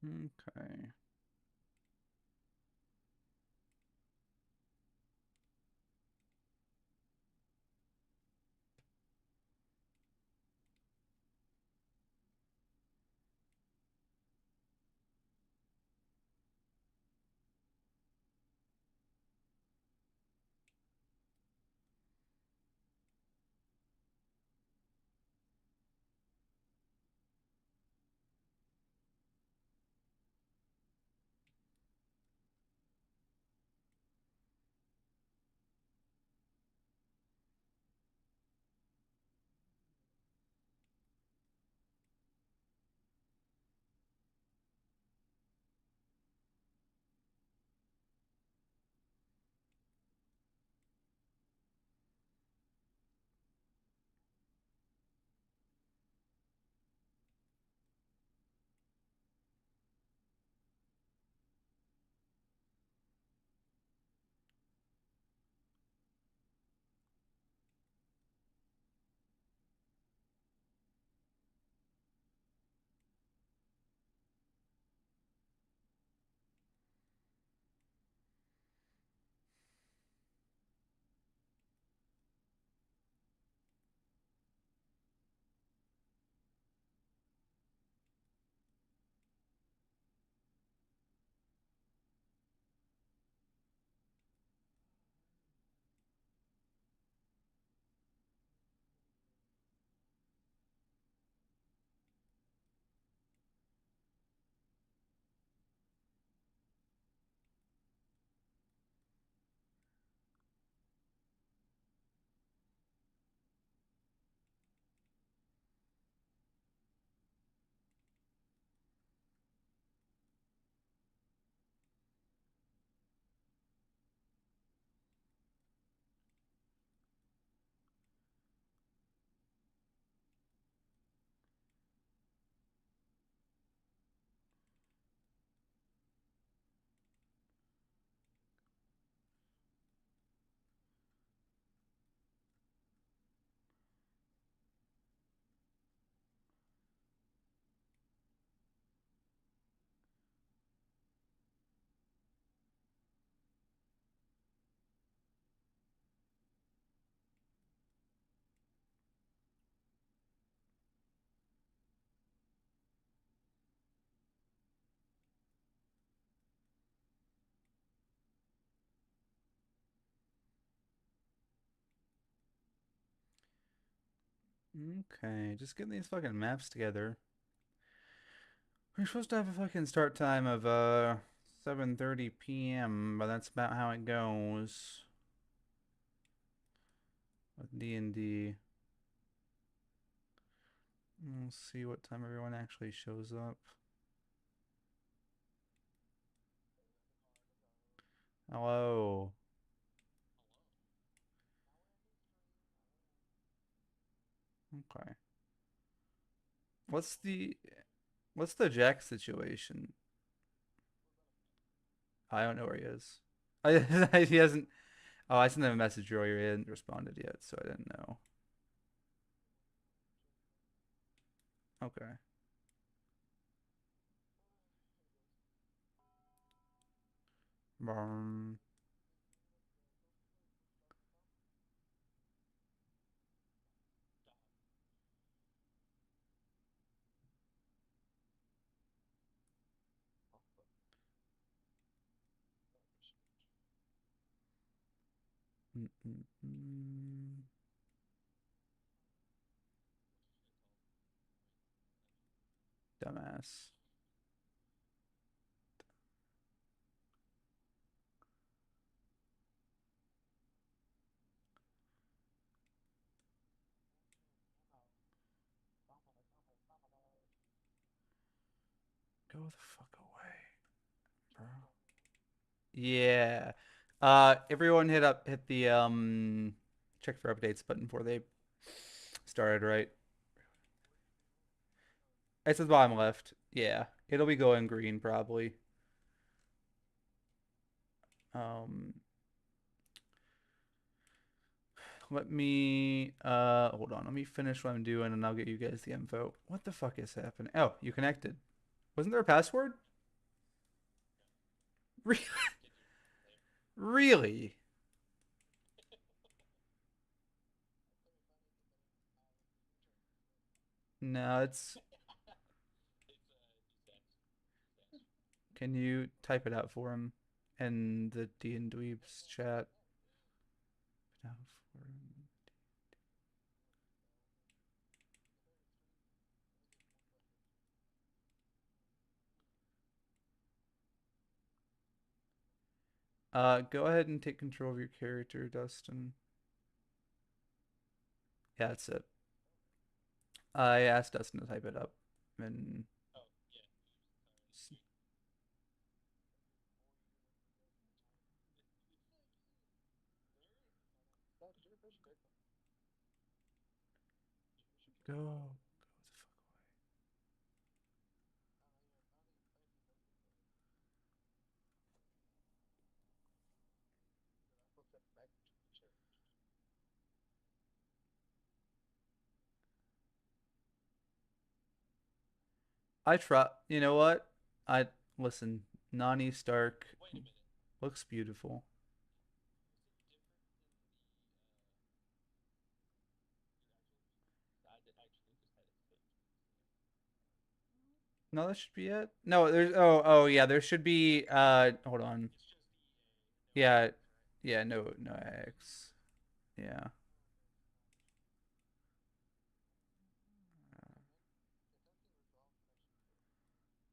Okay. Okay, just getting these fucking maps together. We're supposed to have a fucking start time of 7:30 p.m., but that's about how it goes with D&D. We'll see what time everyone actually shows up. Hello. Okay. What's the what's the Jack situation? I don't know where he is. He hasn't. Oh, I sent him a message earlier. He hadn't responded yet, so I didn't know. Okay. Um, mm, mm, mm. Dumbass. Go the fuck away, bro. Yeah. Everyone hit the check for updates button before they started, right? It's at the bottom left. Yeah. It'll be going green probably. Um, let me hold on. Let me finish what I'm doing and I'll get you guys the info. What the fuck is happening? Oh, you connected. Wasn't there a password? Re- Really? No, it's. Can you type it out for him in the D and Dweebs chat? Out for him. Go ahead and take control of your character, Dustin. Yeah, that's it. I asked Dustin to type it up, and go. I try. You know what? I listen. Nani Stark looks beautiful. No, that should be it. No, there's. Oh, yeah. There should be. Hold on. Yeah, yeah. No, no X. Yeah.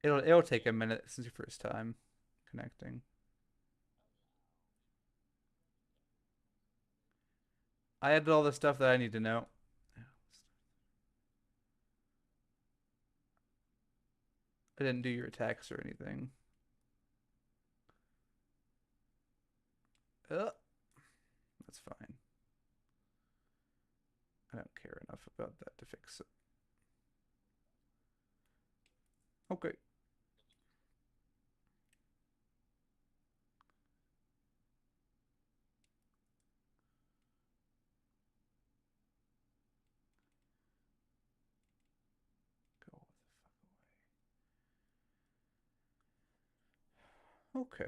It'll take a minute since your first time connecting. I added all the stuff that I need to know. I didn't do your attacks or anything. Uh, that's fine. I don't care enough about that to fix it. Okay. Go the fuck away. Okay.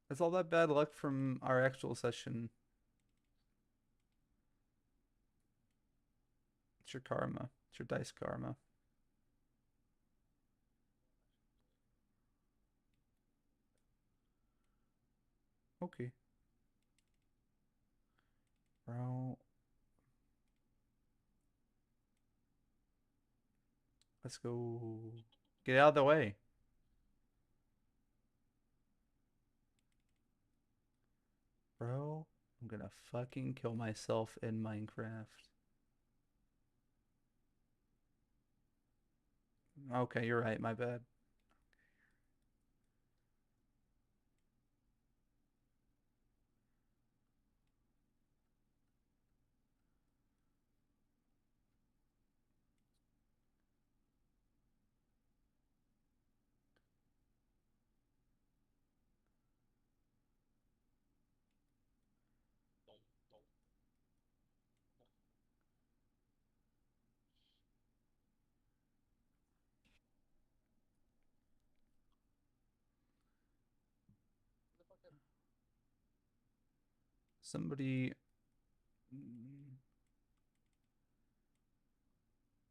That's all that bad luck from our actual session. It's your karma. It's your dice karma. Okay. Bro, let's go. Get out of the way. Bro, I'm gonna fucking kill myself in Minecraft. Okay, you're right. My bad. Somebody.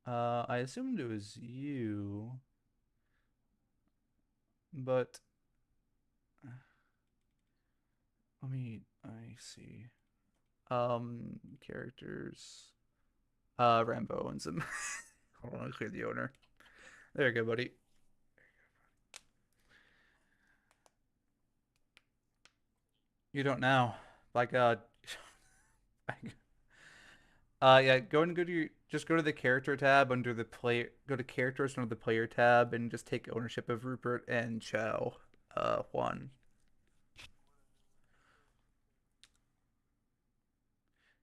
I assumed it was you, but I see. Characters. Rambo owns him. Hold on, I'll clear the owner. There you go, buddy. You don't now. By God. Yeah, go to your just go to the character tab under the play. Go to characters under the player tab and just take ownership of Rupert and Chow. Juan.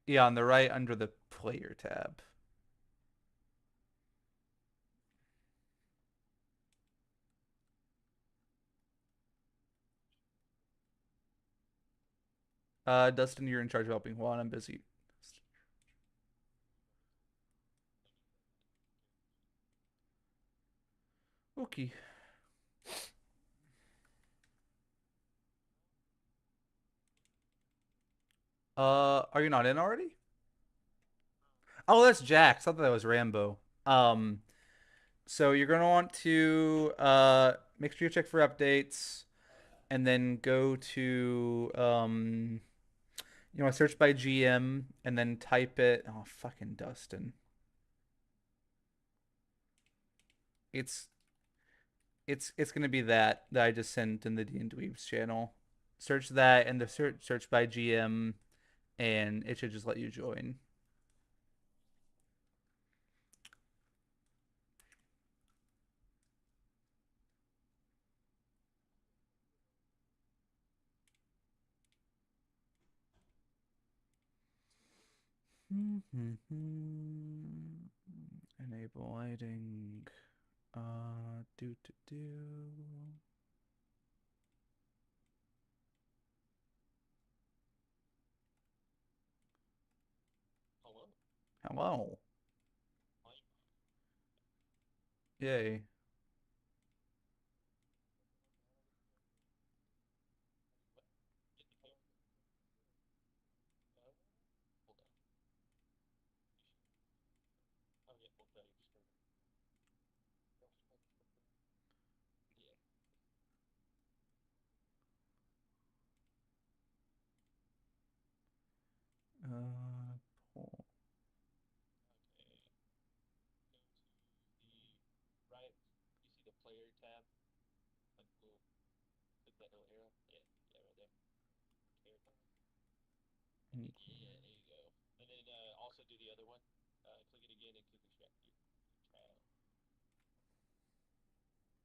Yeah, on the right under the player tab. Dustin, you're in charge of helping Juan. I'm busy. Okay. Are you not in already? Oh, that's Jax. I thought that was Rambo. Um, so you're gonna want to make sure you check for updates, and then go to you know, search by GM, and then type it. Oh, fucking Dustin. It's it's gonna be that I just sent in the D and Dweebs channel. Search that and the search by GM, and it should just let you join. Enable lighting. Do. Hello. Yay. Pull.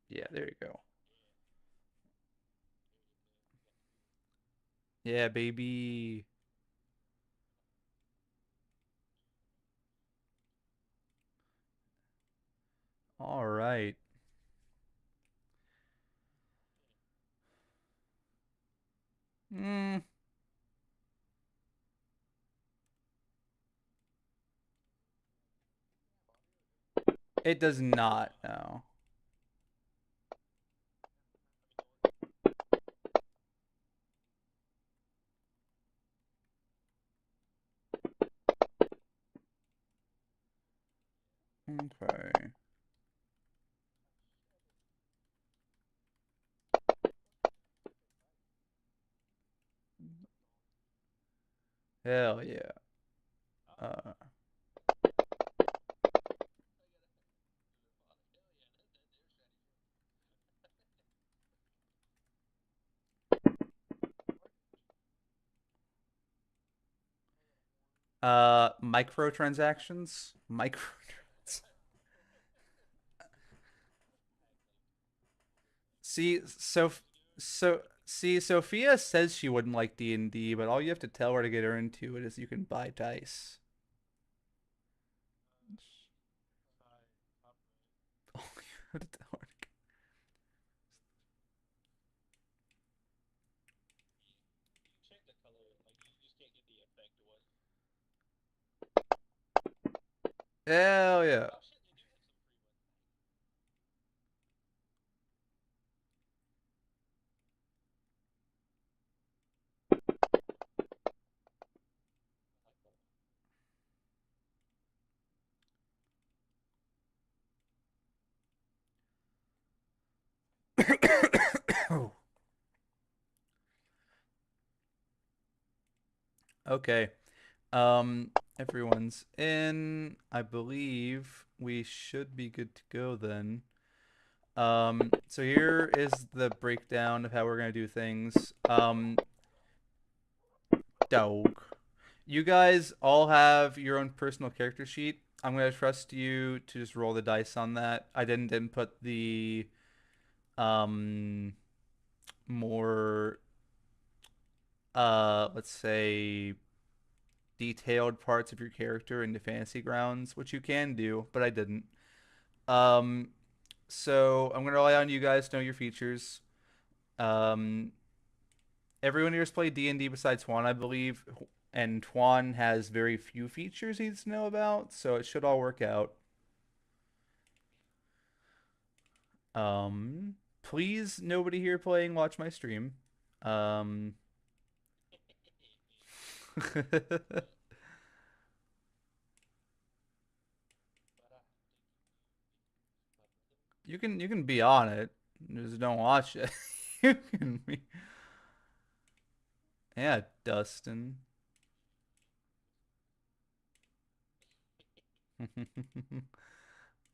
Yeah, there you go. Yeah, baby. All right. Mm, it does not. No. Okay. Hell yeah. Uh, microtransactions. Micro. See, Sophia says she wouldn't like D&D, but all you have to tell her to get her into it is you can buy dice. All you have to tell her. Hell yeah. Okay. Everyone's in. I believe we should be good to go then. So here is the breakdown of how we're gonna do things. Dog. You guys all have your own personal character sheet. I'm gonna trust you to just roll the dice on that. I didn't input the um more let's say detailed parts of your character into Fantasy Grounds, which you can do, but I didn't. Um, so I'm gonna rely on you guys to know your features. Um, Everyone here's played D&D besides Juan, I believe, and Juan has very few features he needs to know about, so it should all work out. Please, nobody here playing, watch my stream. Um, you can be on it, just don't watch it. You can be, yeah, Dustin.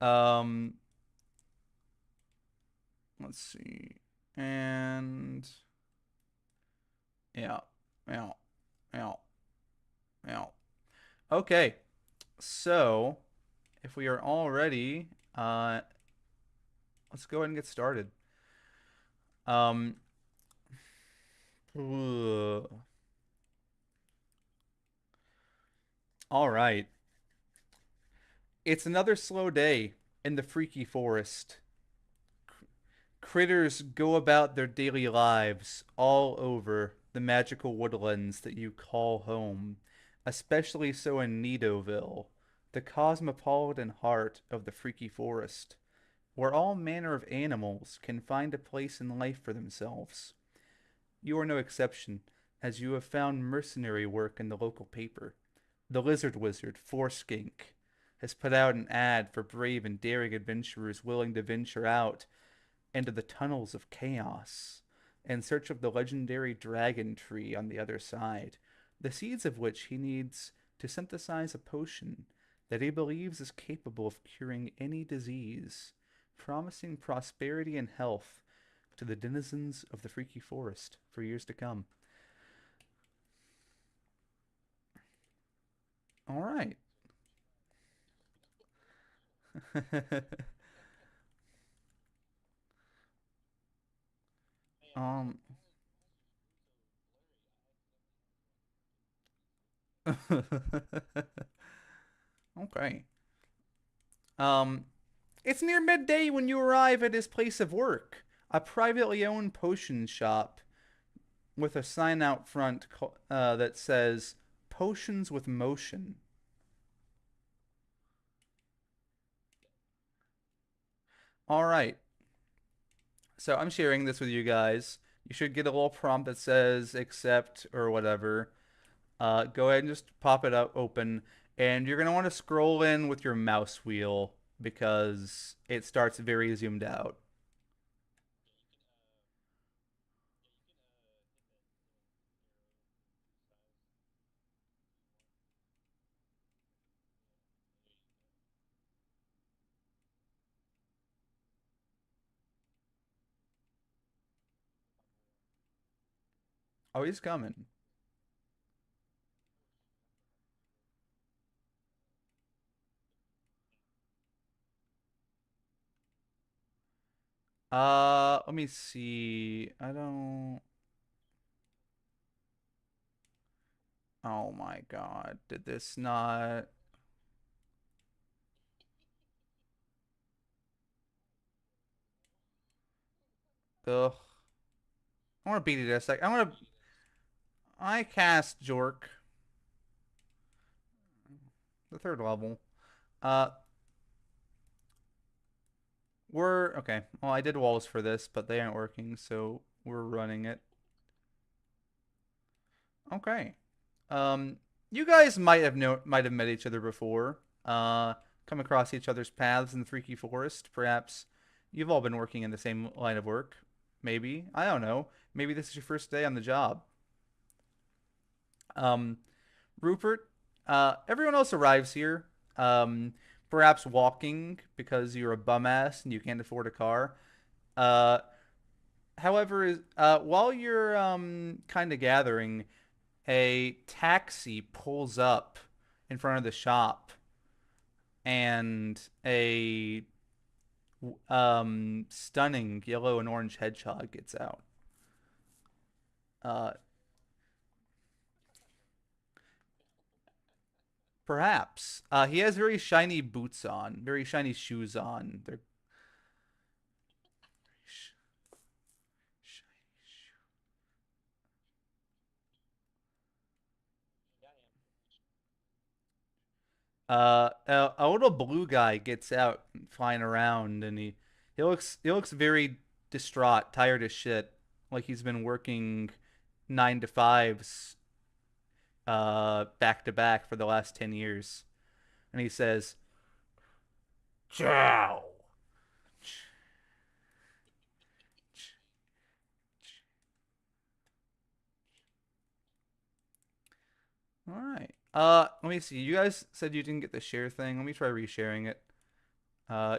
um, let's see, and yeah, yeah, yeah, yeah. Okay, so if we are all ready, let's go ahead and get started. Um, ugh. All right. It's another slow day in the freaky forest. Critters go about their daily lives all over the magical woodlands that you call home, especially so in Nidoville, the cosmopolitan heart of the freaky forest, where all manner of animals can find a place in life for themselves. You are no exception, as you have found mercenary work in the local paper. The lizard wizard, Forskink, has put out an ad for brave and daring adventurers willing to venture out into the tunnels of chaos in search of the legendary dragon tree on the other side, the seeds of which he needs to synthesize a potion that he believes is capable of curing any disease, promising prosperity and health to the denizens of the freaky forest for years to come. All right. um okay. Um it's near midday when you arrive at his place of work, a privately owned potion shop with a sign out front that says "Potions with Motion." All right, so I'm sharing this with you guys. You should get a little prompt that says "accept" or whatever. Go ahead and just pop it up open, and you're gonna want to scroll in with your mouse wheel because it starts very zoomed out. Oh, he's coming. Let me see. I don't. Oh my God, did this not? Ugh. I want to beat it a sec. I cast Jork, the third level. Uh, we're okay. Well, I did walls for this, but they aren't working, so we're running it. Okay. Um, you guys might have met each other before. Come across each other's paths in the Freaky Forest. Perhaps you've all been working in the same line of work. Maybe I don't know. Maybe this is your first day on the job. Um, Rupert. Everyone else arrives here. Perhaps walking because you're a bum ass and you can't afford a car. Uh, However, while you're kind of gathering, a taxi pulls up in front of the shop, and a stunning yellow and orange hedgehog gets out. Uh, Perhaps. He has very shiny boots on, very shiny shoes on. They're a little blue guy gets out flying around, and he looks very distraught, tired as shit, like he's been working 9 to 5s back to back for the last 10 years. And he says, "Ciao." All right. Let me see. You guys said you didn't get the share thing. Let me try resharing it.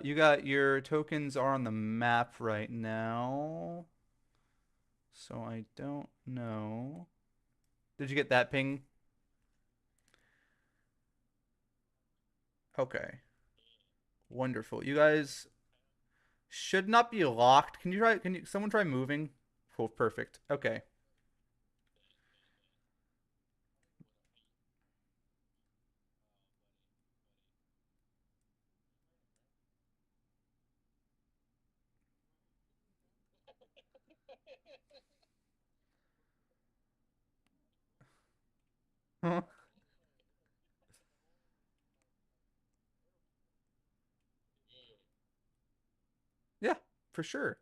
You got your tokens are on the map right now. So I don't know. Did you get that ping? Okay. Wonderful. You guys should not be locked. Someone try moving? Cool, perfect. Okay. Yeah, for sure.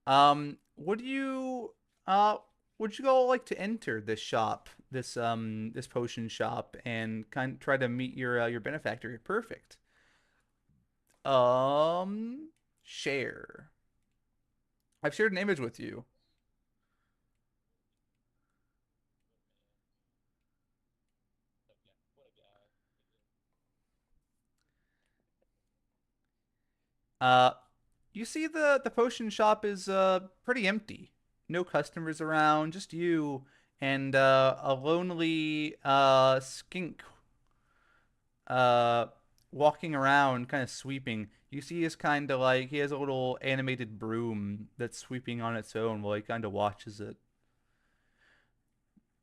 Would you uh would you go like to enter this shop, this potion shop and kind of try to meet your benefactor? Perfect. Um Share. I've shared an image with you. Uh you see the potion shop is pretty empty. No customers around, just you and a lonely skink uh walking around kind of sweeping. You see his kind of like he has a little animated broom that's sweeping on its own while he kind of watches it.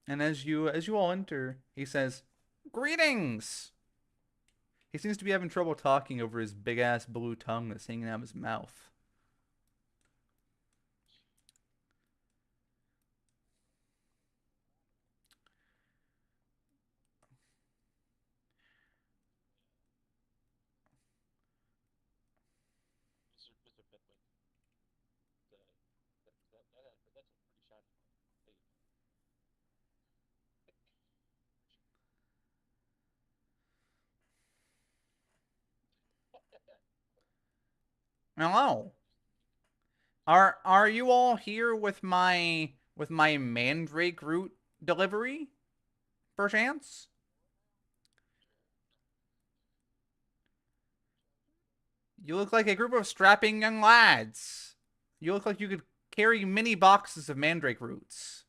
And as you all enter, he says, "Greetings." He seems to be having trouble talking over his big ass blue tongue that's hanging out of his mouth. Hello. Are you all here with my mandrake root delivery, perchance? You look like a group of strapping young lads. You look like you could carry many boxes of mandrake roots.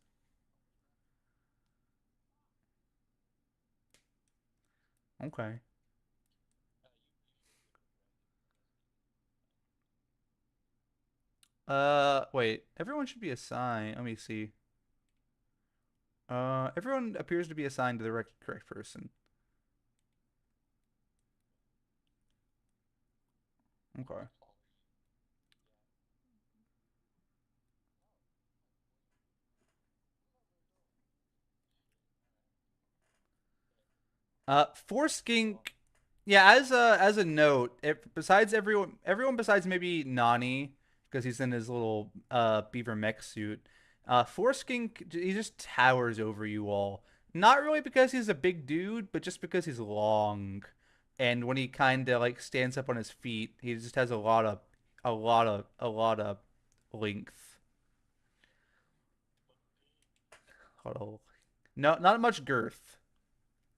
Okay. Wait. Everyone should be assigned. Let me see. Everyone appears to be assigned to the correct person. Okay. Skink. Yeah, as a note, besides everyone besides maybe Nani, because he's in his little beaver mech suit, Skink he just towers over you all. Not really because he's a big dude, but just because he's long, and when he kind of like stands up on his feet, he just has a lot of length. No, not much girth.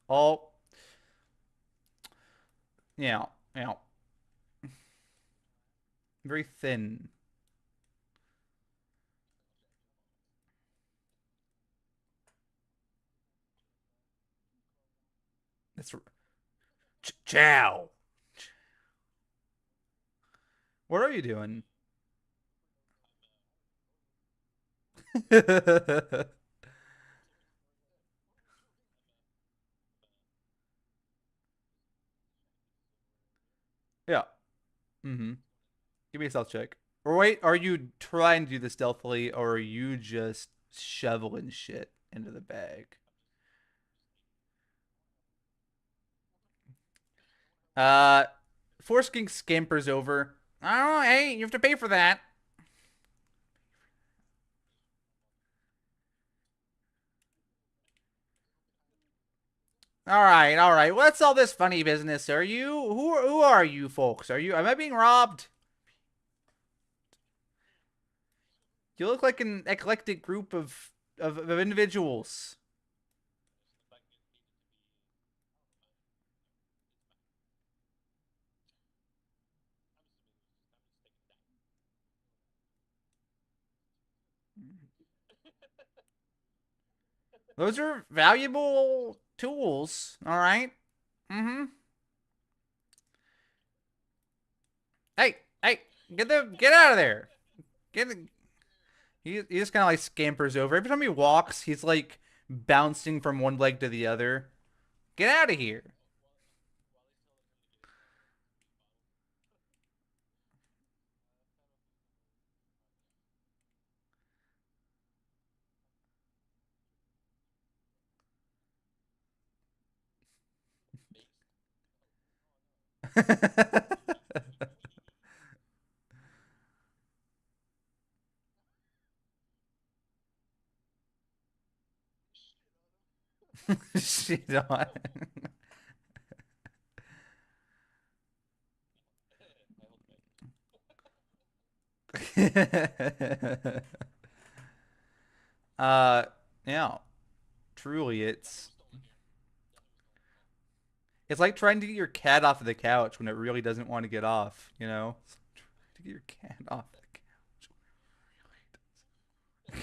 All yeah, yeah, very thin. That's Chow. What are you doing? Yeah. Mm-hmm. Give me a stealth check. Or wait, are you trying to do this stealthily, or are you just shoveling shit into the bag? Uh, Foreskin scampers over. Oh, hey, you have to pay for that. All right. What's all this funny business? Are you who are you folks? Are you am I being robbed? You look like an eclectic group of individuals. Those are valuable tools. All right. Mm-hmm. Hey, get out of there. Get he just kind of like scampers over. Every time he walks, he's like bouncing from one leg to the other. Get out of here. Shit on. uh, yeah, truly, it's like trying to get your cat off of the couch when it really doesn't want to get off. You know, to get your cat off the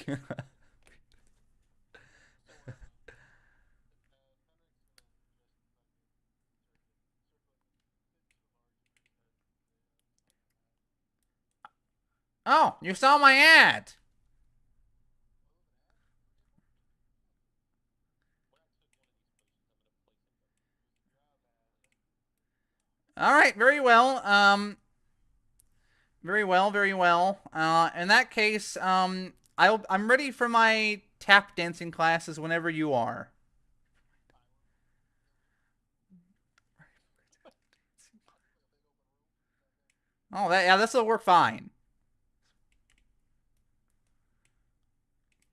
couch. Oh, you saw my ad. All right, very well. Very well, very well. In that case, I'm ready for my tap dancing classes whenever you are. Oh, yeah, this will work fine.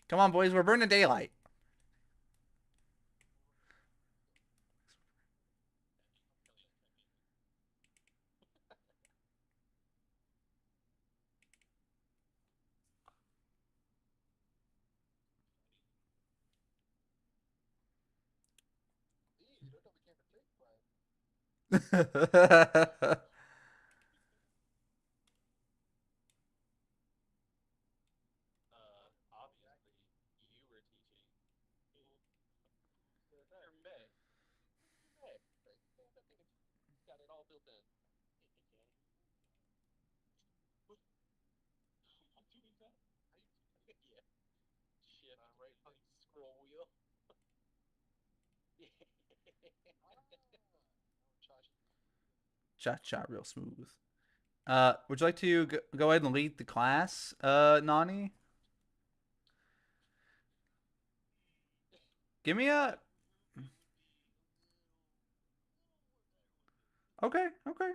Come on, boys, we're burning daylight. Cha cha, real smooth. Would you like to go ahead and lead the class, Nani? Give me a. Okay, okay.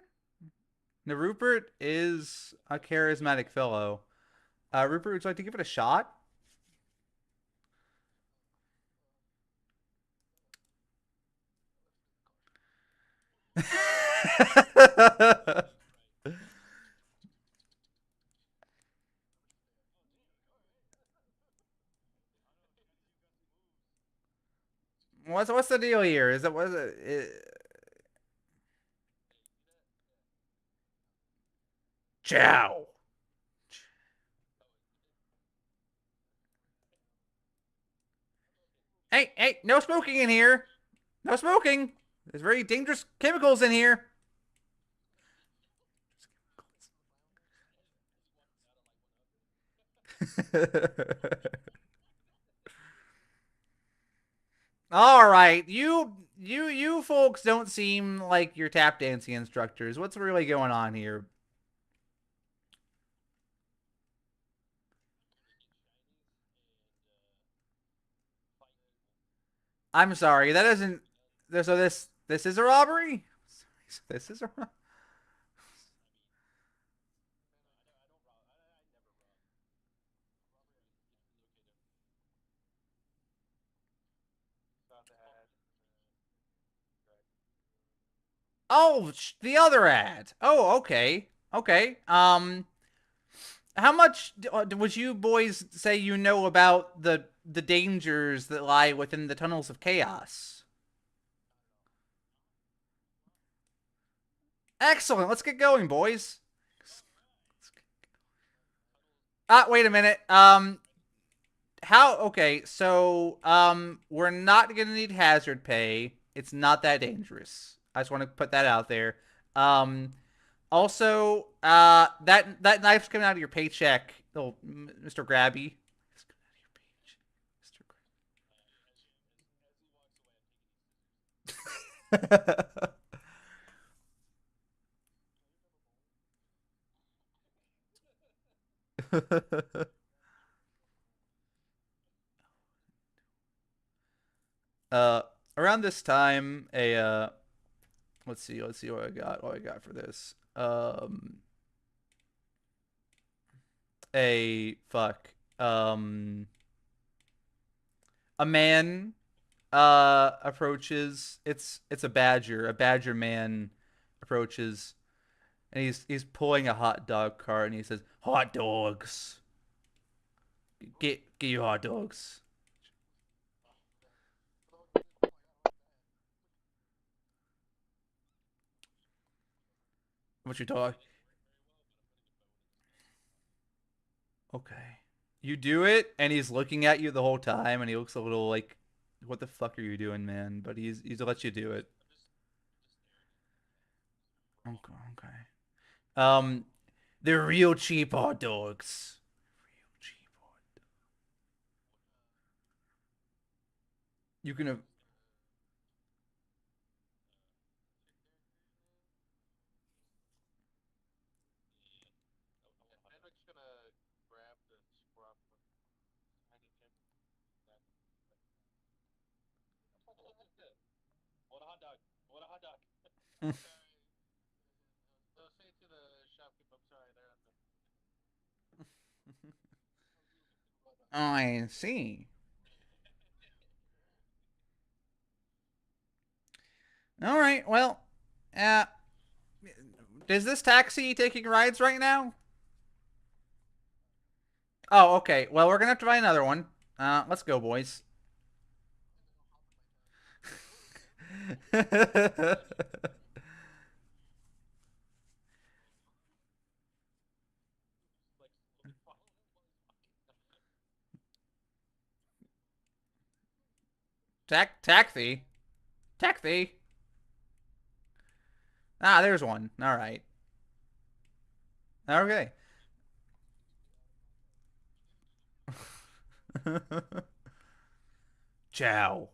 Now, Rupert is a charismatic fellow. Rupert, would you like to give it a shot? What's the deal here? Is it was Chow? Hey, no smoking in here. No smoking. There's very dangerous chemicals in here. All right, you folks don't seem like your tap dancing instructors. What's really going on here? I'm sorry, that isn't. So this is a robbery. This is a. Oh, the other ad. Oh, okay, okay. How much would you boys say you know about the dangers that lie within the tunnels of chaos? Excellent. Let's get going, boys. Wait a minute. How? Okay, so we're not gonna need hazard pay. It's not that dangerous. I just want to put that out there. Um, Also, that knife's coming out of your paycheck, little Mr. Grabby. uh, Around this time, a let's see what I got for this. A fuck. Um, a man approaches. It's a badger. A badger man approaches, and he's pulling a hot dog cart, and he says, "Hot dogs, get you hot dogs." What you talk? Okay. You do it, and he's looking at you the whole time, and he looks a little like, "What the fuck are you doing, man?" But he's let you do it. Okay, okay. Um, they're real cheap hot dogs. Real cheap hot. You can. I see. All right. Well, uh, is this taxi taking rides right now? Oh, okay. Well, we're gonna have to find another one. Let's go, boys. Taxi, taxi. Ah, there's one. All right. Okay. Ciao.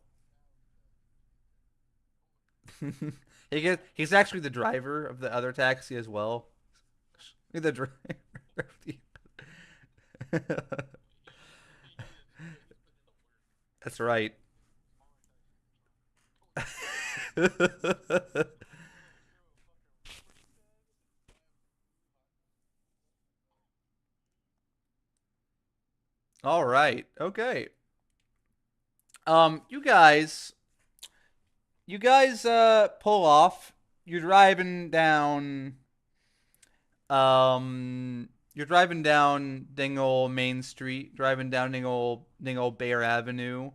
He's actually the driver of the other taxi as well. The driver. That's right. All right. Okay. You guys, pull off. You're driving down. You're driving down ding old Main Street, driving down ding old Bear Avenue.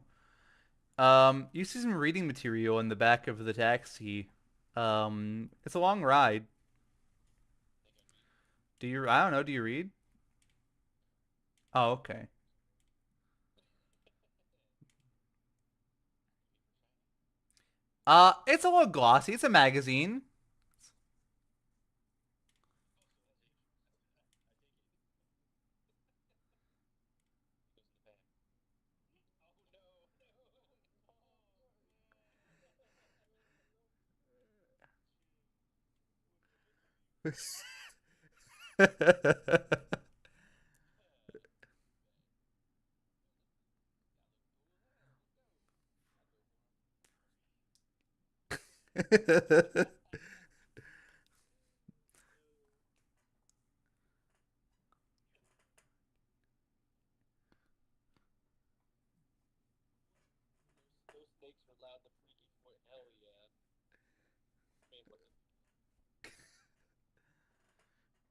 You see some reading material in the back of the taxi. It's a long ride. Do you? I don't know. Do you read? Oh, okay. It's a little glossy. It's a magazine.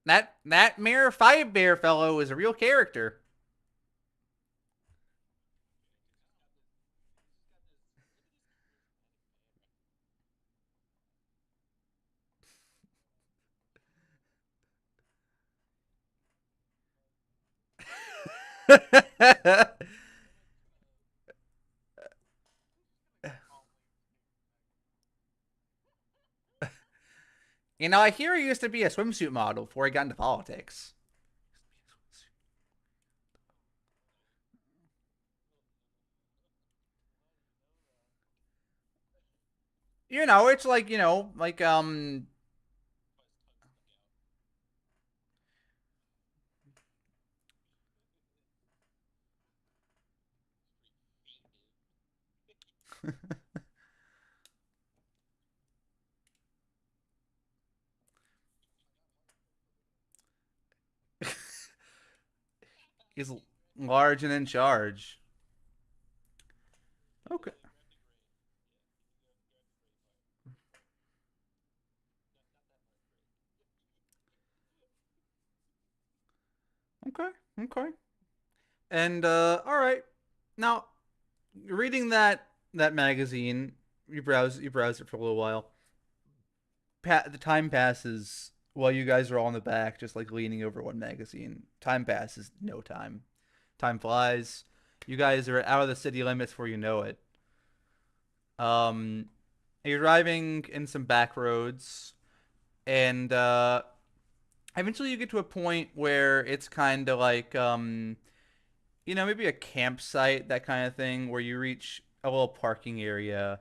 that Mayor Five Bear fellow is a real character. You know, I hear he used to be a swimsuit model before he got into politics. You know, it's like, he's large and in charge. Okay. Okay. Okay. And all right. Now, reading that magazine, you browse it for a little while. The time passes while you guys are all in the back, just like leaning over one magazine. Time passes, no time. Time flies. You guys are out of the city limits before you know it. Um, you're driving in some back roads, and eventually you get to a point where it's kind of like maybe a campsite, that kind of thing, where you reach a little parking area,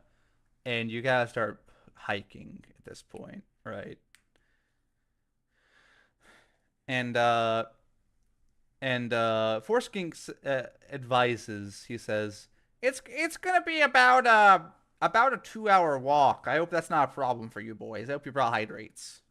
and you gotta start hiking at this point, right? And Forskinks advises. He says it's gonna be about a 2 hour walk. I hope that's not a problem for you boys. I hope you brought hydrates.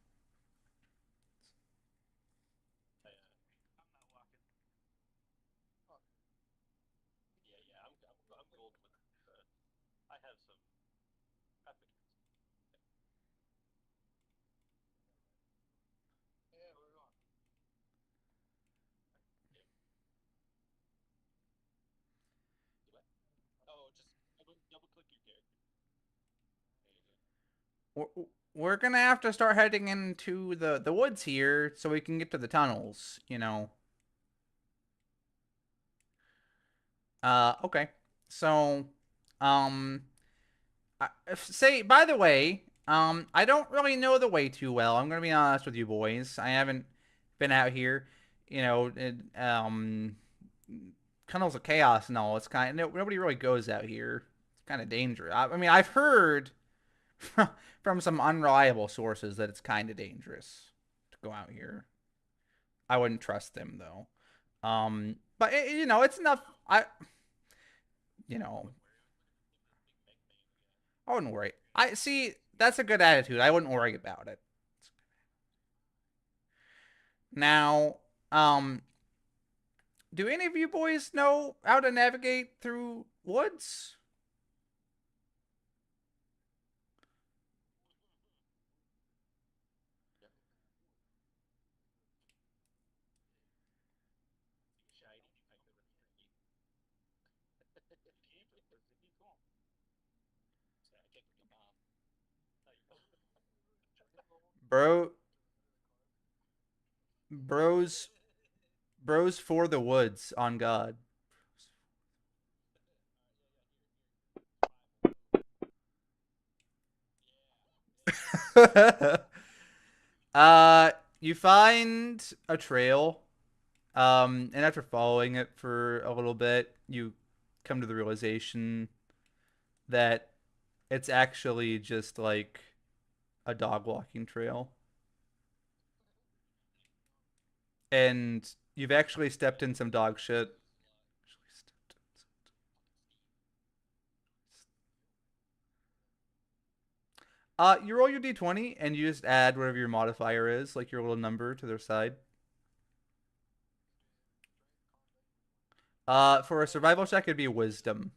We're, we're gonna have to start heading into the woods here so we can get to the tunnels. Okay. So, um, say by the way, I don't really know the way too well. I'm gonna be honest with you boys. I haven't been out here. Tunnels of chaos and all. It's kind of nobody really goes out here. It's kind of dangerous. I mean, I've heard from some unreliable sources that it's kind of dangerous to go out here. I wouldn't trust them though. But it's enough. You know, I wouldn't worry. I see. That's a good attitude. I wouldn't worry about it. Now, um, do any of you boys know how to navigate through woods? Bro, bros, bros for the woods on God. uh, you find a trail. And after following it for a little bit, you come to the realization that it's actually just like a dog walking trail. and you've actually stepped in some dog shit. You roll your d20 and you just add whatever your modifier is, like your little number to their side. For a survival check, it'd be wisdom.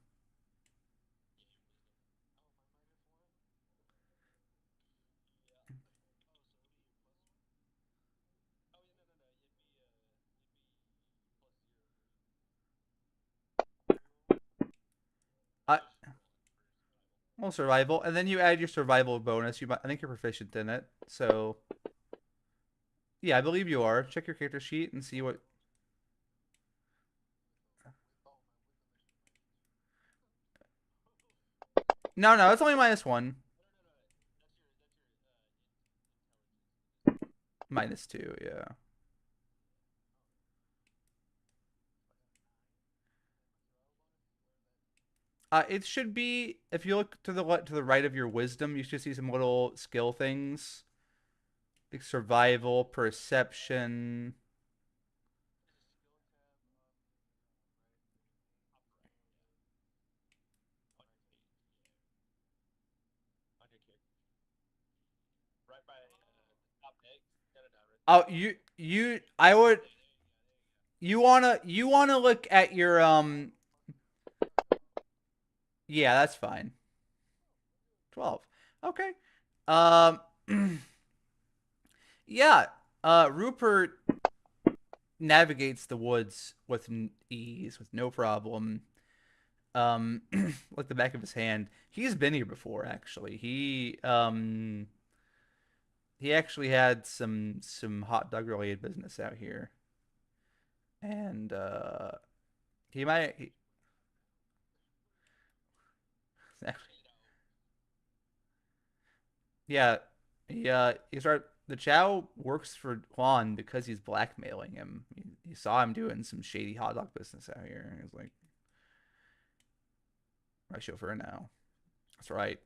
Uh, well, survival, and then you add your survival bonus. I think you're proficient in it, so yeah, I believe you are. Check your character sheet and see what. No, no, it's only -1, -2. Yeah. It should be if you look to the right of your wisdom, you should see some little skill things like survival, perception. Oh, I would, you wanna look at your yeah, that's fine. 12. Okay. Um, yeah. Rupert navigates the woods with ease, with no problem. Like the back of his hand. He's been here before, actually. He actually had some hot dog related business out here, and he might. Yeah, he start the Chow works for Juan because he's blackmailing him. He saw him doing some shady hot dog business out here, and he's like, "I chauffeur now." That's right.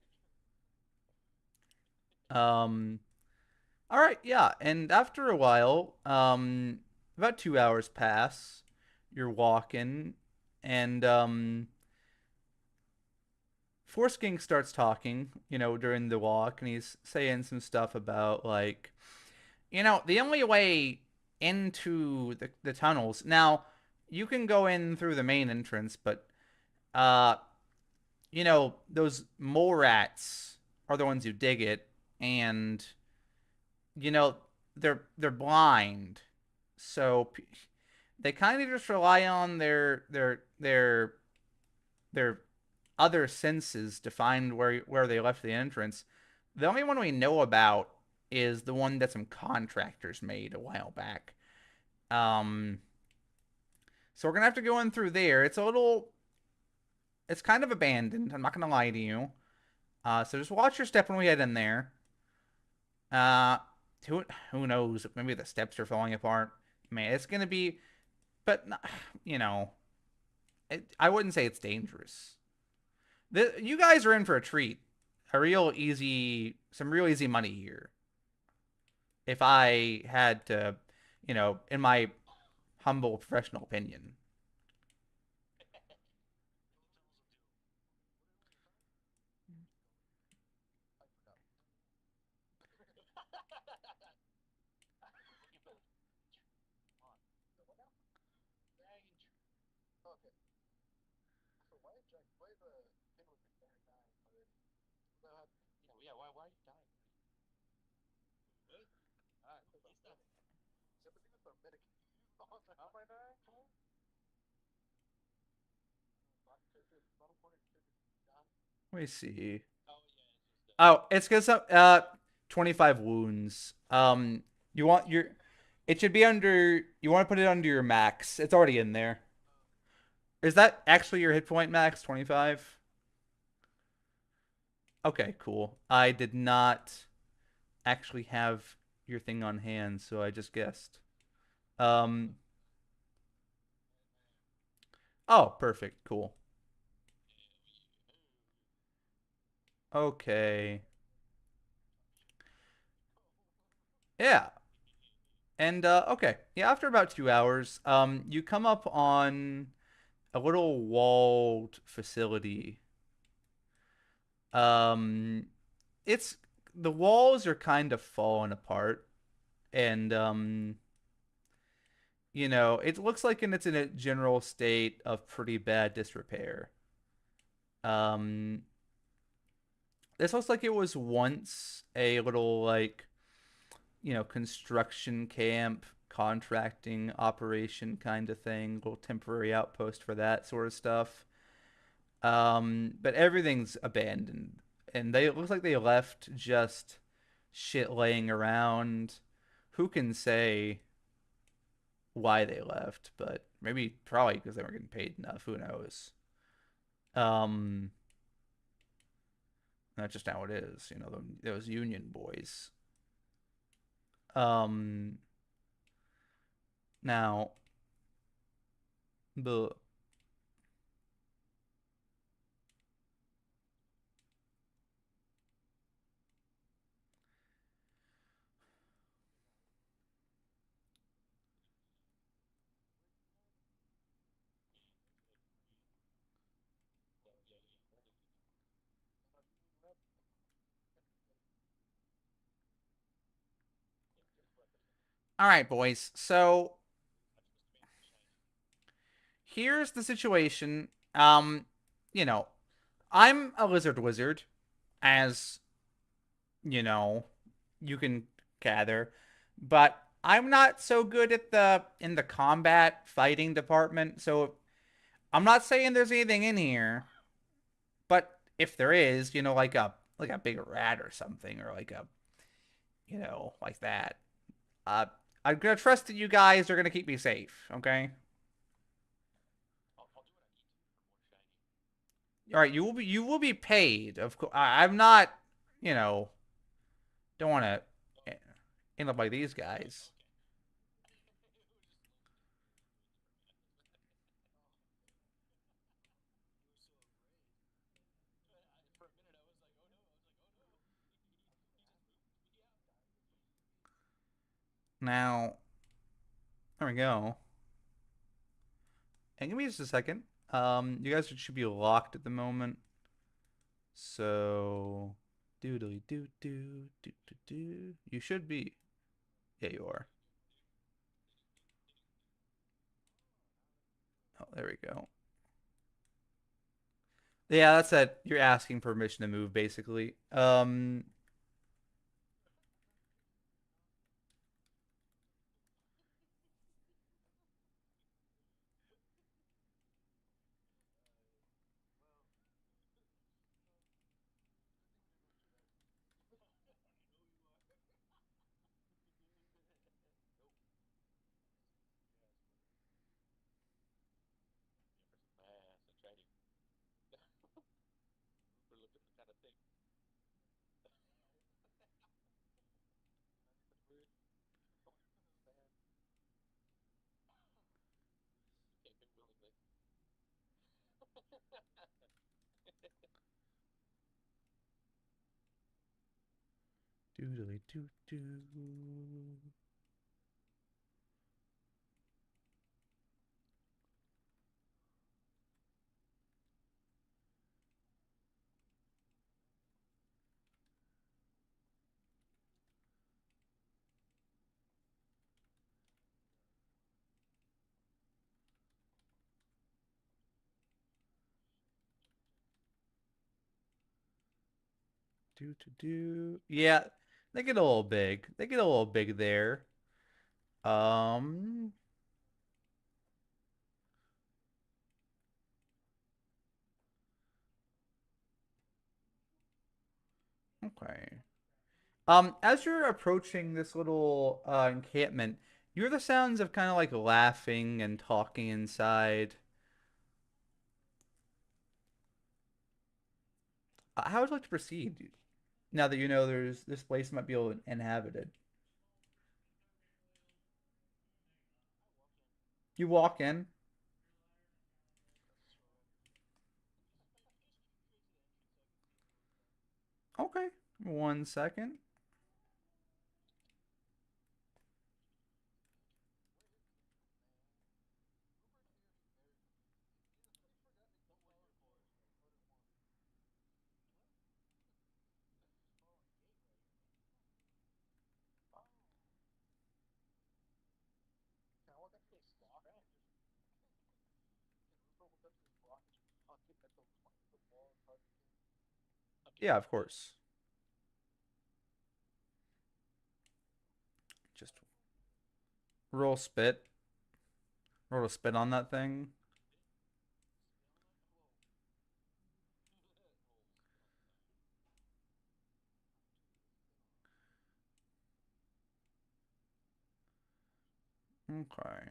Um, all right, yeah. And after a while, about 2 hours pass. You're walking, and Foreskin starts talking, during the walk, and he's saying some stuff about like, the only way into the tunnels. Now, you can go in through the main entrance, but uh, those mole rats are the ones who dig it, and you know, they're blind, so they kind of just rely on their other senses to find where they left the entrance. The only one we know about is the one that some contractors made a while back. Um, so we're gonna have to go in through there. It's kind of abandoned. I'm not gonna lie to you. So just watch your step when we head in there. Uh, who knows? Maybe the steps are falling apart. Man, it's gonna be, but you know, I wouldn't say it's dangerous. You guys are in for a treat. Some real easy money here. If I had to, in my humble professional opinion. Let me see. Oh, it's because 25 wounds. You want your, it should be under. You want to put it under your max. It's already in there. Is that actually your hit point max? 25. Okay, cool. I did not actually have your thing on hand, so I just guessed. Um. Oh, perfect. Cool. Okay. Yeah. And okay, yeah, after about 2 hours, you come up on a little walled facility. Um, it's the walls are kind of falling apart, and it looks like it's in a general state of pretty bad disrepair. Um, this looks like it was once a little like construction camp, contracting operation kind of thing, little temporary outpost for that sort of stuff. But everything's abandoned, and they it looks like they left just shit laying around. Who can say why they left? But maybe probably because they weren't getting paid enough. Who knows? Um, that's just how it is. Those union boys. Um, now the All right, boys. So here's the situation. You know, I'm a lizard wizard, as you know, you can gather, but I'm not so good at the in the combat fighting department. So I'm not saying there's anything in here, but if there is, like a big rat or something, or like a like that, uh, I'm gonna trust that you guys are gonna keep me safe. Okay. All right. You will be paid. Of course. I'm not. You know. Don't want to end up like these guys. Now, there we go. And give me just a second. You guys should be locked at the moment. So, doodly doo doo doo doo doo. You should be. Yeah, you are. Oh, there we go. Yeah, that's it. You're asking permission to move, basically. Doodly doo doo. Doo doo doo. Yeah, they get a little big. They get a little big there. Um, okay. As you're approaching this little encampment, you hear the sounds of kind of like laughing and talking inside. How would you like to proceed now that you know there's this place might be inhabited? You walk in. Okay, 1 second. Yeah, of course. Just roll spit. Roll a spit on that thing. Okay.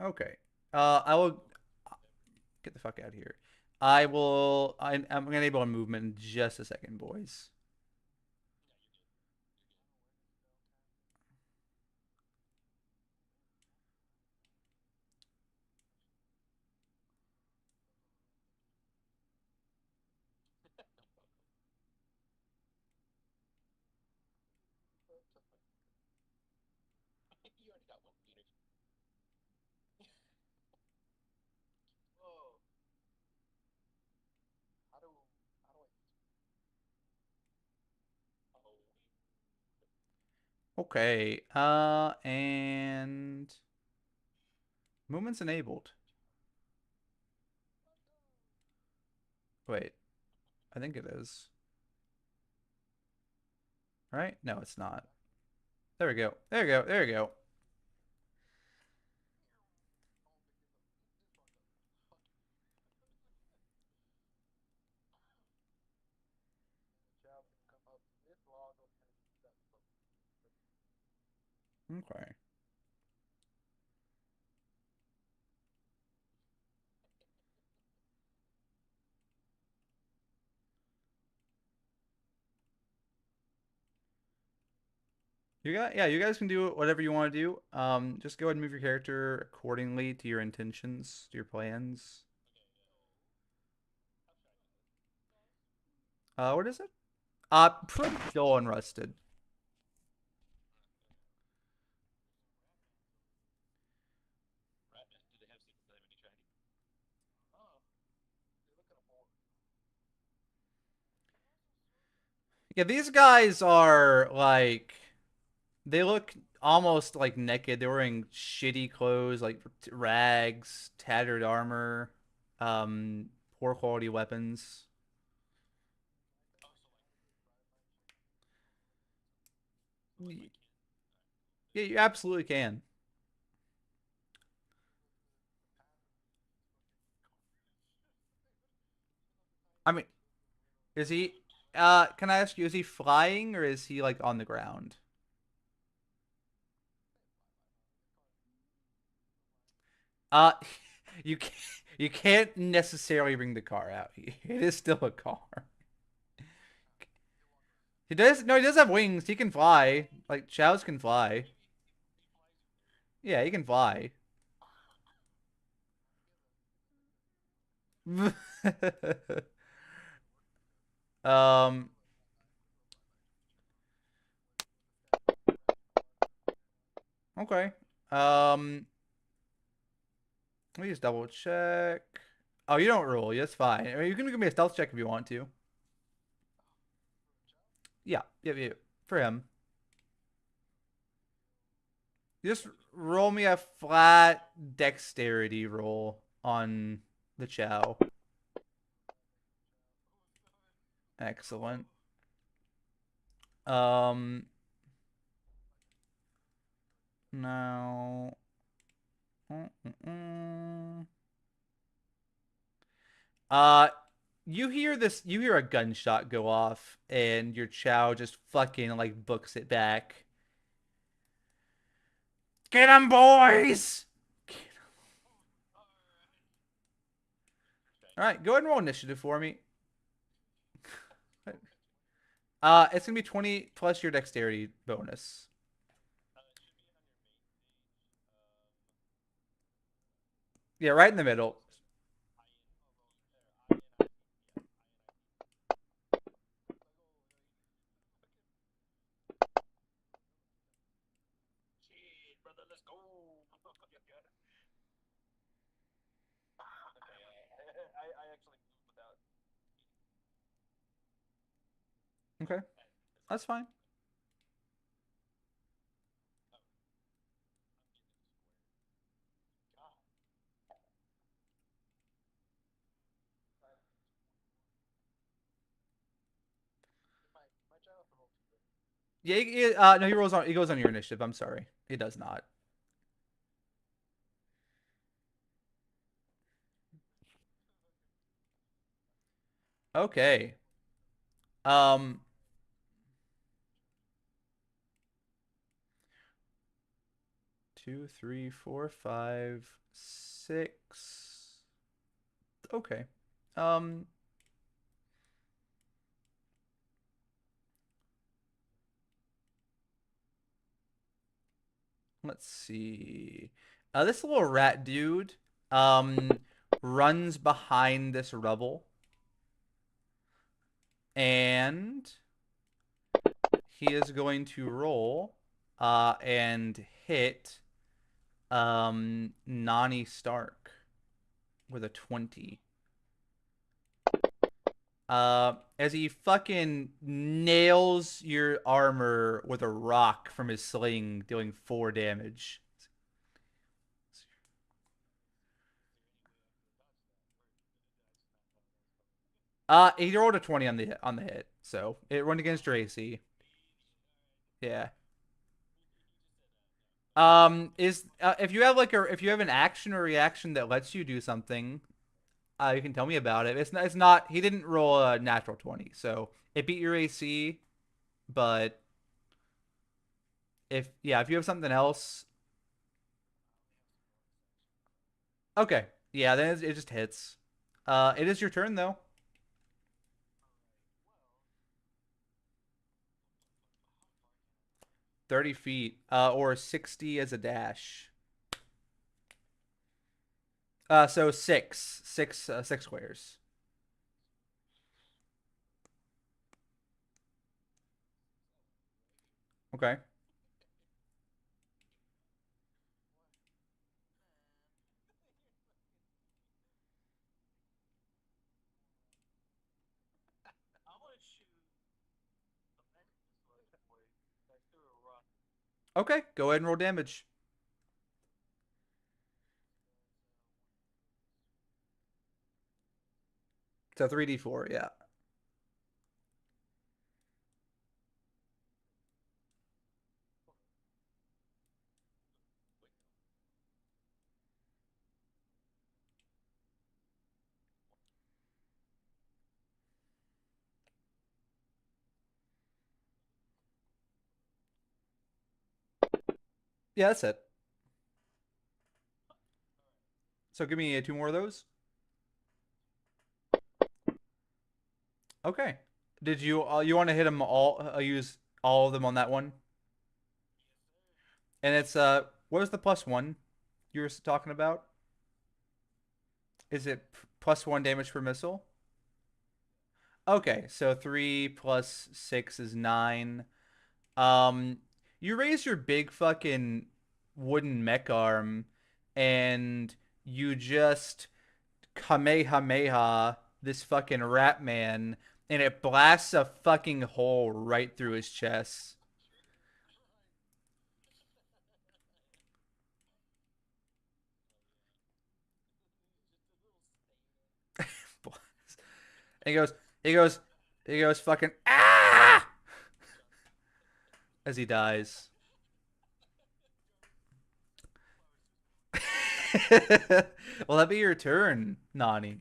Okay. I will get the fuck out of here. I will. I'm gonna enable a movement in just a second, boys. Okay. And movement's enabled. Wait, I think it is. Right? No, it's not. There we go. There we go. There we go. Okay. You guys can do whatever you want to do. Just go ahead and move your character accordingly to your intentions, to your plans. What is it? Pretty dull and rusted. Yeah, these guys are like they look almost like naked. They're wearing shitty clothes, like rags, tattered armor, poor quality weapons. Yeah, you absolutely can. I mean, is he? Can I ask you, is he flying or is he like on the ground? Uh, you can't, you can't necessarily bring the car out. It is still a car. He does no, he does have wings. He can fly. Like Chows can fly. Yeah, he can fly. um. Okay. Let me just double check. Oh, you don't roll. That's fine. I mean, you can give me a stealth check if you want to. Yeah. Yeah. Yeah. For him, just roll me a flat dexterity roll on the Chow. Excellent. Um. Now. Mm-mm-mm. Uh, you hear this, you hear a gunshot go off, and your Chow just fucking like books it back. Get 'em, boys! All right, go ahead and roll initiative for me. It's gonna be 20 plus your dexterity bonus. Yeah, right in the middle. Okay, that's fine. Yeah, no, he goes on your initiative. I'm sorry. He does not. Okay. Um, 2, 3, 4, 5, 6. Okay. Um, let's see. This little rat dude, um, runs behind this rubble, and he is going to roll, and hit, Nani Stark with a 20. As he fucking nails your armor with a rock from his sling, dealing 4 damage. He rolled a 20 on the hit, so it went against your AC. Yeah. Is if you have if you have an action or reaction that lets you do something, you can tell me about it. It's not. He didn't roll a natural 20, so it beat your AC. But if you have something else, okay, yeah, then it just hits. It is your turn though. 30 feet, or 60 as a dash. So six squares. Okay. Okay, go ahead and roll damage. So 3d4, yeah. Yeah, that's it. So give me 2 more of those. Okay. Did you want to hit them all? Use all of them on that one? And it's what was the +1 you were talking about? Is it +1 damage per missile? Okay, so 3 + 6 is 9. Um, you raise your big fucking wooden mech arm, and you just Kamehameha this fucking rat man, and it blasts a fucking hole right through his chest. And he goes, he goes fucking ah as he dies. Well, that be your turn, Nani.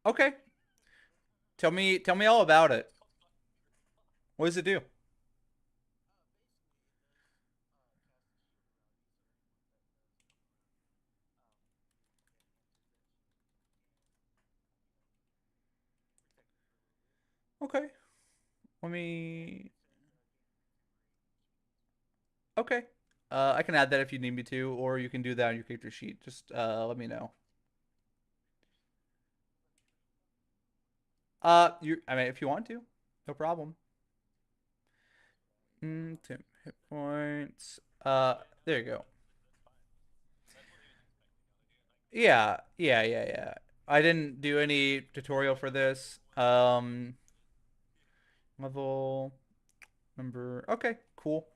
Okay, tell me all about it. What does it do? Okay, let me. Okay, I can add that if you need me to, or you can do that on your character sheet. Just let me know. I mean, if you want to, no problem. 10 hit points. There you go. Yeah. I didn't do any tutorial for this. Level number. Okay, cool.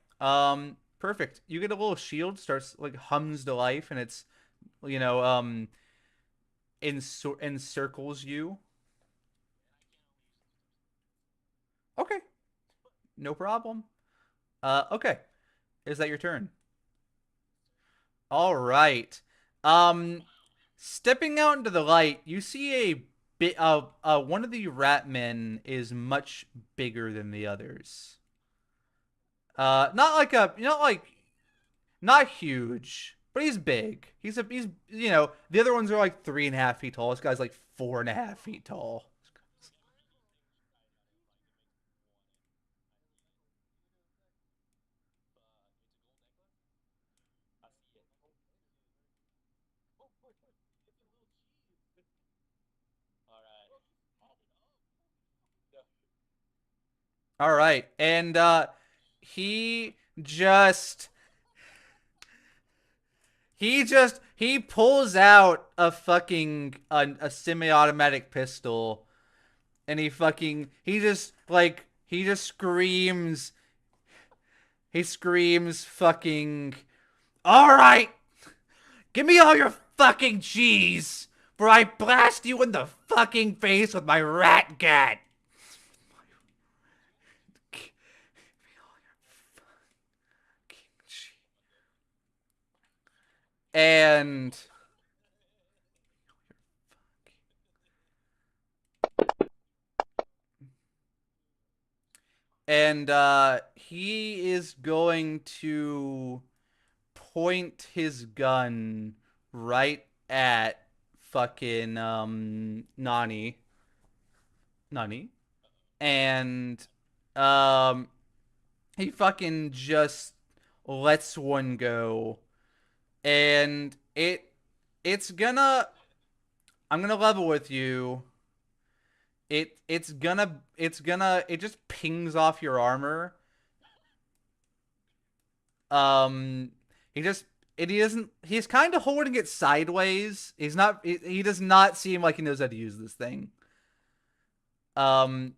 Perfect. You get a little shield, starts like hums to life, and it's you know, encircles you. Okay, no problem. Okay, is that your turn? All right. Um, Stepping out into the light, you see a bit of one of the rat men is much bigger than the others. Not like not huge, but he's big. He's the other ones are like 3.5 feet tall. This guy's like 4.5 feet tall. All right, and he just he pulls out a semi-automatic pistol, and he just screams. He screams fucking, all right, give me all your fucking cheese, for I blast you in the fucking face with my rat gat. And he is going to point his gun right at fucking Nani, and um he fucking just lets one go, and it's gonna I'm gonna level with you. It just pings off your armor. Um, he just he doesn't he's kind of holding it sideways. He does not seem like he knows how to use this thing. Um,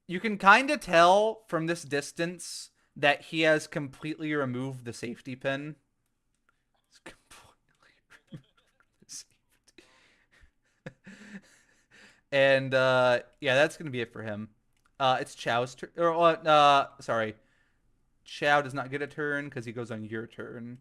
you can kind of tell from this distance that he has completely removed the safety pin. It's completely And yeah, that's gonna be it for him. It's Chow's turn. Or sorry, Chow does not get a turn because he goes on your turn.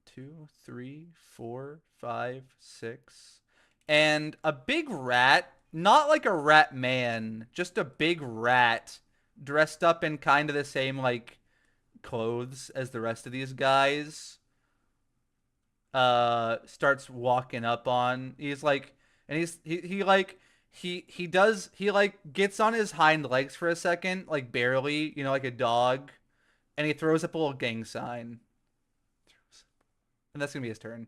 Two, three, four, five, six, and a big rat. Not like a rat man, just a big rat dressed up in kind of the same like clothes as the rest of these guys. Starts walking up on. He's like, and he like he like gets on his hind legs for a second, like barely, like a dog, and he throws up a little gang sign, and that's gonna be his turn.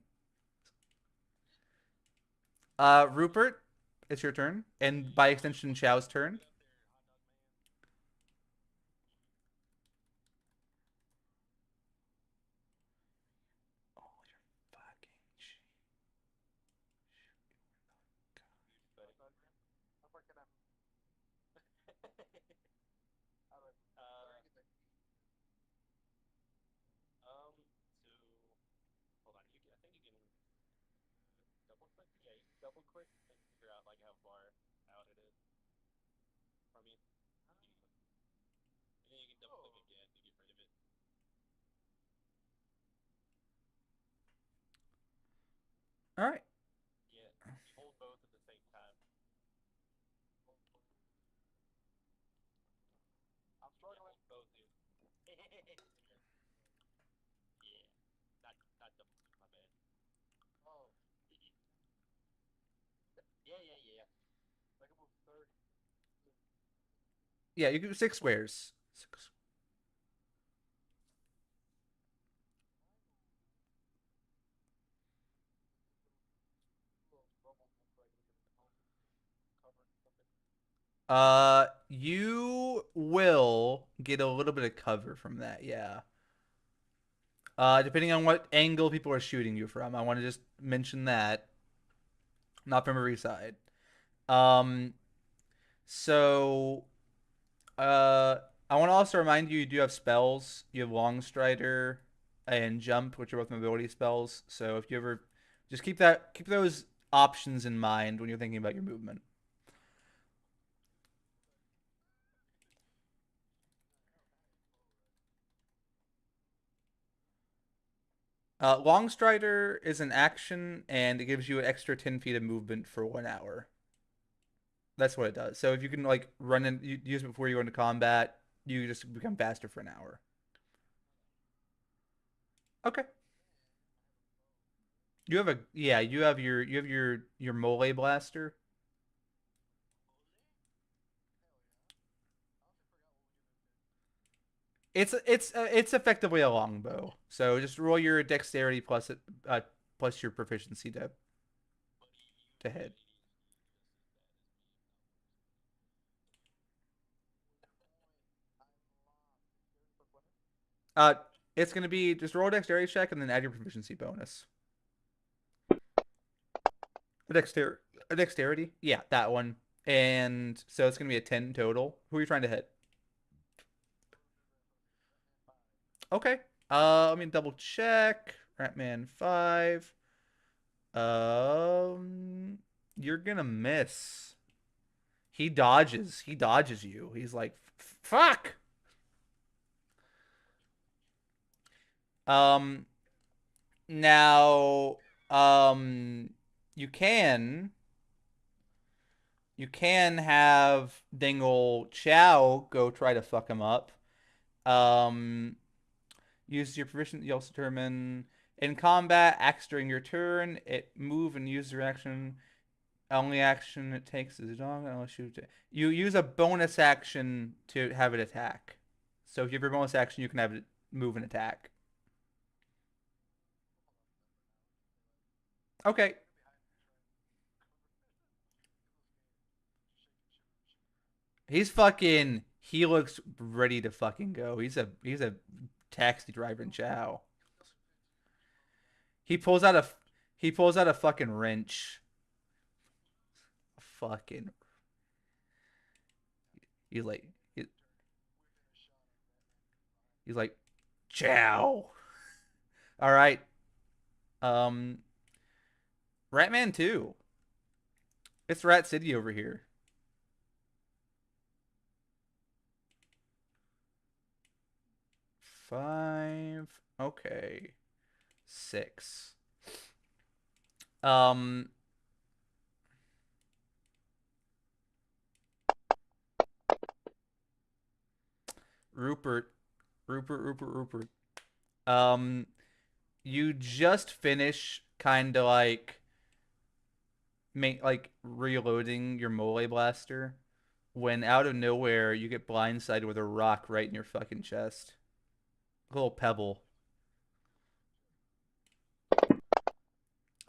Rupert, it's your turn, and by extension, Chow's turn. All right. Yeah, you can do 6 squares. Six. You will get a little bit of cover from that. Yeah. Depending on what angle people are shooting you from. I want to just mention that, not from every side. Um, so uh, I want to also remind you, you do have spells. You have Long Strider, and jump, which are both mobility spells. So if you ever just keep those options in mind when you're thinking about your movement. Long Strider is an action, and it gives you an extra 10 feet of movement for 1 hour. That's what it does. So if you can like run and use it before you go into combat, you just become faster for an hour. Okay. You have a yeah. You have your mole blaster. It's effectively a longbow. So just roll your dexterity plus it plus your proficiency to hit. Uh, it's gonna be just roll a dexterity check and then add your proficiency bonus. A dexter a dexterity, yeah, that one. And so it's gonna be a 10 total. Who are you trying to hit? Okay. Let me double check. Ratman 5. Um, you're gonna miss. He dodges. He dodges you. He's like, fuck. Um, now, um, you can you can have Dingle Chow go try to fuck him up. Um, use your proficiency. You also determine in combat, acts during your turn. It move and use your action. Only action it takes is a dog unless you use a bonus action to have it attack. So if you have your bonus action, you can have it move and attack. Okay. He's fucking he looks ready to fucking go. He's a taxi driver in Chow. He pulls out a he pulls out a fucking wrench. Fucking he's like he, he's like Chow. All right. Um Ratman 2. It's Rat City over here. 5. Okay. 6. Um, Rupert, Rupert. Um, you just finish kind of like reloading your mole blaster when out of nowhere you get blindsided with a rock right in your fucking chest. A little pebble.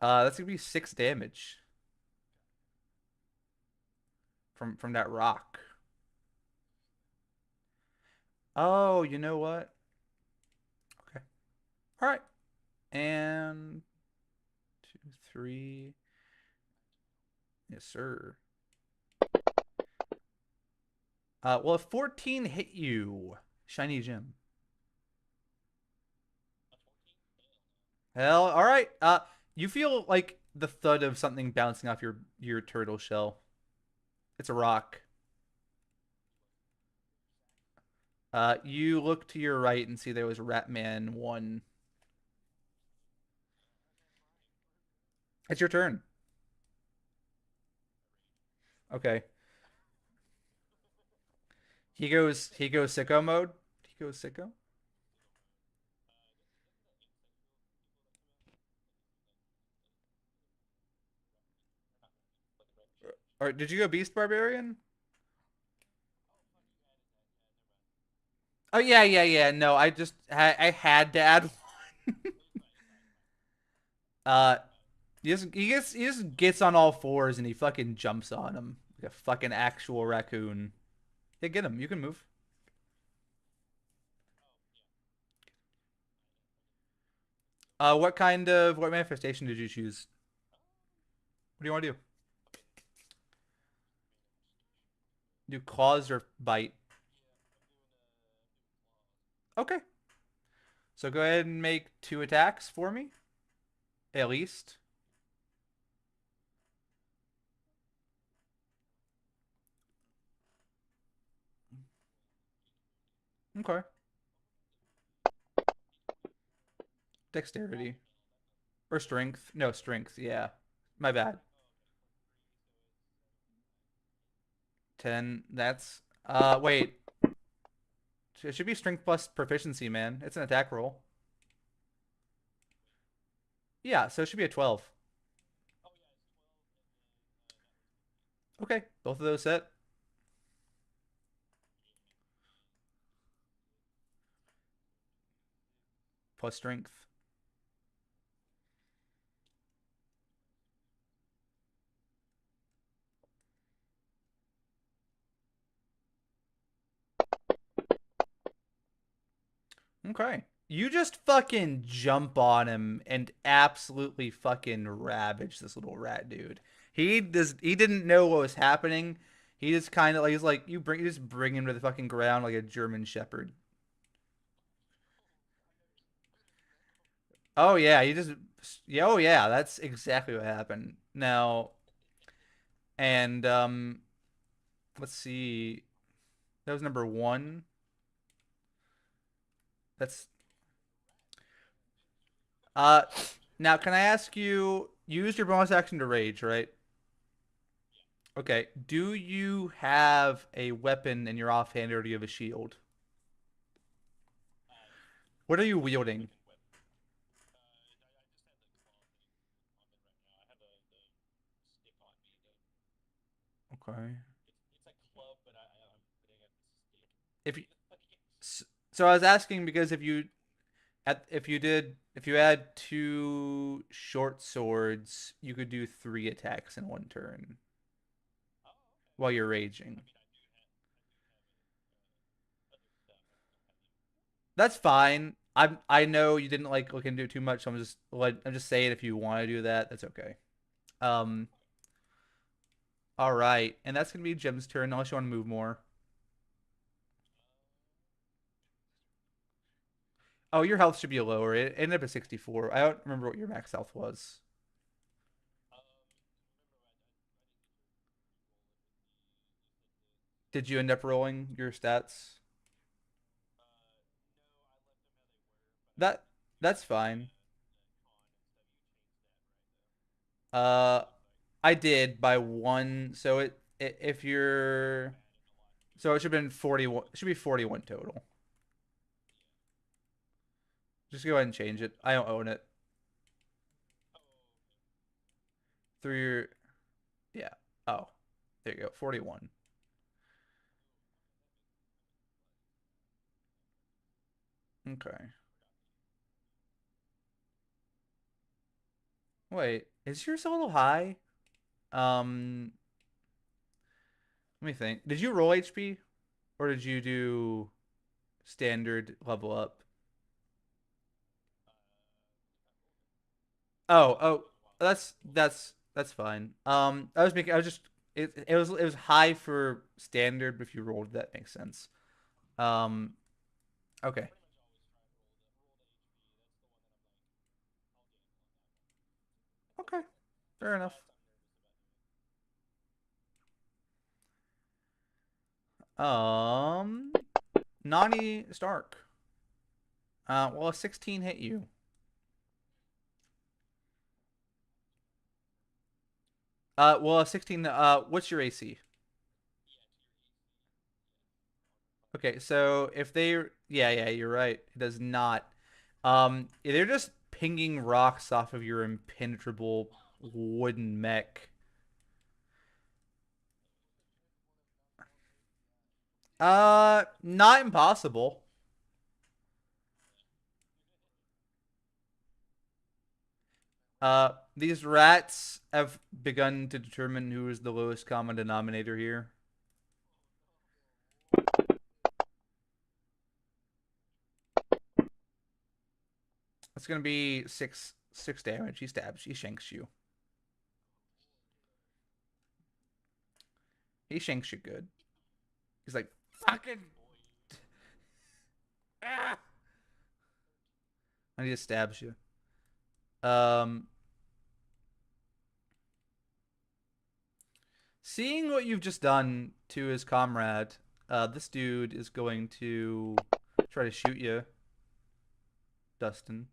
That's gonna be 6 damage from that rock. Oh, you know what? Okay. All right. And 2, 3. Yes, sir. Well, if 14 hit you, shiny gem. Hell, all right. You feel like the thud of something bouncing off your turtle shell. It's a rock. You look to your right and see there was Ratman 1. It's your turn. Okay. He goes sicko mode. He goes sicko. Or did you go beast barbarian? Oh yeah. No, I had to add. Uh, he just gets on all fours and he fucking jumps on him like a fucking actual raccoon. Yeah, get him. You can move. What manifestation did you choose? What do you want to do? Do claws or bite? Okay. So go ahead and make two attacks for me, at least. Okay. Dexterity. Or strength. No, strength. Yeah. My bad. 10. That's. Wait. It should be strength plus proficiency, man. It's an attack roll. Yeah, so it should be a 12. Okay. Both of those set. Plus strength. Okay. You just fucking jump on him and absolutely fucking ravage this little rat dude. He didn't know what was happening. He just kind of like he's like you just bring him to the fucking ground like a German shepherd. Oh yeah, oh yeah, that's exactly what happened. Now and let's see. That was number 1. That's uh now can I ask you, you used your bonus action to rage, right? Okay. Do you have a weapon in your offhand or do you have a shield? What are you wielding? Okay. If you, so I was asking because if you had two short swords, you could do 3 attacks in one turn while you're raging. That's fine. I know you didn't like look into it too much, so I'm just saying if you want to do that, that's okay. Um, all right, and that's gonna be Jim's turn unless you want to move more. Oh, your health should be lower. It ended up at 64. I don't remember what your max health was. Did you end up rolling your stats? That that's fine. Uh, I did by one. So if you're so it should have been 41. It should be 41 total. Just go ahead and change it. I don't own it. Through your yeah. Oh, there you go. 41. Okay. Wait, is yours a little high? Um, let me think. Did you roll HP or did you do standard level up? Oh, that's fine. I was just it was high for standard, but if you rolled that makes sense. Um, okay, okay, fair enough. Um, Nani Stark. Well, a 16 hit you. Well, a 16. What's your AC? Okay, so if they, yeah, you're right. It does not. They're just pinging rocks off of your impenetrable wooden mech. Not impossible. These rats have begun to determine who is the lowest common denominator here. It's gonna be six damage. He stabs. He shanks you. He shanks you good. He's like fucking. Ah! And he just stabs you. Um, Seeing what you've just done to his comrade, this dude is going to try to shoot you, Dustin.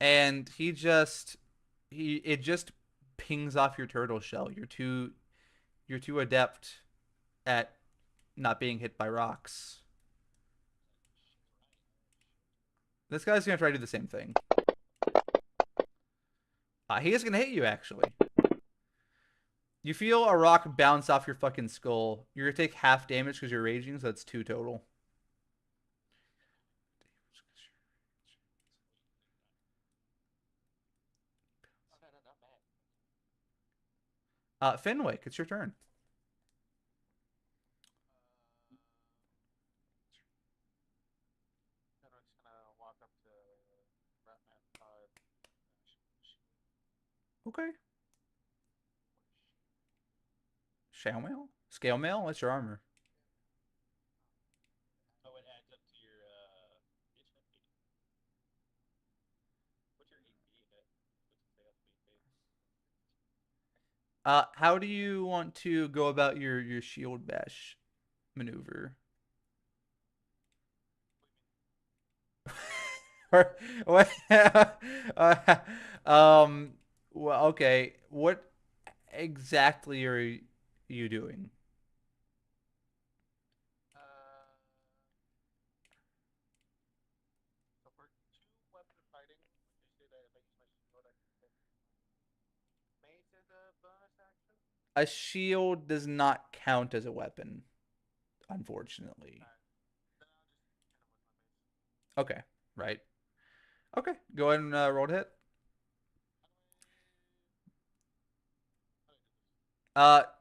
And he it just pings off your turtle shell. You're too adept at not being hit by rocks. This guy's gonna try to do the same thing. He is gonna hit you actually. You feel a rock bounce off your fucking skull. You're gonna take half damage because you're raging, so that's two total. Fenwick, it's your turn. Okay. Shale mail? Scale mail? What's your armor? How do you want to go about your shield bash maneuver? Or what? um. Well, okay. What exactly are you doing? A shield does not count as a weapon, unfortunately. Okay, right. Okay, go ahead and roll to hit.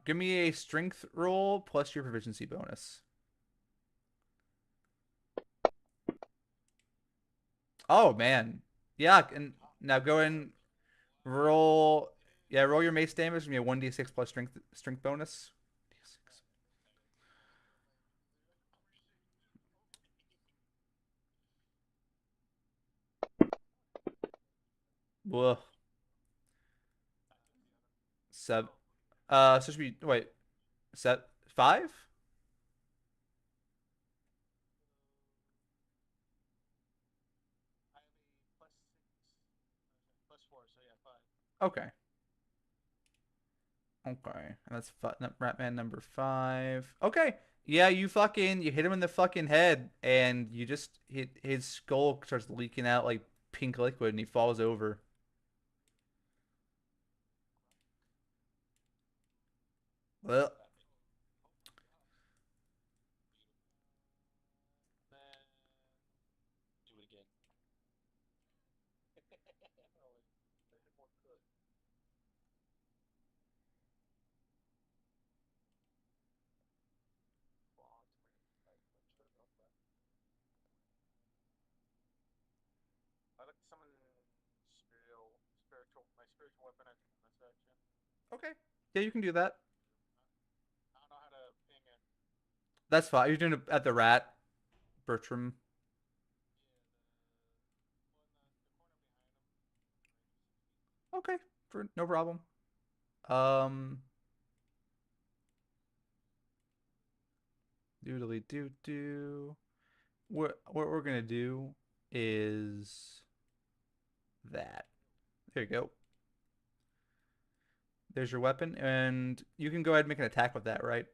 Give me a strength roll plus your proficiency bonus. Oh man, yeah. And now go and roll. Yeah, roll your mace damage. Give me a 1d6 plus strength bonus. Whoa. Seven. So it should be wait. Set five. Okay. Okay. And that's Ratman number five. Okay. Yeah, you hit him in the fucking head, and you just hit his skull starts leaking out like pink liquid, and he falls over. Well, okay. Yeah, you can do that. That's fine. You're doing it at the rat, Bertram. Okay, for no problem. Um, doodly doo doo. What we're gonna do is that. There you go. There's your weapon, and you can go ahead and make an attack with that, right?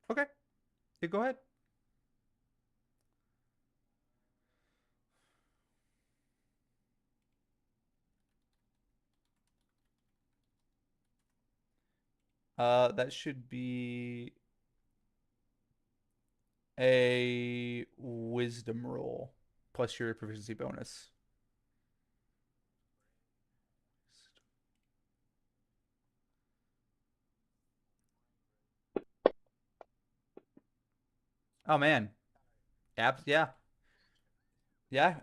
Okay, you go ahead. That should be a wisdom roll plus your proficiency bonus. Oh man, yeah. Yeah.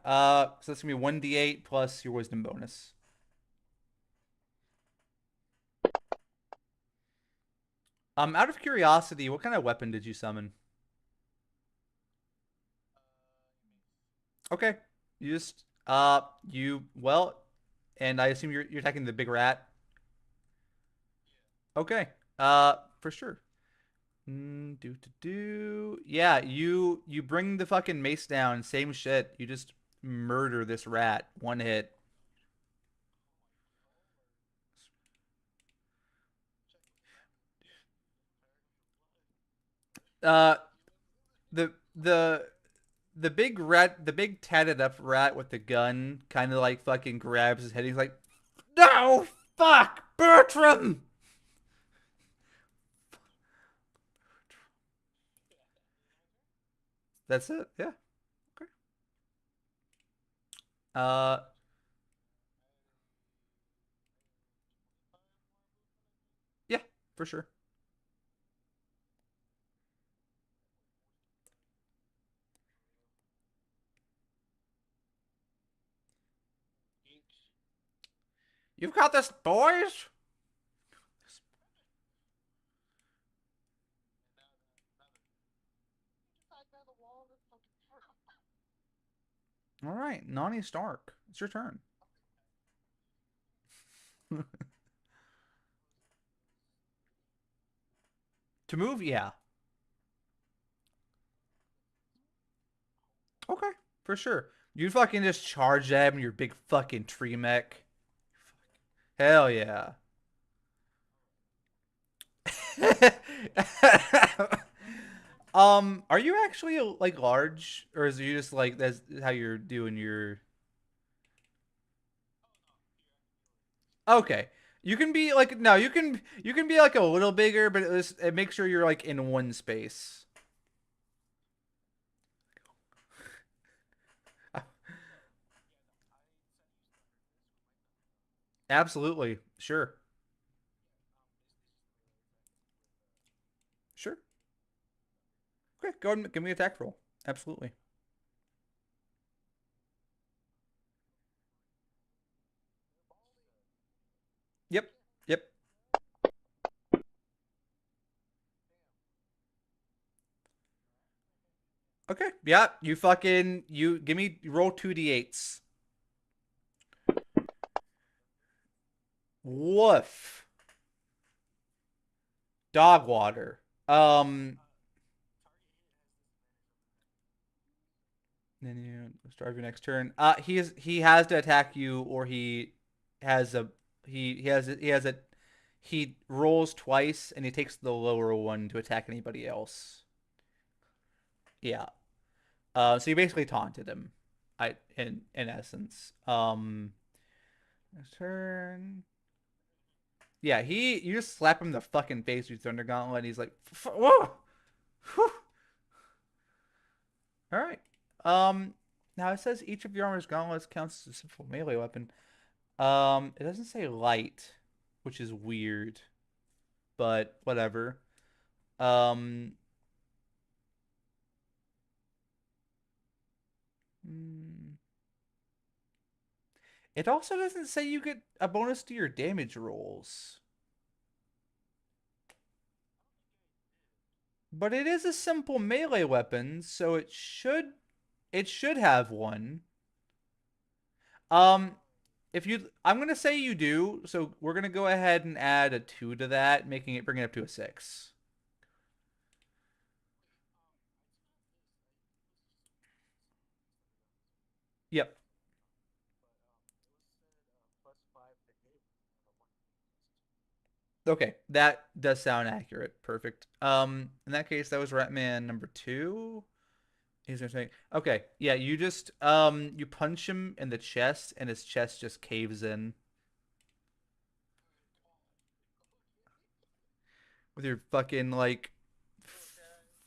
So that's gonna be 1d8 plus your wisdom bonus. Out of curiosity, what kind of weapon did you summon? Okay. You just you well, and I assume you're attacking the big rat. Okay. For sure. Do to do. Yeah, you bring the fucking mace down. Same shit. You just murder this rat. One hit. Uh, the the the big rat, the big tatted up rat with the gun, kind of like fucking grabs his head. He's like, "No, fuck, Bertram." That's it. Yeah. Okay. Uh, yeah, for sure. You've got this, boys. All right, Nani Stark. It's your turn. To move, yeah. Okay, for sure. You fucking just charge them, your big fucking tree mech. Hell yeah. Are you actually like large, or is you just like that's how you're doing your? Okay, you can be like no, you can be like a little bigger, but it makes sure you're like in one space. Absolutely, sure, sure. Okay, go ahead and give me an attack roll. Absolutely. Yep, yep. Okay, yeah. You give me roll 2d8s. Woof. Dog water. Then you start your next turn. He has to attack you, or has a he has a he rolls twice, and he takes the lower one to attack anybody else. Yeah. So you basically taunted him. In essence. Next turn. Yeah, you just slap him in the fucking face with your Thunder Gauntlet, and he's like, "Whoa, whew." All right. Um, Now it says each of your armor's gauntlets counts as a simple melee weapon. It doesn't say light, which is weird, but whatever. Um, hmm. It also doesn't say you get a bonus to your damage rolls, but it is a simple melee weapon, so it should have one. Um, if you, I'm gonna say you do, so we're gonna go ahead and add a two to that, making it bring it up to a six. Yep. Okay, that does sound accurate. Perfect. In that case, that was Ratman number two. He's gonna say, okay, yeah, you just you punch him in the chest, and his chest just caves in with your fucking like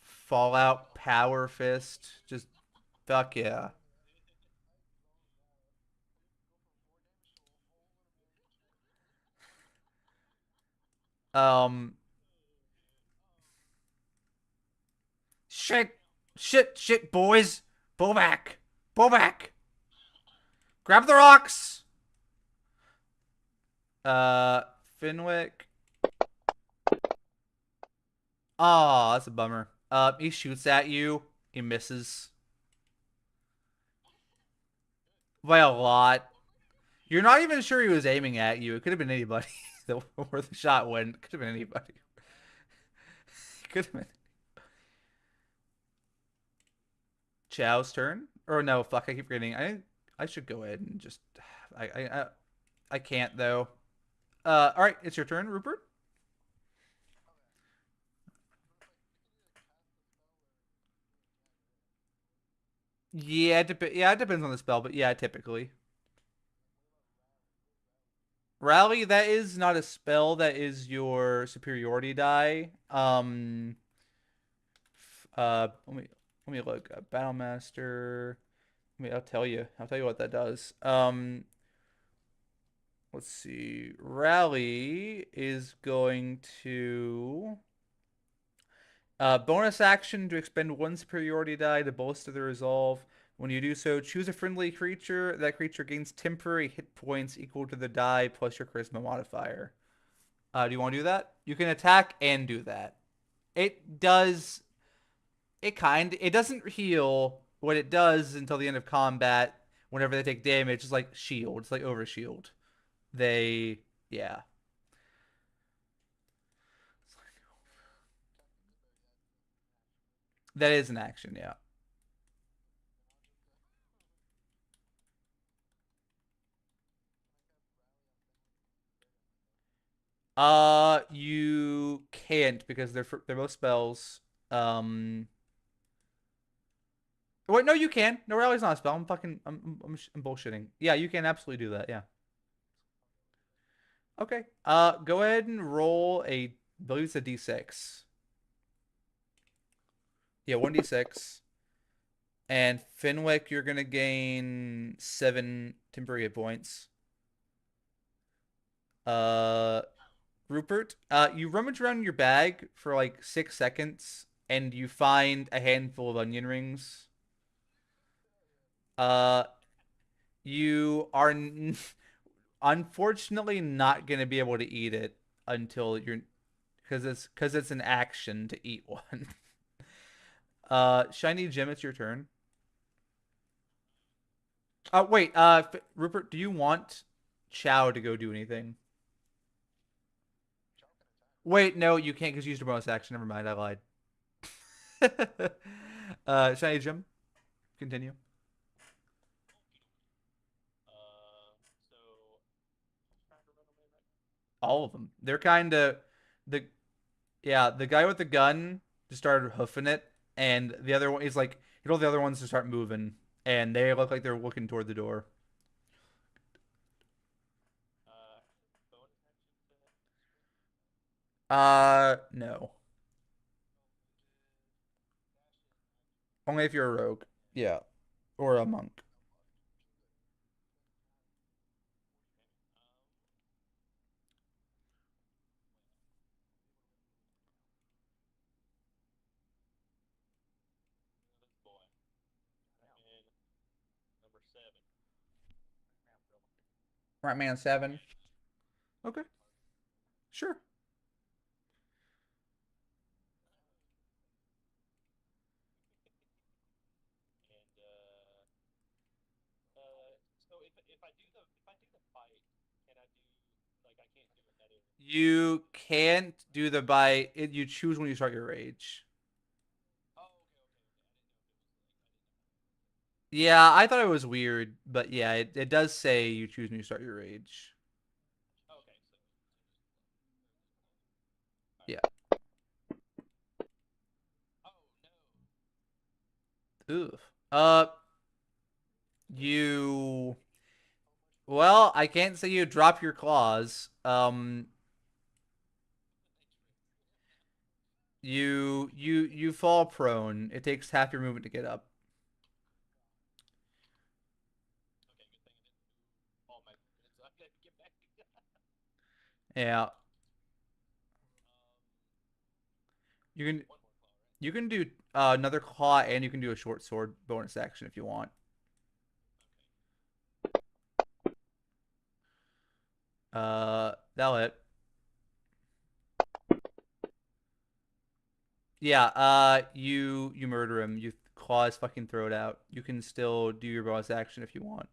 Fallout power fist. Just fuck yeah. Um, shit, shit, boys, pull back. Pull back. Grab the rocks. Uh, Finwick. Oh, that's a bummer. He shoots at you. He misses by a lot. You're not even sure he was aiming at you. It could have been anybody. Where the shot went. Could have been anybody. Could have been Chow's turn. Or no, fuck. I keep forgetting. I should go ahead and just. I I I can't though. All right. It's your turn, Rupert. Yeah, yeah, it depends on the spell, but yeah, typically. Rally, that is not a spell. That is your superiority die. Let me look. Battle Master. I'll tell you. I'll tell you what that does. Let's see. Rally is going to bonus action to expend one superiority die to bolster the resolve. When you do so, choose a friendly creature. That creature gains temporary hit points equal to the die plus your charisma modifier. Do you want to do that? You can attack and do that. It does. It doesn't heal. What it does until the end of combat, whenever they take damage, is like shield. It's like overshield. They, yeah, that is an action. Yeah. You can't because they're both spells. Um, wait, no, you can. No, rally's not a spell. I'm bullshitting. Yeah, you can absolutely do that. Yeah. Okay. Go ahead and roll a, I believe it's a d6. Yeah, 1d6. And Fenwick, you're gonna gain 7 temporary hit points. Uh, Rupert, you rummage around in your bag for like 6 seconds, and you find a handful of onion rings. Uh, you are unfortunately not gonna be able to eat it until you're because it's an action to eat one. Shiny Gem, it's your turn. Wait, Rupert, do you want Chow to go do anything? Wait, no, you can't because you used a bonus action. Never mind, I lied. Shiny Jim, continue. All of them. They're kind of the yeah. The guy with the gun just started hoofing it, and the other one is like he told the other ones to start moving, and they look like they're looking toward the door. No, only if you're a rogue. Yeah, or a monk. Right, man, 7. Okay, sure. You can't do the bite. You choose when you start your rage. Yeah, I thought it was weird, but yeah, it does say you choose when you start your rage. Yeah. Ooh. Uh, you. Well, I can't say you drop your claws. You fall prone. It takes half your movement to get up. Yeah. You can you can do another claw and you can do a short sword bonus action if you want. That'll hit. Yeah, you murder him. You claw his fucking throat out. You can still do your bonus action if you want.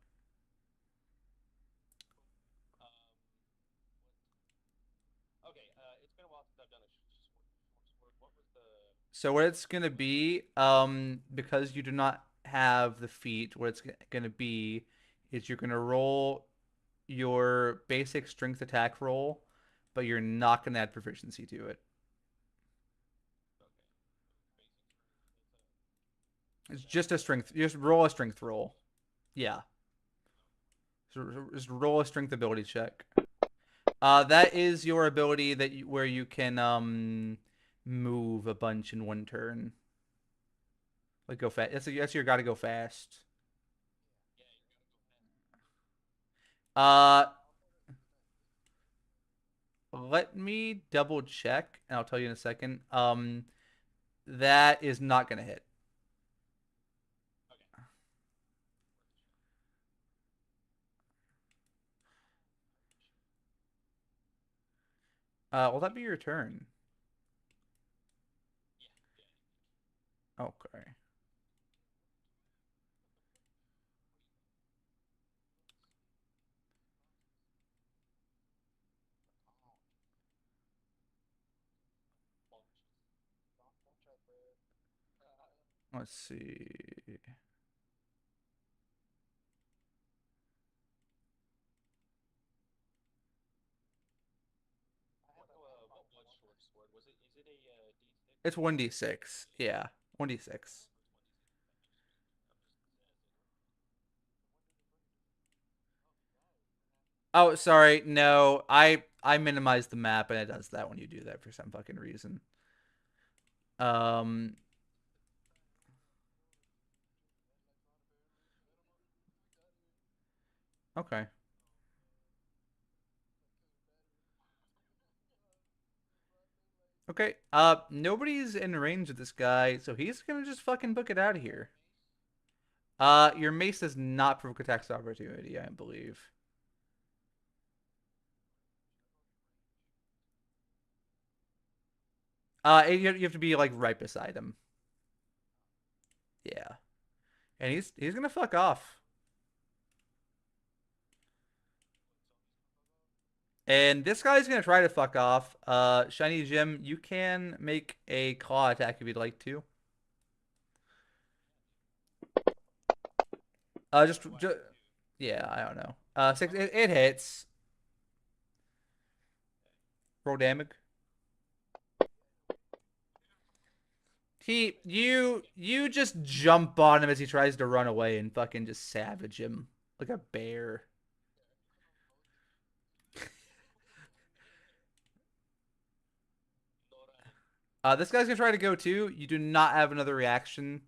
So what it's gonna be, because you do not have the feat, what it's gonna be is you're gonna roll your basic strength attack roll, but you're not gonna add proficiency to it. It's just a strength. You just roll a strength roll. Yeah, just roll a strength ability check. That is your ability where you can move a bunch in one turn. Like go fast. That's your gotta go fast. Uh, Let me double check, and I'll tell you in a second. That is not gonna hit. Will that be your turn? Okay. Let's see. It's 1d6. Yeah, 1d6. Oh, sorry. No, I minimized the map, and it does that when you do that for some fucking reason. Um. Okay. Okay. Nobody's in range of this guy, so he's gonna just fucking book it out of here. Your mace does not provoke attacks of opportunity, I believe. You have to be like right beside him. Yeah, and he's gonna fuck off. And this guy's gonna try to fuck off. Shiny Jim, you can make a claw attack if you'd like to. Just yeah, I don't know. Six. It hits. Roll damage. You just jump on him as he tries to run away and fucking just savage him like a bear. This guy's gonna try to go too. You do not have another reaction.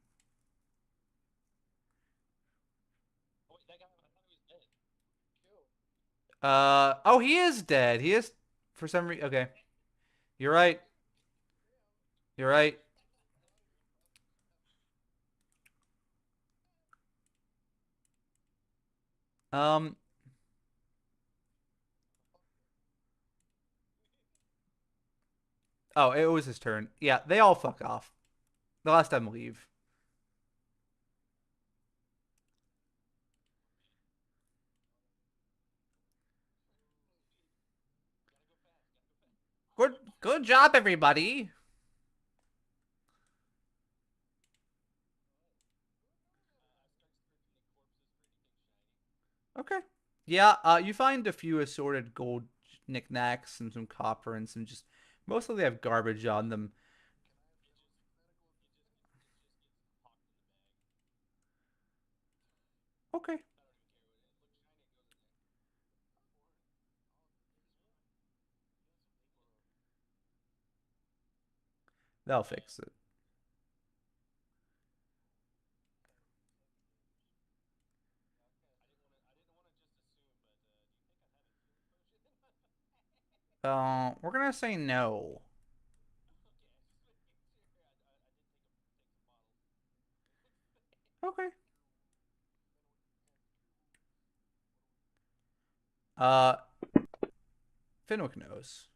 Oh, he is dead. He is for some reason. Okay, you're right. You're right. Um. Oh, it was his turn. Yeah, they all fuck off. The last time leave. Good job, everybody. Okay. Yeah. You find a few assorted gold knickknacks and some copper and some just mostly they have garbage on them. Okay. They'll fix it. We're gonna say no. Okay. Uh, Fenwick knows.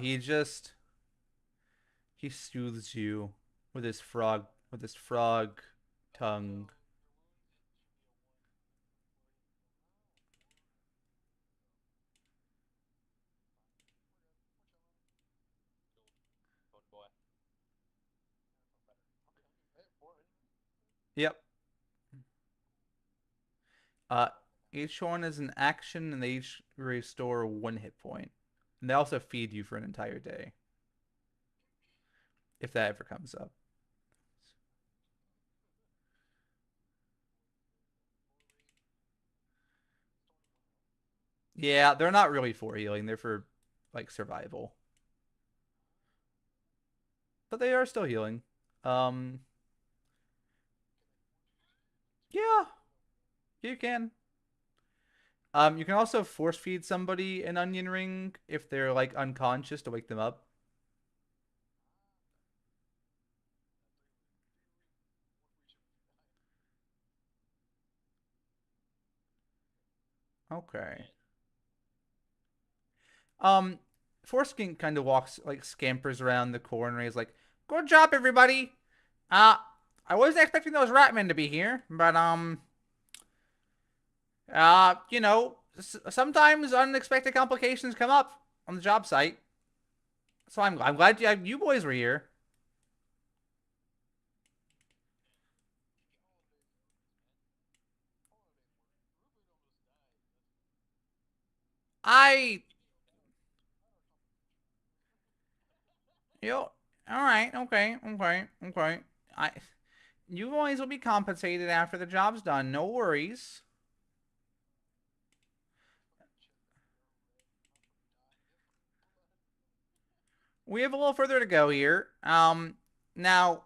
He just he soothes you with his frog tongue. Yep. Uh, each one is an action, and they each restore 1 hit point. And they also feed you for an entire day, if that ever comes up. Yeah, they're not really for healing. They're for like survival, but they are still healing. Um, yeah, you can. You can also force feed somebody an onion ring if they're like unconscious to wake them up. Okay. Um, Foreskin kind of walks like scampers around the corner. He's like, "Good job, everybody. Uh, I wasn't expecting those ratmen to be here, but sometimes unexpected complications come up on the job site. So I'm glad you boys were here. I, you know, all right, okay. I, you boys will be compensated after the job's done. No worries. We have a little further to go here. Now,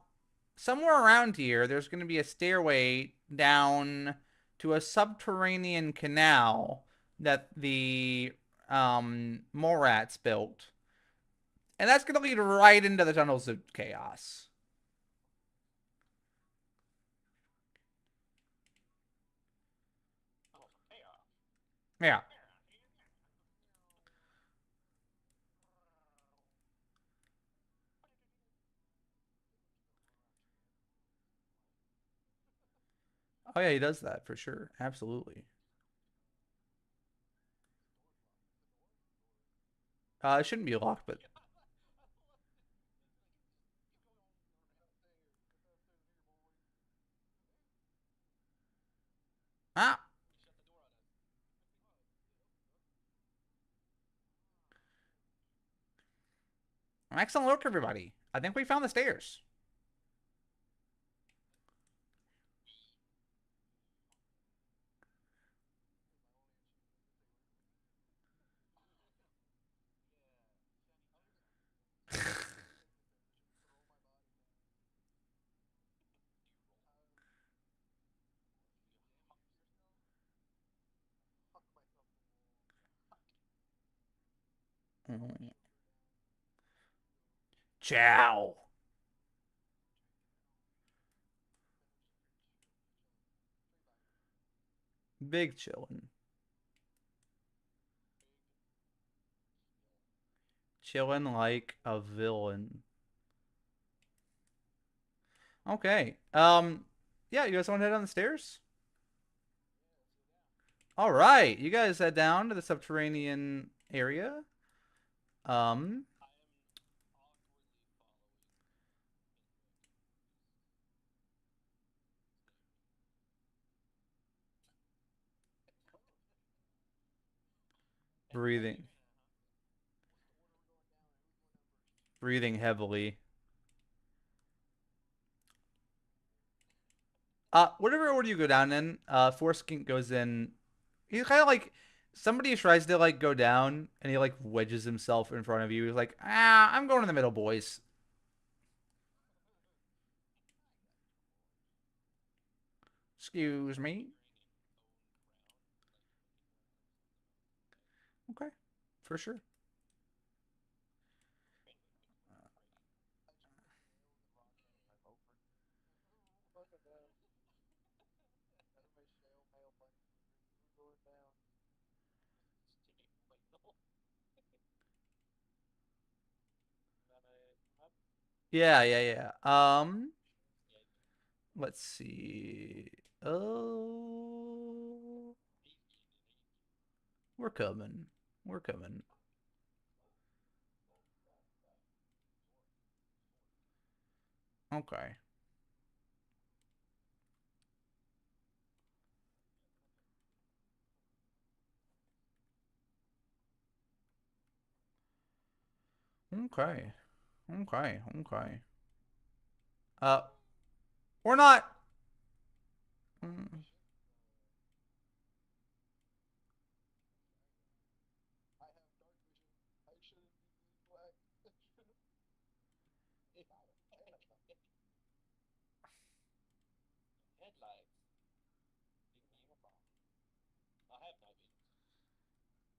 somewhere around here, there's going to be a stairway down to a subterranean canal that the Morats built, and that's going to lead right into the tunnels of chaos. Yeah. Oh yeah, he does that for sure. Absolutely. It shouldn't be locked, but ah, excellent work, everybody. I think we found the stairs. Ciao. Big chillin'. Chillin' like a villain. Okay. Yeah, you guys want to head down the stairs? All right. You guys head down to the subterranean area. Um, breathing, breathing heavily. Whatever order you go down in, Foreskink goes in. He's kind of like somebody tries to like go down, and he like wedges himself in front of you. He's like, I'm going in the middle, boys. Excuse me. Okay, for sure. Yeah, yeah, yeah. Let's see. Oh, we're coming. We're coming. Okay. Okay. Okay. Okay. Uh, we're not. mm,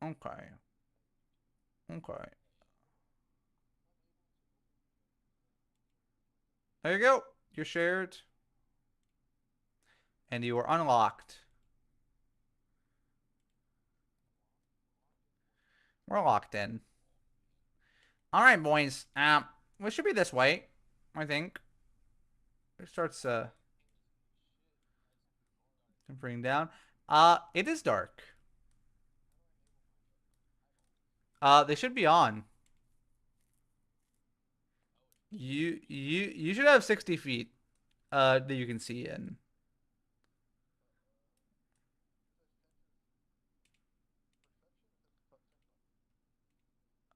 Okay. Okay. There you go. You're shared, and you are unlocked. We're locked in. All right, boys. We should be this way. I think it starts bring down. It is dark. They should be on. You should have 60 feet. That you can see in.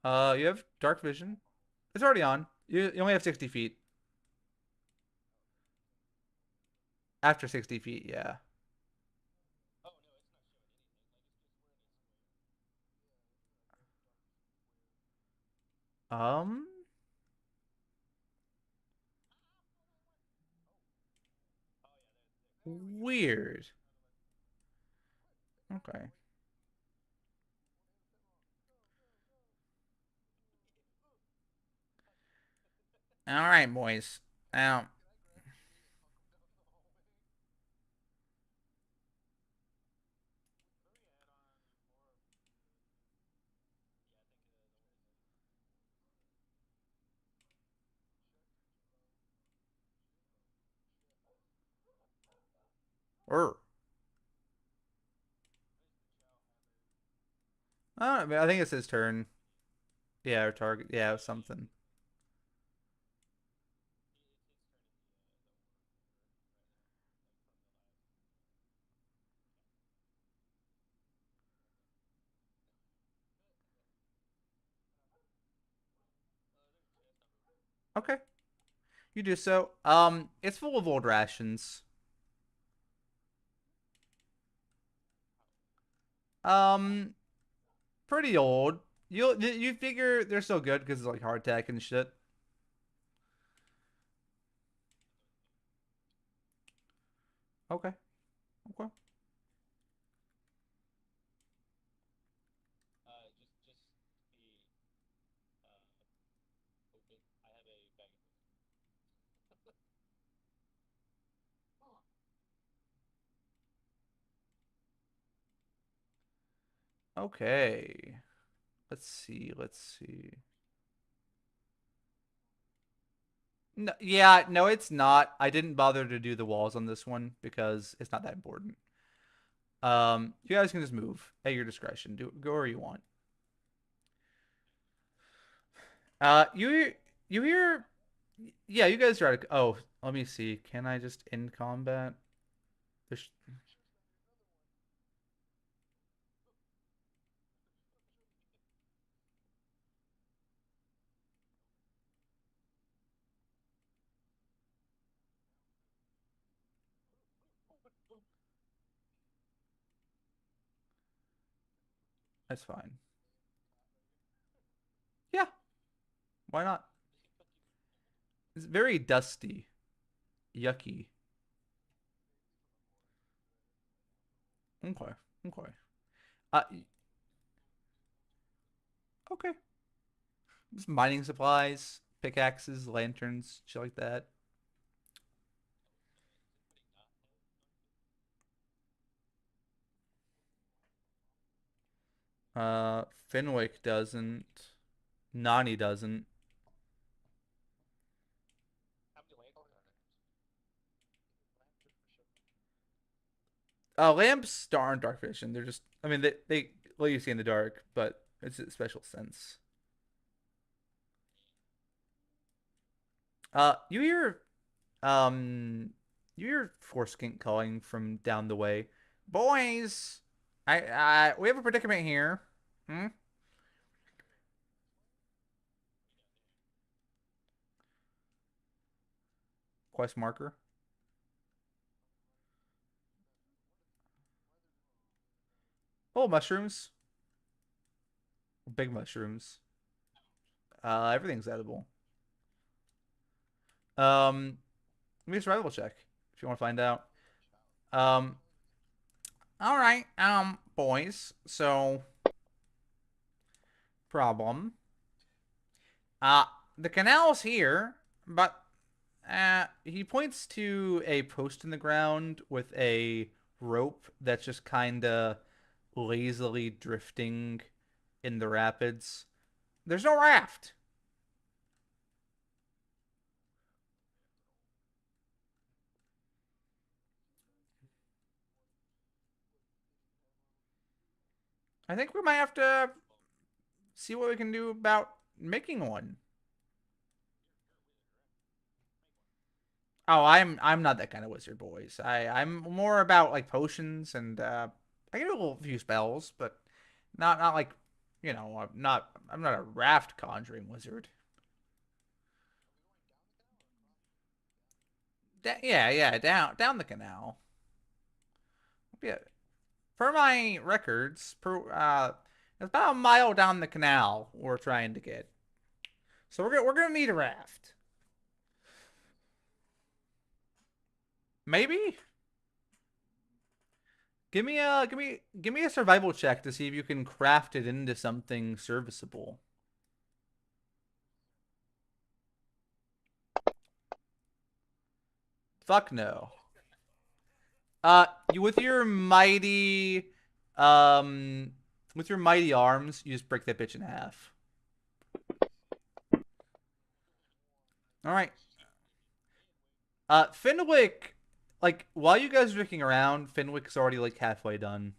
You have dark vision. It's already on. You only have 60 feet. After 60 feet, yeah. Um, Weird. Okay. All right, boys. Er. I think it's his turn. Yeah, or target. Yeah, something. Okay, you do so. It's full of old rations. Um, Pretty old. You figure they're so good because it's like hardtack and shit. Okay. Okay. Okay. Let's see. Let's see. No, yeah, no, it's not. I didn't bother to do the walls on this one because it's not that important. You guys can just move at your discretion. Do go where you want. You hear? Yeah, you guys are. Oh, let me see. Can I just end combat? There's, that's fine. Yeah, why not? It's very dusty, yucky. Okay, okay. Uh, okay. Just mining supplies, pickaxes, lanterns, shit like that. Fenwick doesn't. Nani doesn't. Lamps aren't dark vision. They're just. I mean, they let you see in the dark, but it's a special sense. You hear um, you hear Forskink calling from down the way. Boys, we have a predicament here. Hmm? Quest marker. Oh, mushrooms. Big mushrooms. Everything's edible. Give me a survival check if you want to find out. Um, all right, boys. So, problem. Uh, the canal's here, but he points to a post in the ground with a rope that's just kind of lazily drifting in the rapids. There's no raft. I think we might have to see what we can do about making one. Oh, I'm not that kind of wizard, boys. I'm more about like potions and I can do a little few spells, but not like I'm not a raft conjuring wizard. Yeah, down the canal. Yeah, per my records, it's about a mile down the canal we're trying to get. So we're gonna need a raft. Maybe give me a survival check to see if you can craft it into something serviceable. Fuck no. You um, with your mighty arms, you just break that bitch in half. All right. Fenwick, like while you guys are drinking around, Fenwick's already like halfway done.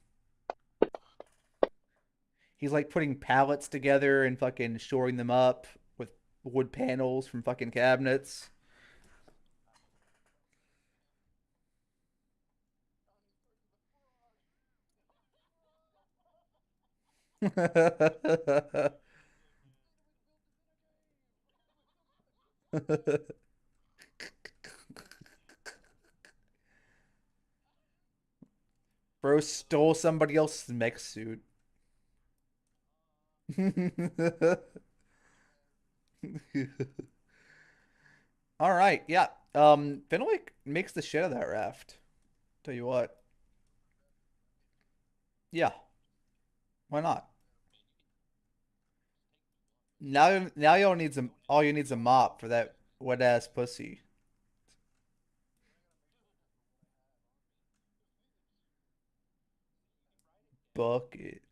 He's like putting pallets together and fucking shoring them up with wood panels from fucking cabinets. Bro stole somebody else's mech suit. All right, yeah. Fenwick makes the shit out of that raft. Tell you what. Yeah, why not? Now you all need some. All you need's a mop for that wet ass pussy bucket.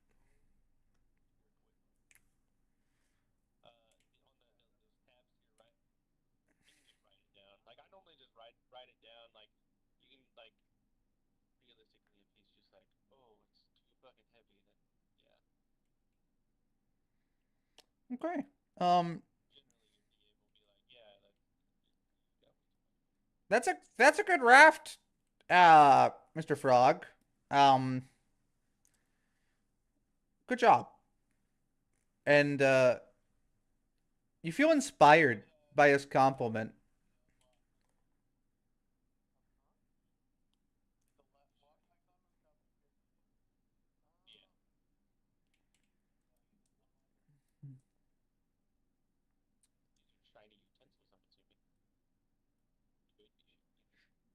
Okay. Um, that's a good raft, Mr. Frog. Um, good job. And you feel inspired by his compliment.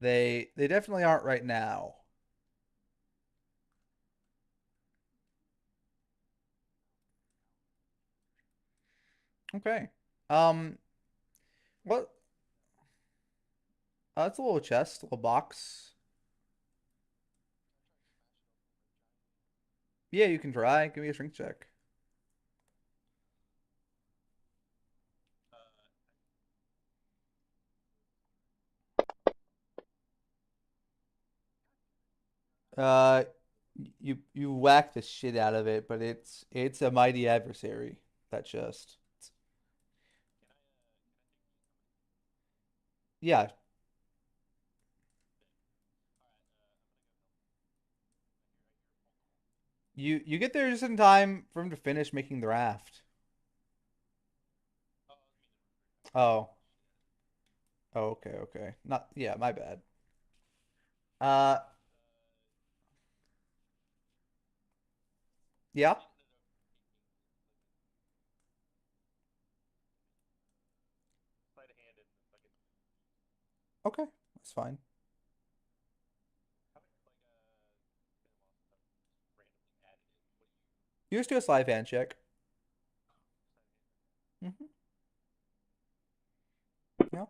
They definitely aren't right now. Okay. Um, what? It's a little chest, a little box. Yeah, you can try. Give me a strength check. Uh, you whack the shit out of it, but it's a mighty adversary. That just yeah. You get there just in time for him to finish making the raft. Oh, oh, okay, okay. Not yeah, my bad. Uh, yeah. Okay, that's fine. You just do a sleight of hand check. Hmm. Yeah.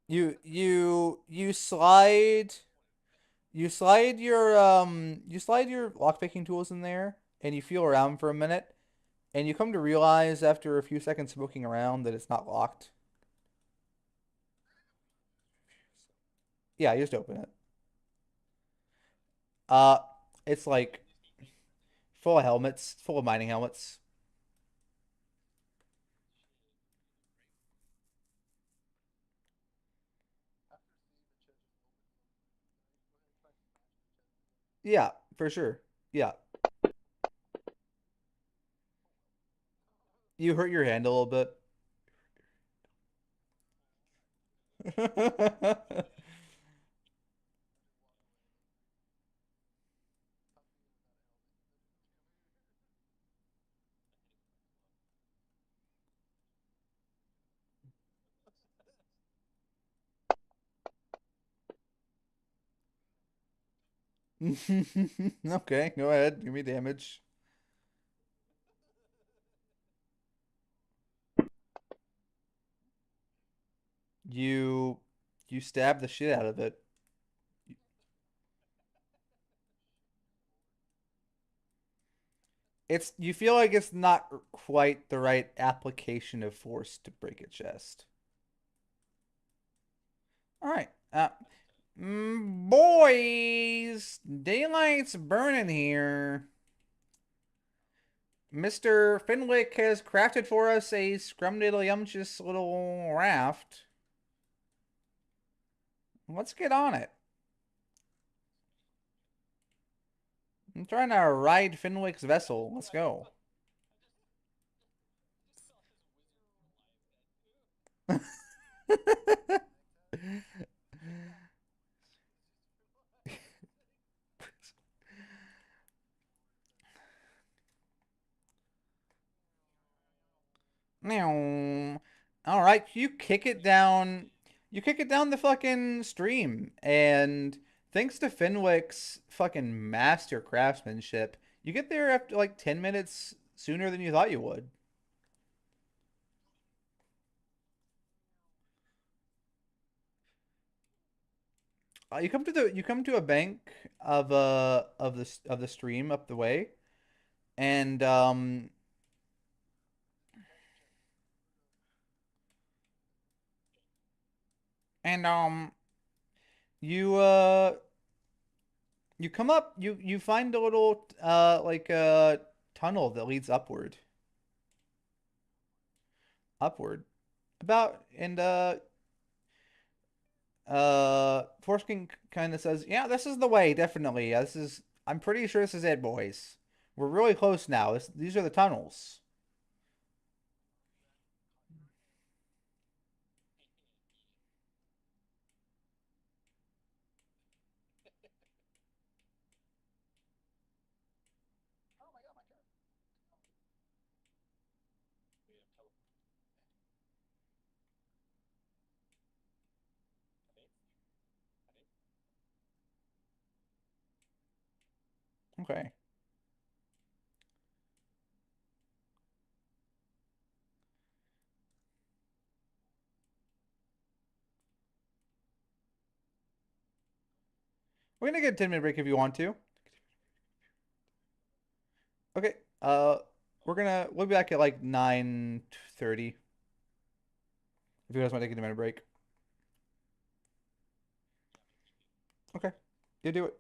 You slide your lockpicking tools in there and you feel around for a minute and you come to realize after a few seconds smoking around that it's not locked. Yeah, you just open it. Uh it's like full of helmets, full of mining helmets. Yeah, for sure. Yeah. You hurt your hand a little bit. Okay, go ahead. Give me damage. You you stab the shit out of it. It's you feel like it's not quite the right application of force to break a chest. All right. Boys, daylight's burning here. Mr. Fenwick has crafted for us a scrumdiddlyumptious little raft. Let's get on it. I'm trying to ride Fenwick's vessel. Let's go. Meow. All right, you kick it down. You kick it down the fucking stream, and thanks to Fenwick's fucking master craftsmanship, you get there after like 10 minutes sooner than you thought you would. You come to a bank of the stream up the way, and and you you come up you find a little like tunnel that leads upward about and Forskin kind of says, "Yeah, this is the way, definitely. This is. I'm pretty sure this is it, boys. We're really close now. These are the tunnels." Okay. We're gonna get a 10-minute break if you want to. Okay. We'll be back at like 9:30 if you guys want to take a 10-minute break. Okay. You do it.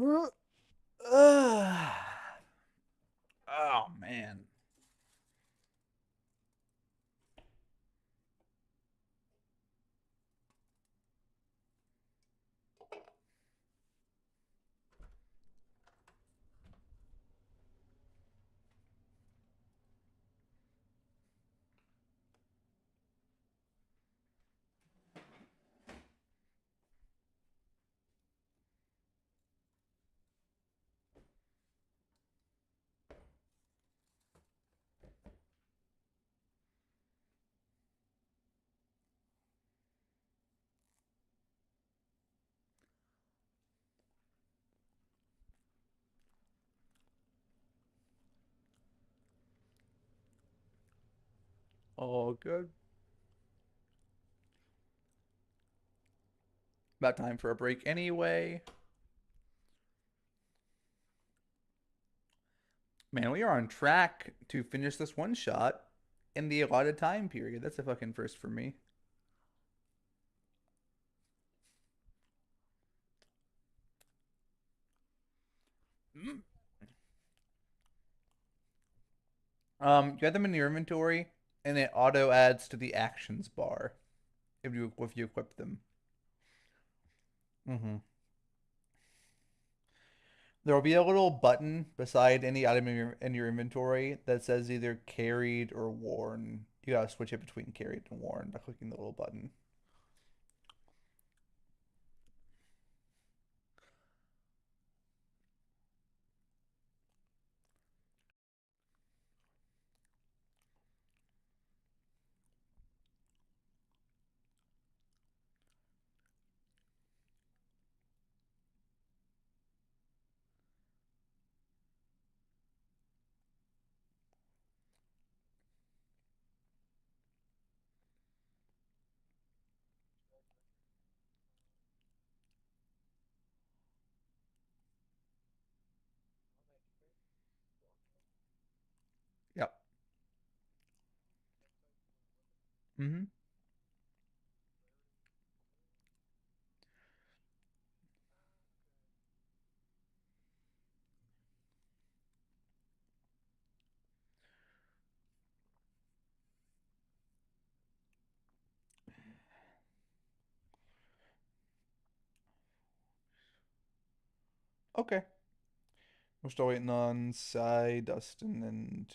Oh man. All good. About time for a break anyway. Man, we are on track to finish this one shot in the allotted time period. That's a fucking first for me. Mm. You have them in your inventory, and it auto adds to the actions bar if you equip them. Mm-hmm. There will be a little button beside any item in your inventory that says either carried or worn. You gotta switch it between carried and worn by clicking the little button. Yep. Mm-hmm. Okay. We're still waiting on Cy, Dustin, and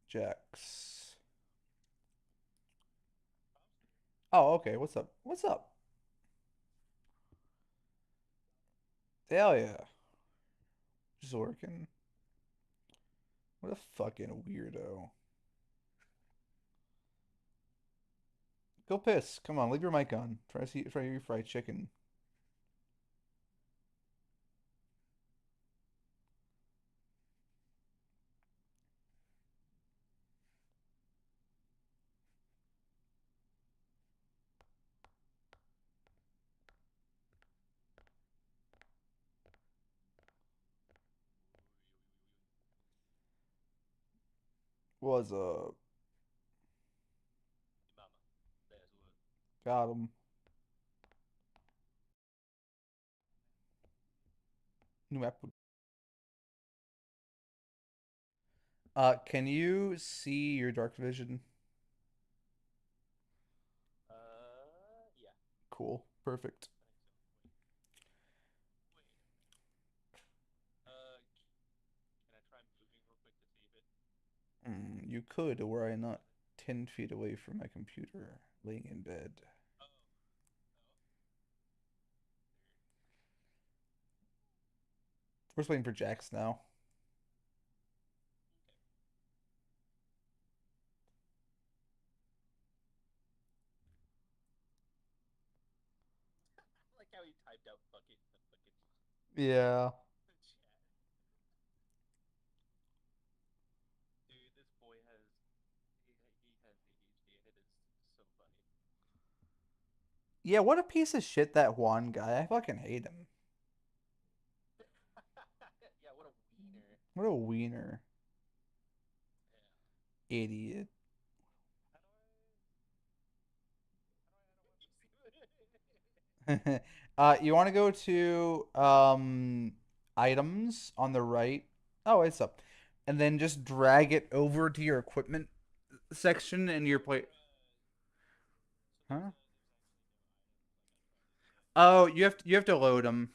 Jax. Oh, okay. What's up? What's up? Hell yeah. Just working. What a fucking weirdo. Go piss. Come on, leave your mic on. Try your fried chicken. Was got him. New map. Can you see your dark vision? Cool. Perfect. You could, were I not 10 feet away from my computer, laying in bed. We're just waiting for Jax now. Yeah. Yeah, what a piece of shit that Juan guy. I fucking hate him. What a wiener. Idiot. You want to go to items on the right. Oh, it's up. And then just drag it over to your equipment section in your plate. Huh? Oh, you have to load them.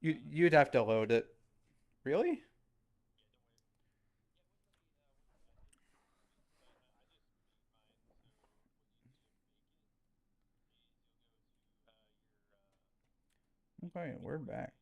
You'd have to load it. Really? Okay, we're back.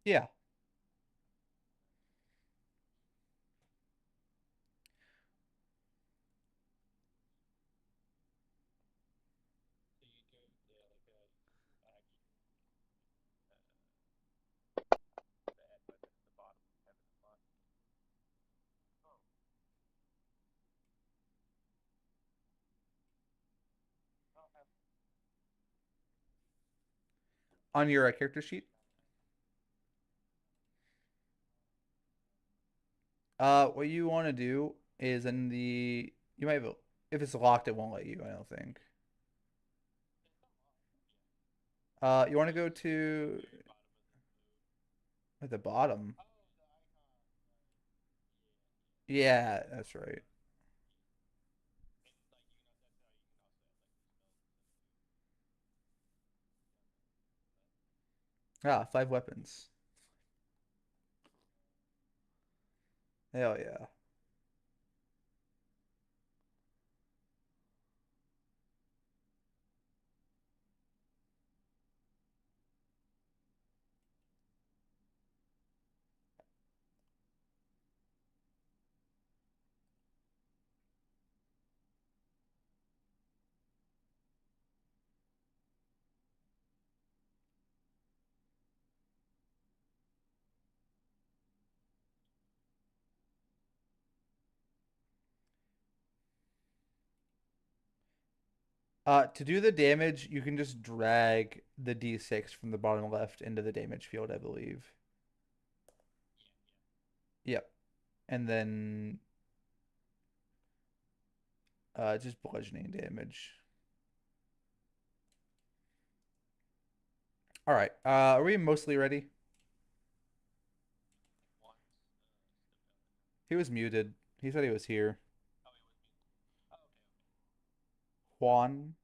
Yeah. On your character sheet. What you want to do is in the you might have, if it's locked, it won't let you. I don't think. You want to go to at the bottom. Yeah, that's right. Ah, 5 weapons. Hell yeah. To do the damage, you can just drag the D6 from the bottom left into the damage field, I believe. Yep. And then just bludgeoning damage. All right. Are we mostly ready? He was muted. He said he was here. Juan.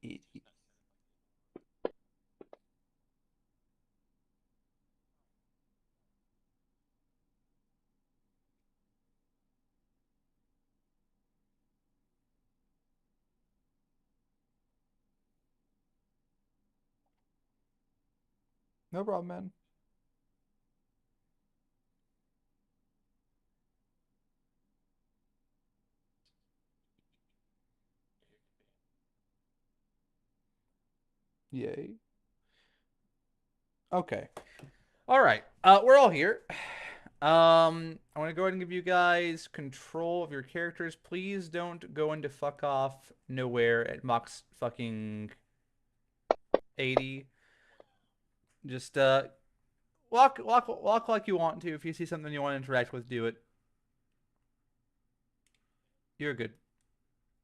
E- e- No problem, man. Yay. Okay. All right. We're all here. I want to go ahead and give you guys control of your characters. Please don't go into fuck off nowhere at max fucking 80. Just walk like you want to. If you see something you want to interact with, do it. You're good.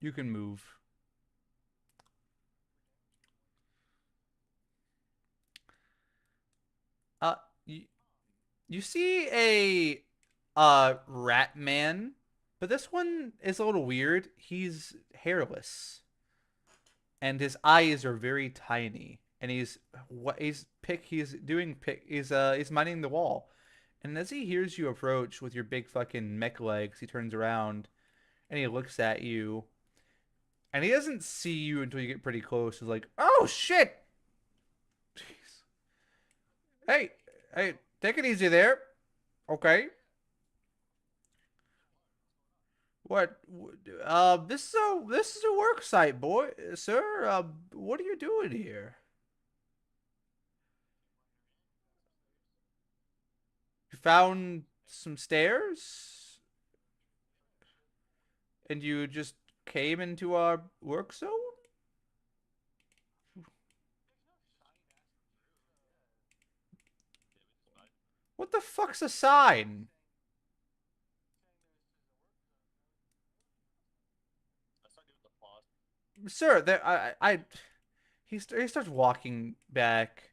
You can move. Uh, you, you see a rat man, but this one is a little weird. He's hairless, and his eyes are very tiny. And he's mining the wall. And as he hears you approach with your big fucking mech legs, he turns around and he looks at you. And he doesn't see you until you get pretty close. He's like, "Oh shit! Jeez. Hey, hey!" Take it easy there. Okay. What? This is a work site, boy, sir. What are you doing here? You found some stairs, and you just came into our work zone. What the fuck's a sign, sir? There, he starts walking back,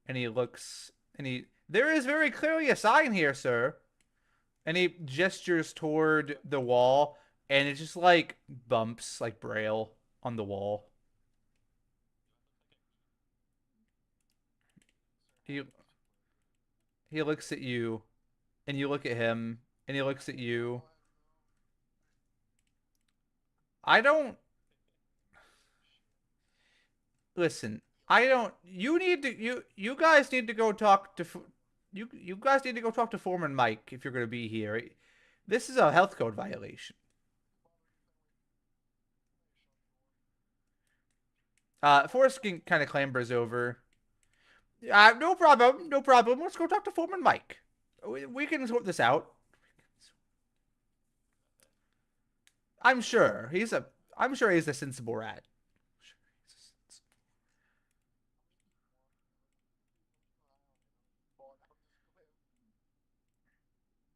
and he looks, and he there is very clearly a sign here, sir. And he gestures toward the wall, and it just like bumps like braille on the wall. He he looks at you, and you look at him, and he looks at you. I don't listen. I don't. You need to. You guys need to go talk to. You guys need to go talk to Foreman Mike if you're going to be here. This is a health code violation. Forrest kind of clambers over. No problem. No problem. Let's go talk to Foreman Mike. We can sort this out. I'm sure he's a. I'm sure he's a sensible rat.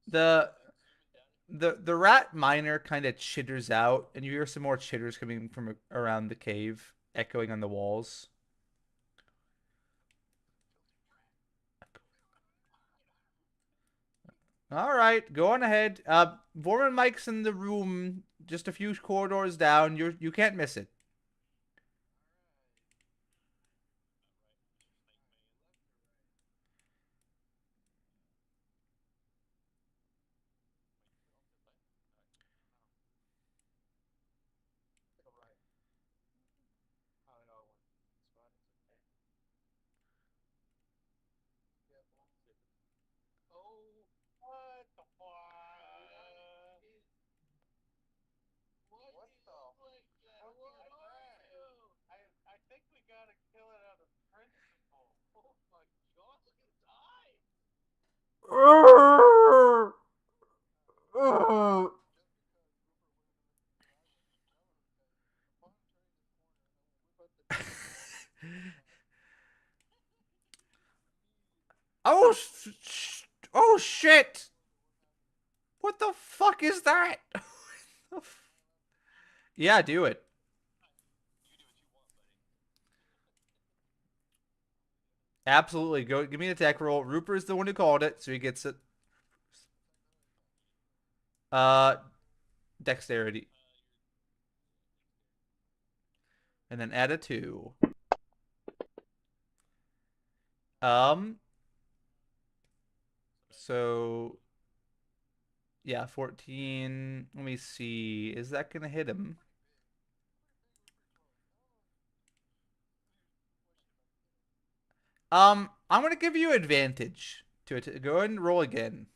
The the rat miner kind of chitters out, and you hear some more chitters coming from around the cave, echoing on the walls. All right, go on ahead. Foreman Mike's in the room, just a few corridors down. You can't miss it. Oh, oh shit! What the fuck is that? Yeah, do it. Absolutely. Go give me an attack roll. Rupert's the one who called it, so he gets it. Uh, dexterity, and then add a two. Um, so yeah, 14. Let me see. Is that gonna hit him? I'm gonna give you advantage to it. Go ahead and roll again.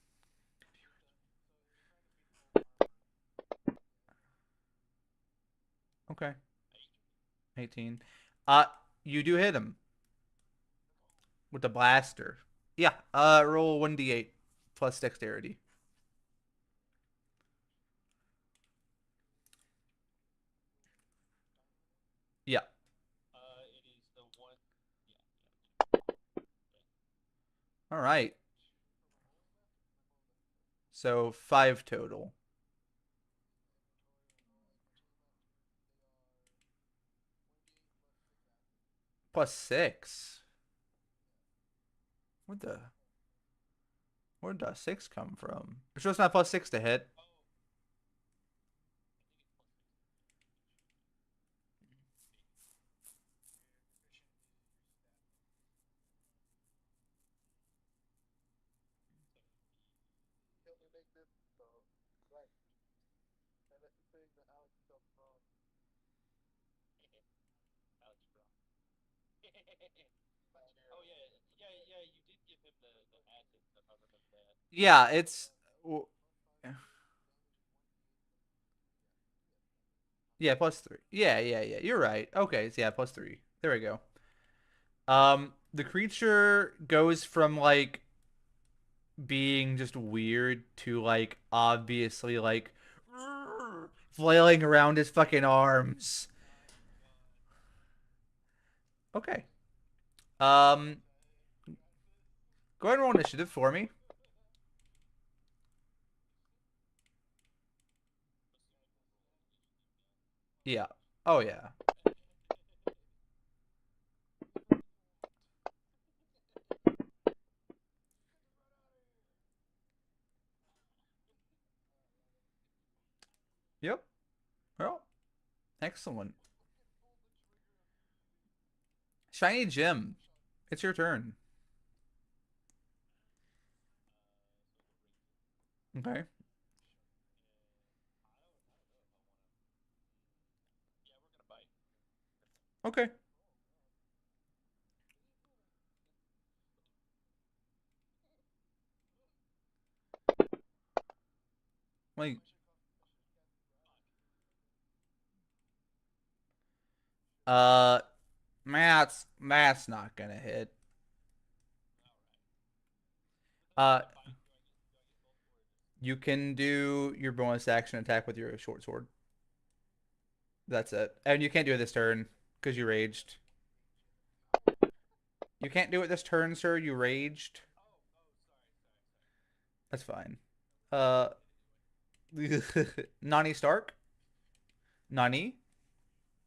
Okay, 18. Uh, you do hit him with the blaster. Yeah. Roll 1d8 plus dexterity. Yeah. All right. So five total. Plus six. Where'd the where'd the six come from? You're sure it's not plus six to hit? Yeah, it's yeah, +3. Yeah, yeah, yeah. You're right. Okay, so yeah, +3. There we go. The creature goes from like being just weird to like obviously like flailing around his fucking arms. Okay. Um, Go ahead and roll initiative for me. Yeah. Oh yeah. Yep. Well, excellent. Shiny Gem. It's your turn. Okay. Okay. Like, uh, Matt's not gonna hit. Uh, you can do your bonus action attack with your short sword. That's it. And you can't do it this turn because you raged. You can't do it this turn, sir. You raged. That's fine. Uh, Nani Stark. Nani,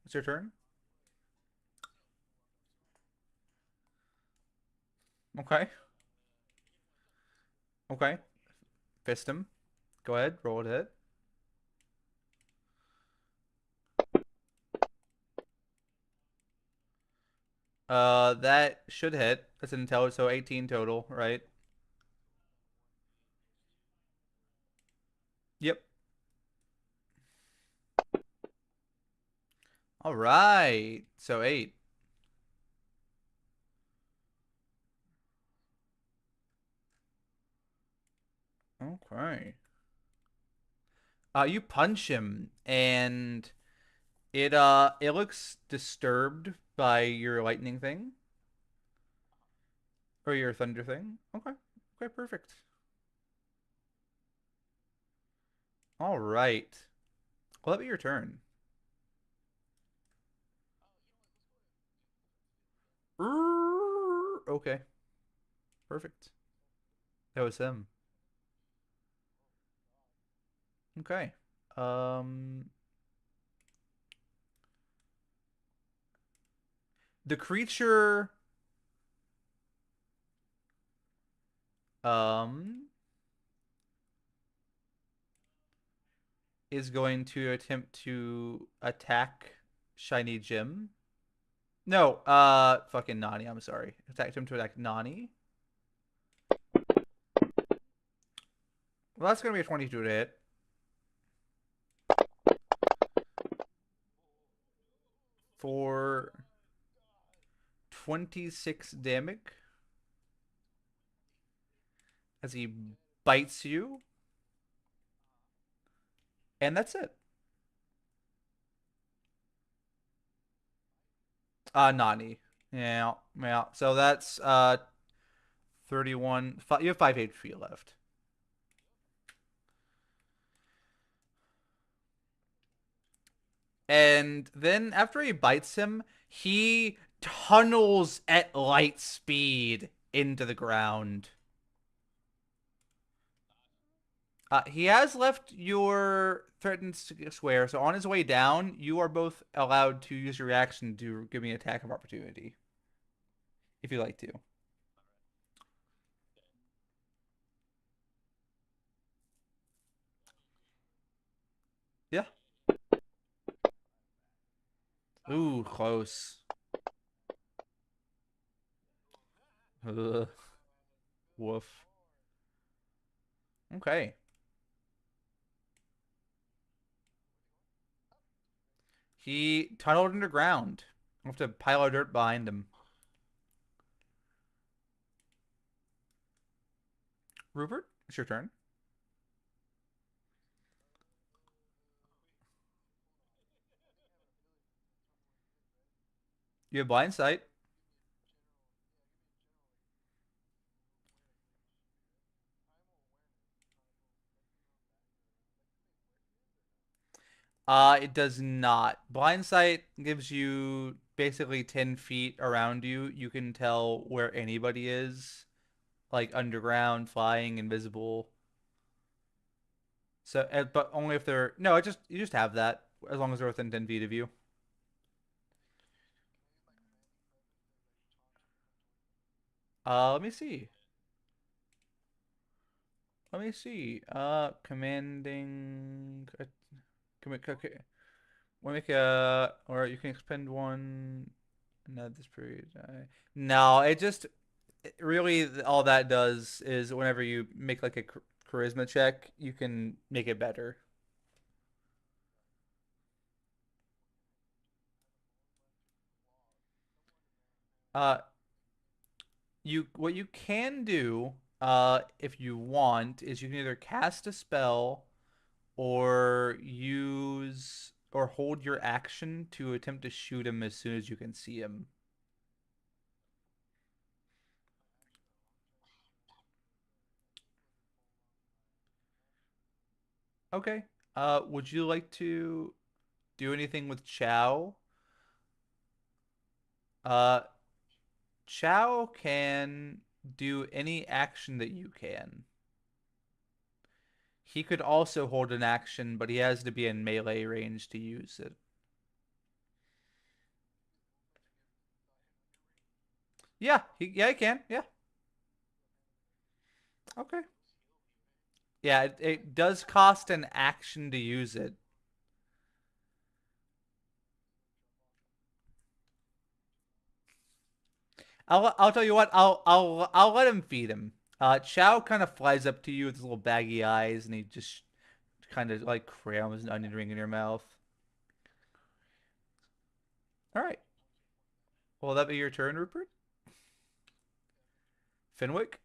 it's your turn. Okay. Okay. Fist him. Go ahead. Roll it hit. That should hit. That's an intelligence, so 18 total, right? Yep. All right. So 8. Okay. You punch him and it looks disturbed by your lightning thing or your thunder thing. Okay. Okay, perfect. All right. Well, that'll be your turn. Okay. Perfect. That was him. Okay. Um the creature um is going to attempt to attack Shiny Jim. No, fucking Nani, I'm sorry. Attacked him to attack Nani. Well, that's gonna be a 22 to hit for 26 damage as he bites you, and that's it. Nani. Yeah, yeah. So that's 31. You have 5 HP left. And then after he bites him, he tunnels at light speed into the ground. He has left your threatened square, so on his way down, you are both allowed to use your reaction to give me an attack of opportunity, if you like to. Yeah. Ooh, close. Ugh. Woof. Okay. He tunneled underground. I have to pile of dirt behind him. Rupert? It's your turn. You have blind sight. It does not. Blind sight gives you basically 10 feet around you. You can tell where anybody is, like underground, flying, invisible. So, but only if they're no. It just you just have that as long as they're within 10 feet of you. Let me see. Let me see. Commanding. Okay. Want to make a, or you can expend one. Not this period. No, it just really all that does is whenever you make like a charisma check, you can make it better. Uh, you what you can do, if you want, is you can either cast a spell or use or hold your action to attempt to shoot him as soon as you can see him. Okay. Would you like to do anything with Chow? Uh, Chow can do any action that you can. He could also hold an action, but he has to be in melee range to use it. Yeah, he can. Yeah. Okay. Yeah, it does cost an action to use it. I'll tell you what. I'll let him feed him. Chow kind of flies up to you with his little baggy eyes, and he just kind of like crams an onion ring in your mouth. All right. Will that be your turn, Rupert? Fenwick?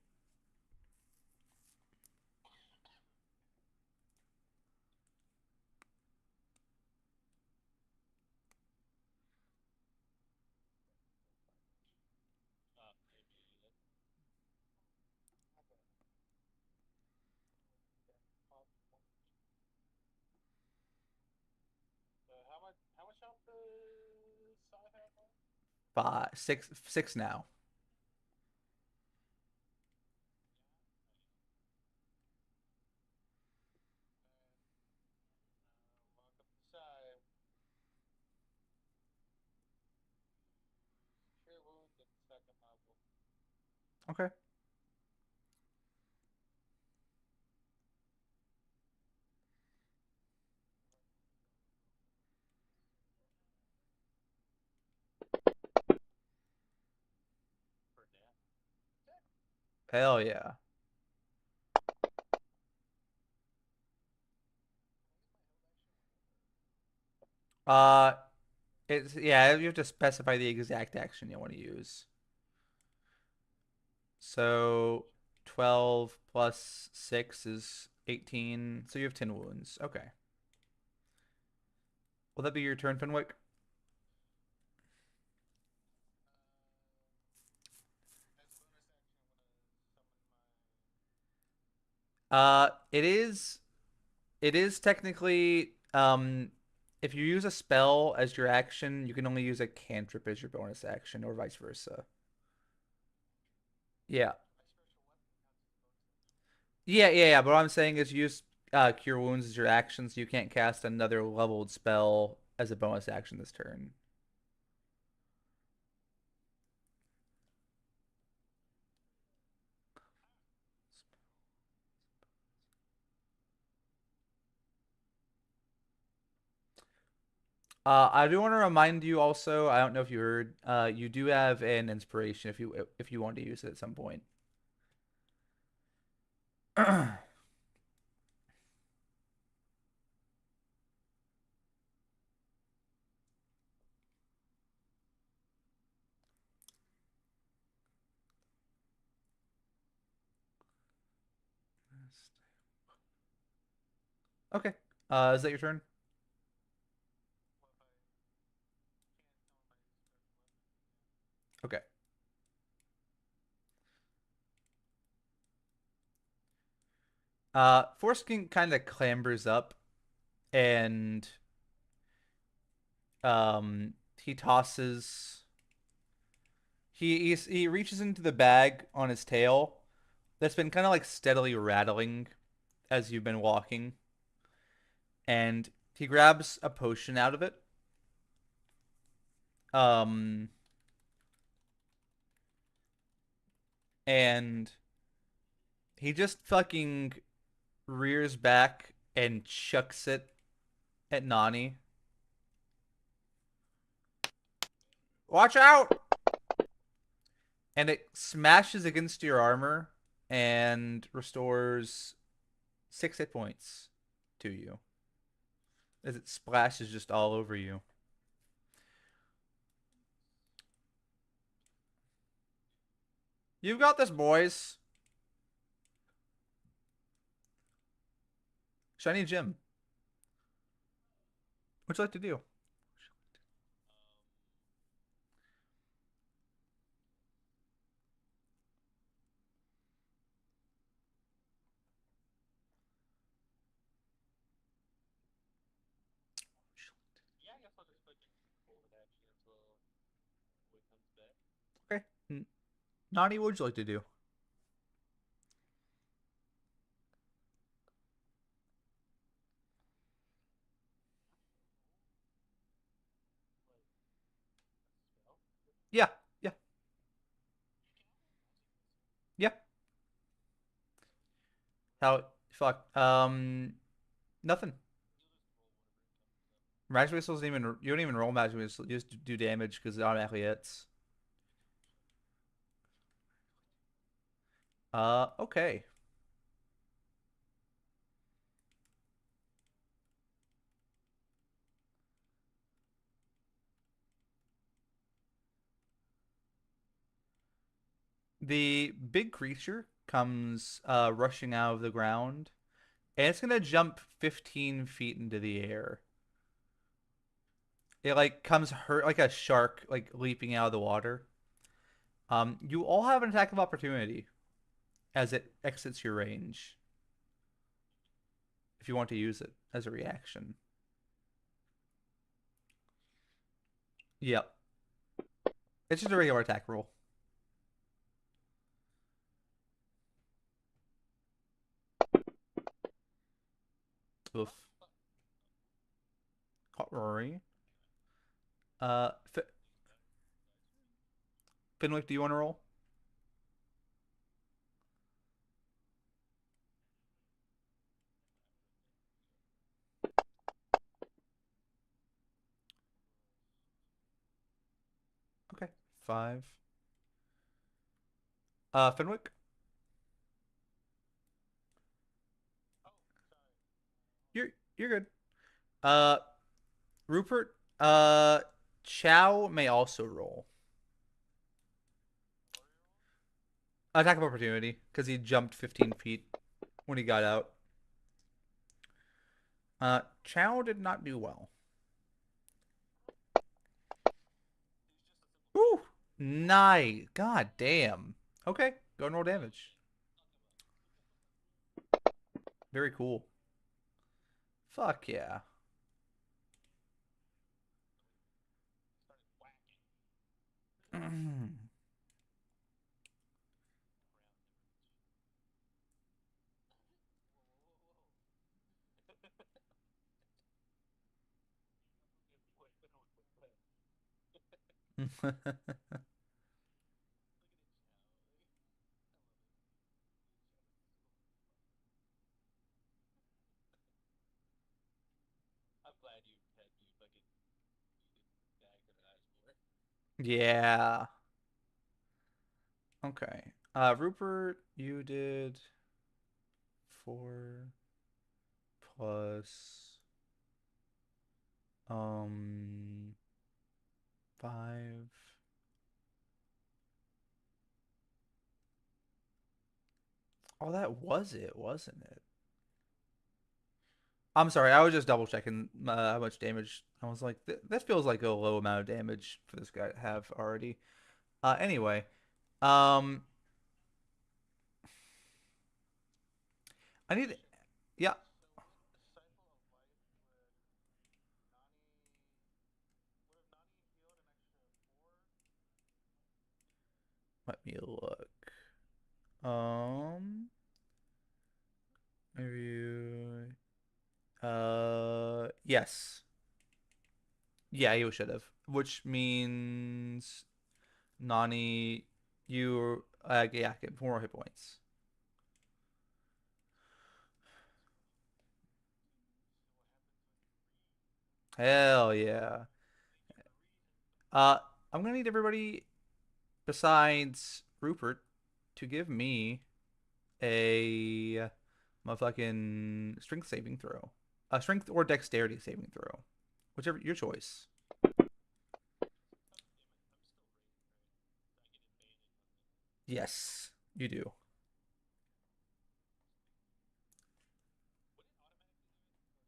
6 now. Okay. Hell yeah. Uh, it's yeah. You have to specify the exact action you want to use. So 12 plus 6 is 18. So you have 10 wounds. Okay. Will that be your turn, Fenwick? It is. It is technically. If you use a spell as your action, you can only use a cantrip as your bonus action, or vice versa. Yeah. Yeah. But what I'm saying is use Cure Wounds as your action, so you can't cast another leveled spell as a bonus action this turn. I do want to remind you also, I don't know if you heard, you do have an inspiration if you want to use it at some point. Okay. Is that your turn? Okay. Foreskin kind of clambers up and he tosses he reaches into the bag on his tail that's been kind of like steadily rattling as you've been walking, and he grabs a potion out of it. Um and he just fucking rears back and chucks it at Nani. Watch out! And it smashes against your armor and restores 6 hit points to you as it splashes just all over you. You've got this, boys. Shiny Gem. What'd you like to do? Okay. Nani, what would you like to do? Yeah, yeah, yeah. How? Fuck. Nothing. Magic Missile doesn't even. You don't even roll Magic Missile. You just do damage because it automatically hits. Okay. The big creature comes rushing out of the ground, and it's gonna jump 15 feet into the air. It like comes hurt like a shark, like leaping out of the water. You all have an attack of opportunity as it exits your range if you want to use it as a reaction. Yep, it's just a regular attack roll. Oof. Hot Rory. F Finwick, do you want to roll? Okay, 5. Finwick, you're good. Uh, Rupert. Chow may also roll attack of opportunity because he jumped 15 feet when he got out. Chow did not do well. Ooh, nice. God damn. Okay, go and roll damage. Very cool. Fuck yeah. Yeah. Okay. Rupert, you did 4 plus 5. Oh, that was it, wasn't it? I'm sorry, I was just double checking how much damage. I was like, that feels like a low amount of damage for this guy to have already. Anyway, um, I need, yeah, let me look. Um, maybe, yes, yeah, you should have, which means Nani, you, yeah, get 4 more hit points. Hell yeah. Uh, I'm gonna need everybody besides Rupert to give me a motherfucking strength saving throw. A strength or dexterity saving throw. Whichever your choice. Yes, you do.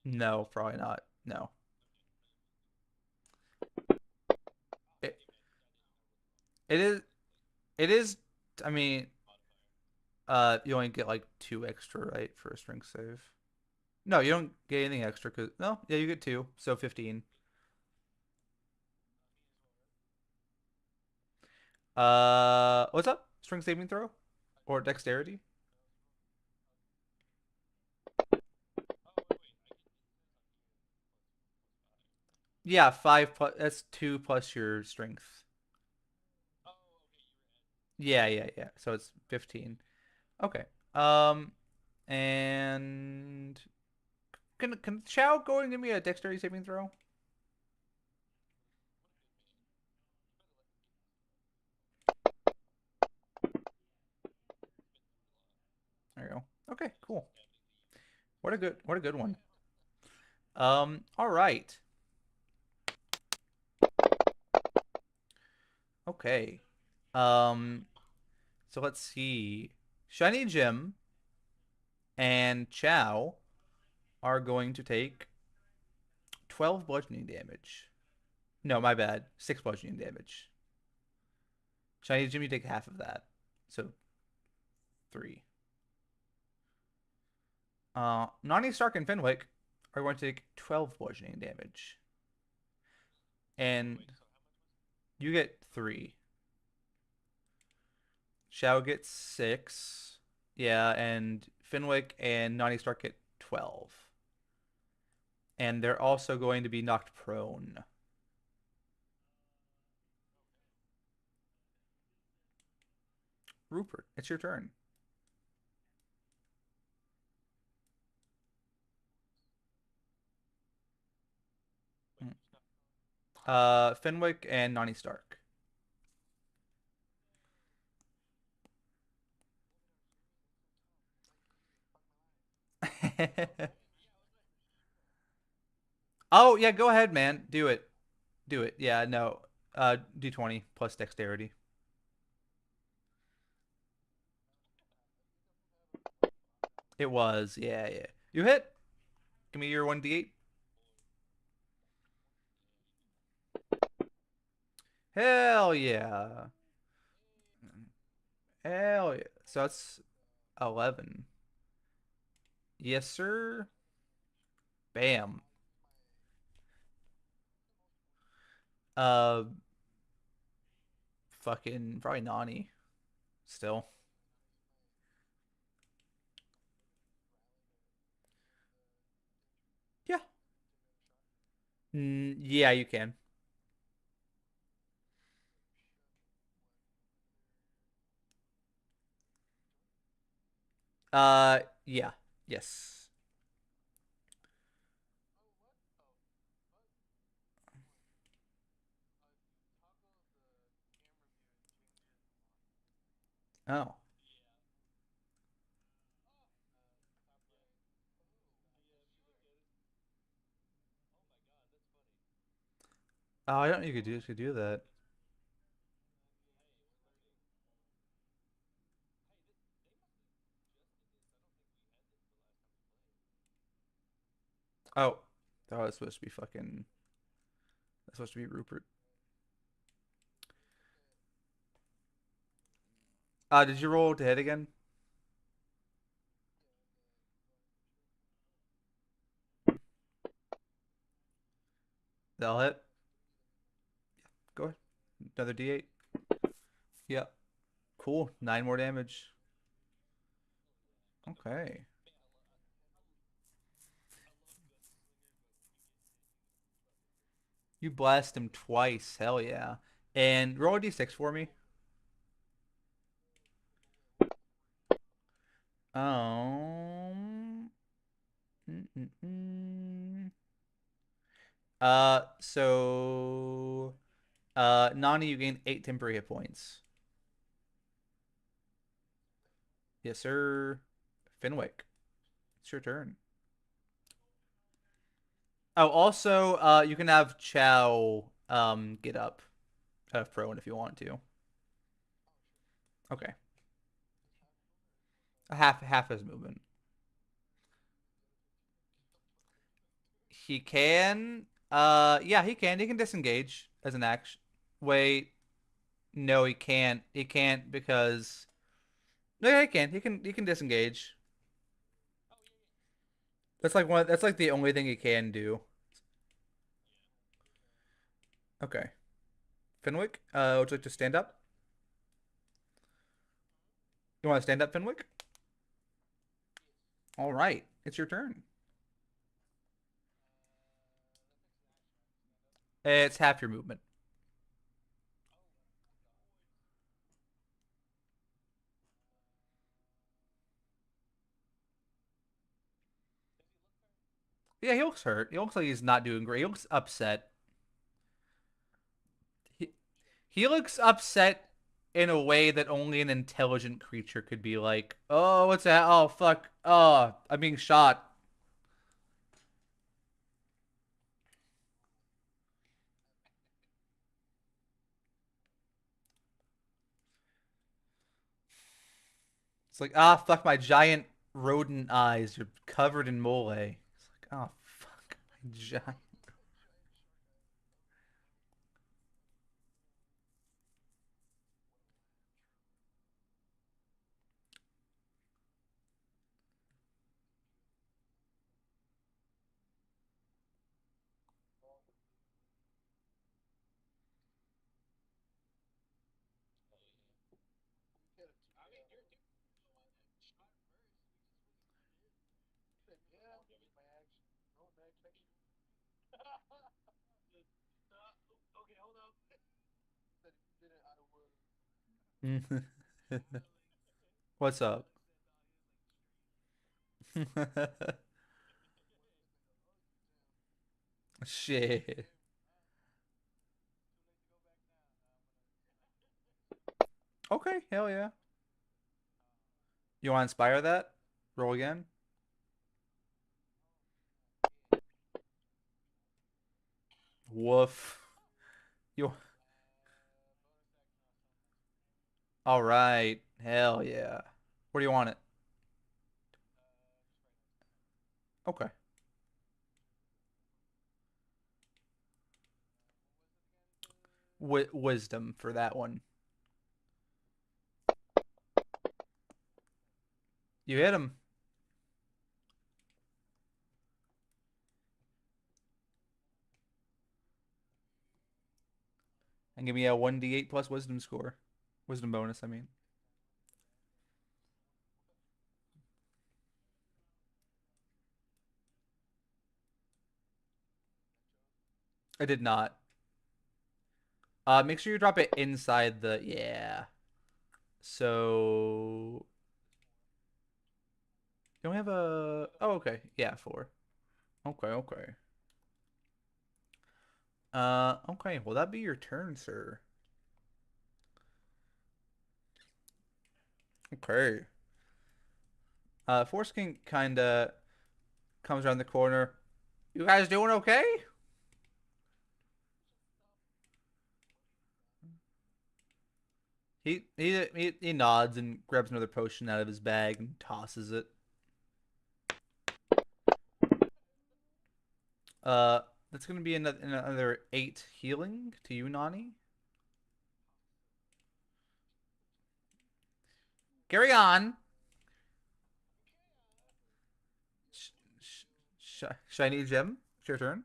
No, probably not. No. It it is it is I mean, you only get like 2 extra, right, for a strength save. No, you don't get anything extra cuz no, yeah, you get 2, so 15. What's up? Strength saving throw or dexterity? Yeah, 5 plus that's 2 plus your strength. Yeah, yeah, yeah. So it's 15. Okay. Um, and can Chow go and give me a dexterity saving throw? There you go. Okay, cool. What a good one. All right. Okay. Um, so let's see. Shiny Jim and Chow are going to take 12 bludgeoning damage. No, my bad. 6 bludgeoning damage. Shiny Jim, you take half of that. So 3. Nani, Stark, and Fenwick are going to take 12 bludgeoning damage. And you get 3. Shao gets 6. Yeah, and Fenwick and Nani Stark get 12. And they're also going to be knocked prone. Rupert, it's your turn. Fenwick and Nani Stark. Oh, yeah, go ahead, man. Do it. Do it. Yeah, no. D20 plus dexterity. It was. Yeah, yeah. You hit. Give me your 1d8. Hell yeah. Hell yeah. So that's 11. Yes, sir. Bam. Uh, fucking probably Nani still. Yeah. Yeah, you can. Yeah. Yes. Oh. Oh, I don't know you could do that. Oh, that was supposed to be fucking. That's supposed to be Rupert. Did you roll to hit again? That'll hit. Go ahead. Another D8. Yep. Cool. 9 more damage. Okay. You blast him twice. Hell yeah. And roll a D6 for me. Um. mm, mm, mm. So, Nani, you gain 8 temporary hit points. Yes, sir. Fenwick, it's your turn. Oh, also, you can have Chow, get up, prone if you want to. Okay, half his movement. He can, yeah, he can. He can disengage as an action. Wait, no, he can't. He can't because no, yeah, he can. He can disengage. That's like one. That's like the only thing he can do. Okay, Fenwick, would you like to stand up? You want to stand up, Fenwick? All right, it's your turn. It's half your movement. Yeah, he looks hurt. He looks like he's not doing great. He looks upset. He, he looks upset in a way that only an intelligent creature could be like, oh, what's that? Oh, fuck. Oh, I'm being shot. It's like, ah, fuck my giant rodent eyes. You're covered in mole. It's like, oh, fuck my giant. What's up? Shit. Okay, hell yeah. You want to inspire that? Roll again. Woof. You. All right. Hell yeah. Where do you want it? Okay. Wisdom for that one. You hit him and give me a 1d8 plus wisdom score. Wisdom bonus, I mean. I did not. Make sure you drop it inside the yeah. So you don't have a oh okay. Yeah, 4. Okay, okay. Okay, well that'd be your turn, sir. Okay. Foreskin kinda comes around the corner. You guys doing okay? He nods and grabs another potion out of his bag and tosses it. Uh, that's gonna be another 8 healing to you, Nani. Carry on. Sh sh Shiny gem. It's your turn.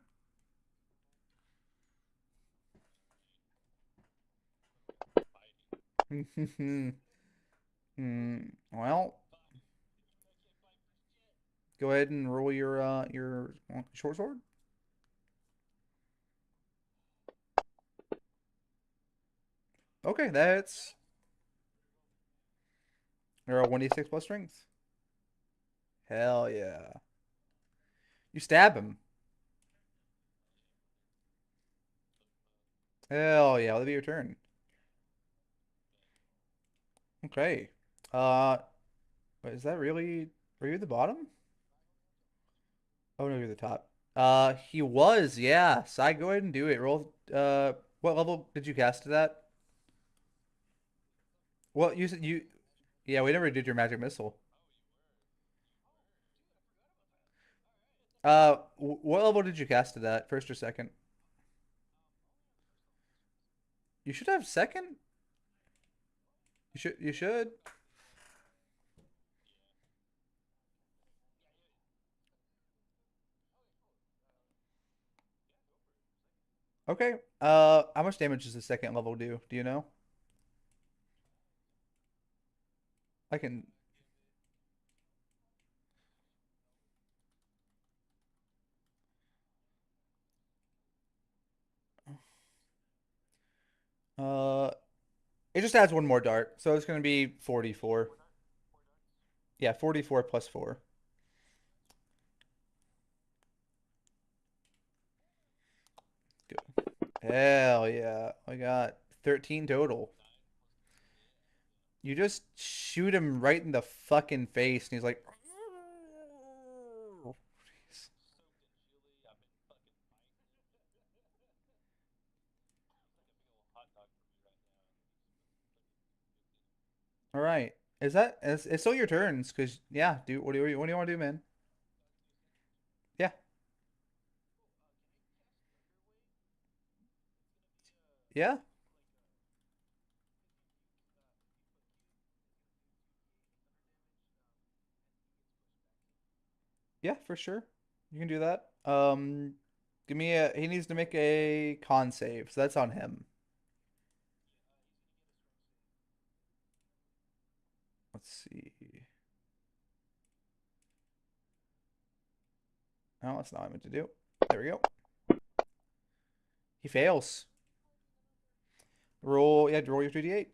Well, go ahead and roll your short sword. Okay, that's you're a 1d6 plus strength. Hell yeah. You stab him. Hell yeah, that'll be your turn. Okay. Uh, is that really? Are you at the bottom? Oh no, you're the top. He was, yeah. So go ahead and do it. Roll. What level did you cast to that? Well, you said you. Yeah, we never did your magic missile. What level did you cast to that? First or second? You should have second. You should. You should. Okay. How much damage does the second level do? Do you know? I can. Uh, it just adds one more dart, so it's gonna be 44. Yeah, 44 plus 4. Good. Hell yeah. I got 13 total. You just shoot him right in the fucking face, and he's like, all right. It's still your turns, because, yeah, what do you want to do, man? Yeah, yeah, yeah, for sure. You can do that. He needs to make a con save, so that's on him. Let's see. Oh, that's not what I meant to do. There we go. He fails. Roll your 2d8.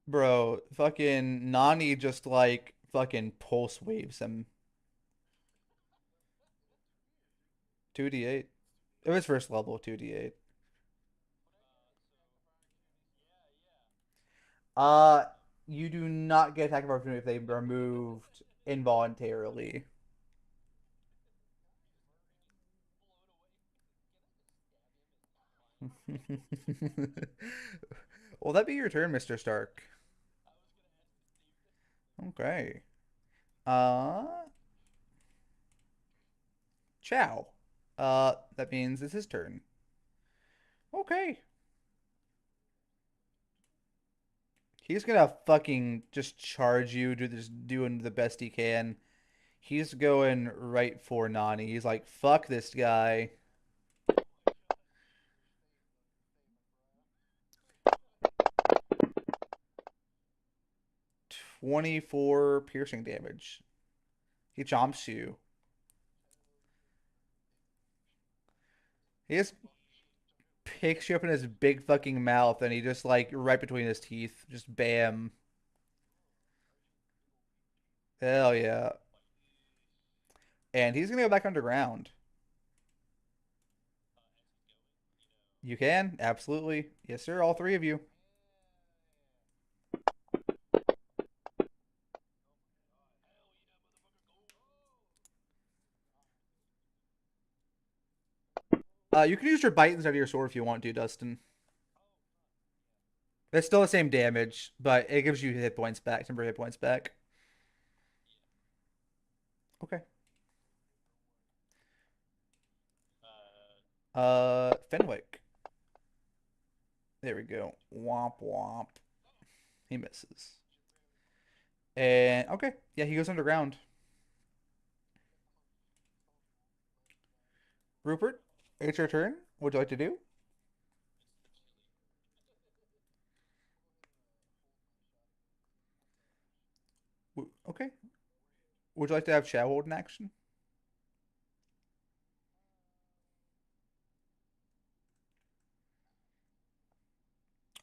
Bro, fucking Nani just like fucking pulse waves him. 2d8. It was first level 2d8. Uh, you do not get attack of opportunity if they are moved involuntarily. Well, that be your turn, Mr. Stark. Okay. Uh, Chow. That means it's his turn. Okay. He's gonna fucking just charge you, doing the best he can. He's going right for Nani. He's like, fuck this guy. 24 piercing damage. He chomps you. He just picks you up in his big fucking mouth and he just like right between his teeth. Just bam. Hell yeah. And he's gonna go back underground. You can, absolutely. Yes, sir, all three of you. You can use your bite instead of your sword if you want to, Dustin. It's still the same damage, but it gives you hit points back, temporary hit points back. Okay. Fenwick. There we go. Womp womp. He misses. And okay, yeah, he goes underground. Rupert, it's your turn. What would you like to do? Okay. Would you like to have Chow hold in action?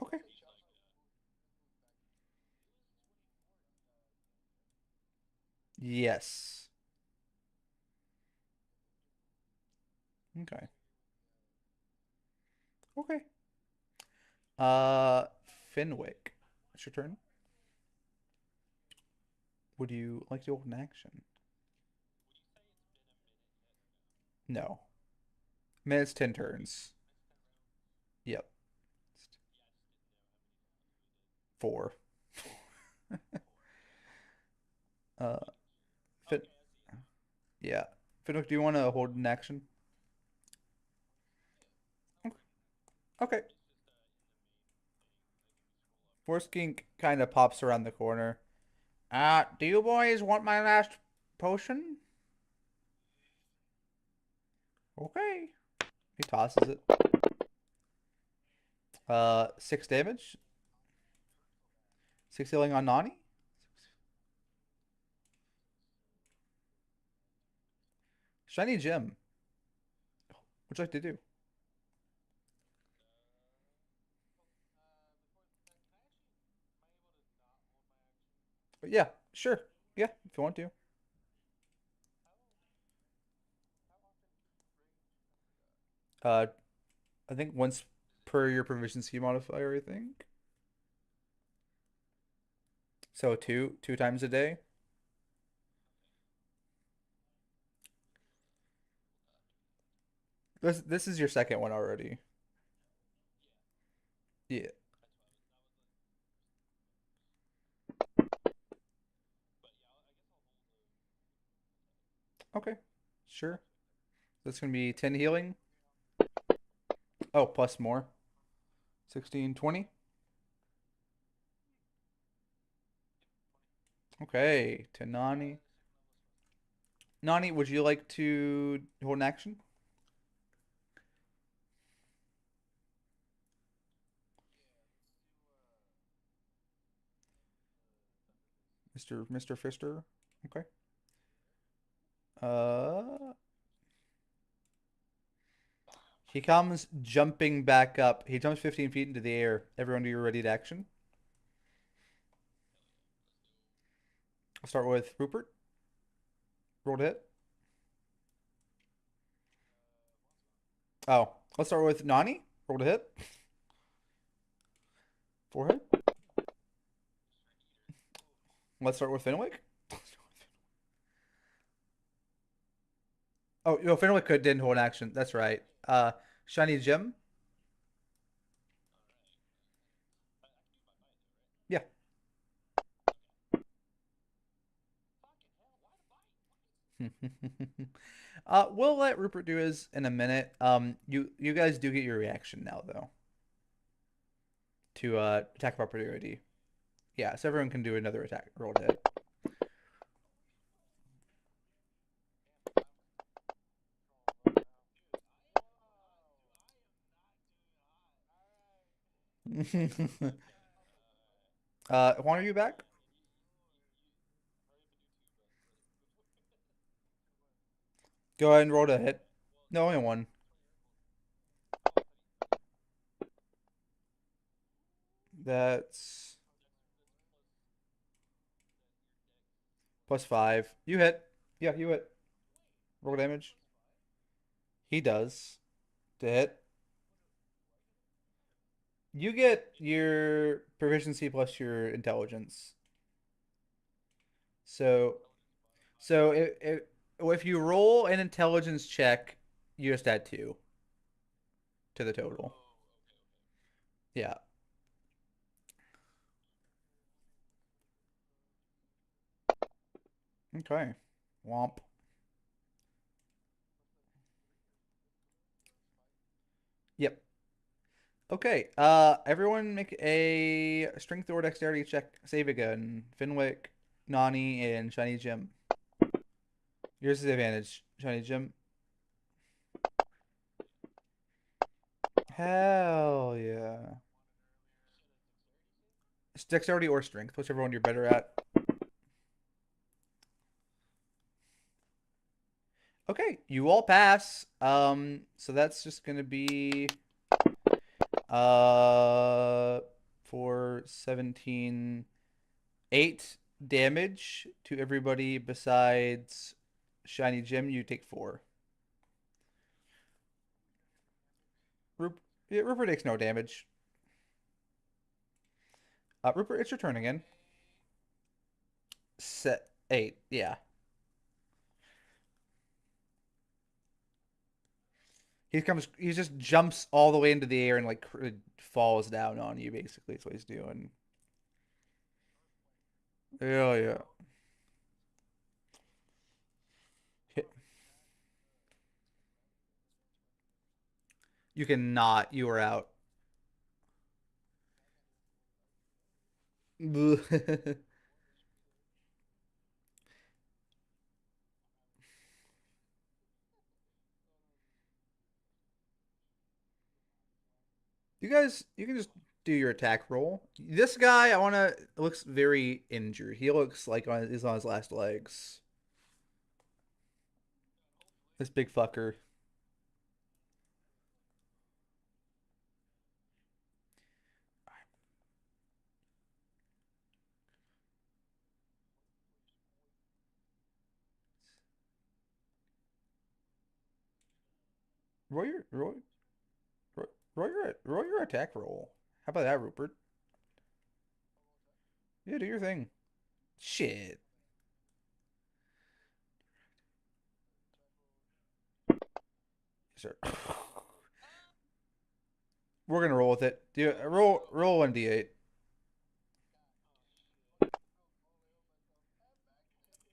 Okay. Yes. Okay. Okay. Uh, Fenwick, it's your turn. Would you like to hold in action? No. Minutes, 10 turns. Yep. Four. Uh, Fin yeah. Fenwick, do you want to hold in action? Okay. Okay. Force Kink kind of pops around the corner. Do you boys want my last potion? Okay. He tosses it. 6 damage. 6 healing on Nani. Shiny gem. What'd you like to do? But yeah, sure. Yeah, if you want to. Uh, I think once per your proficiency modifier, I think. So two times a day. This is your second one already. Yeah. Okay. Sure. That's gonna be 10 healing. Oh, plus more. 16, 20. Okay. To Nani. Nani, would you like to hold an action? Mr. Fister? Okay. Uh he comes jumping back up. He jumps 15 feet into the air. Everyone do your ready to action. I'll start with Rupert. Roll to hit. Oh, let's start with Nani. Roll to hit. Forehead. Let's start with Fenwick. Oh, no, Fenwick didn't hold an action. That's right. Shiny Gem. Yeah. We'll let Rupert do his in a minute. You guys do get your reaction now though to attack of opportunity. Yeah, so everyone can do another attack roll to hit. Juan, are you back? Go ahead and roll to hit. No, only one. That's +5. You hit. Yeah, you hit. Roll damage. He does to hit. You get your proficiency plus your intelligence. So, if you roll an intelligence check, you just add 2 to the total. Yeah. Okay. Womp. Yep. Okay. Everyone make a strength or dexterity check. Save again. Finwick, Nani, and Shiny Jim. Yours is the advantage, Shiny Jim. Hell yeah. It's dexterity or strength, whichever one you're better at. Okay, you all pass. So that's just gonna be uh for 17, 8 damage to everybody besides Shiny Jim. You take 4. Yeah, Rupert takes no damage. Rupert, it's your turn again. Set 8. Yeah. He comes. He just jumps all the way into the air and like falls down on you. Basically, that's what he's doing. Yeah, yeah. Hit. You cannot. You are out. You guys, you can just do your attack roll. This guy, I want to looks very injured. He looks like he's on his last legs. This big fucker. Roll your roll, roll your attack roll. How about that, Rupert? Yeah, do your thing. Shit. Sir. We're gonna roll with it. Do roll 1d8.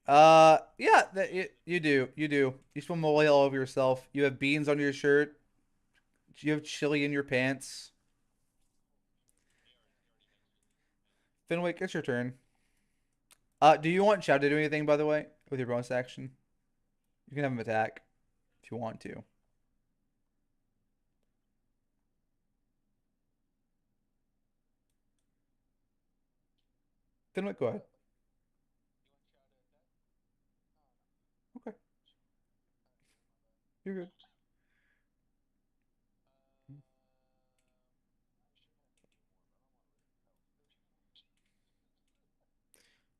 Yeah, you do. You do. You spill mole all over yourself. You have beans on your shirt. You have chili in your pants. Fenwick, it's your turn. Do you want Chow to do anything, by the way, with your bonus action? You can have him attack if you want to. Fenwick, go ahead. Okay, you're good.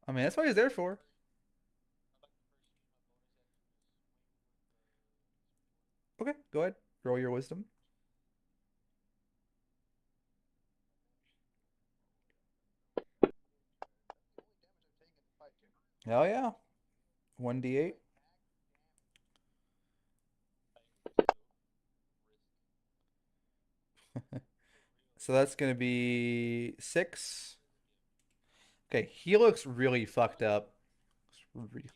I mean, that's what he's there for. Okay, go ahead. Roll your wisdom. Hell yeah. 1d8. So that's gonna be 6. Okay, he looks really fucked up. Really.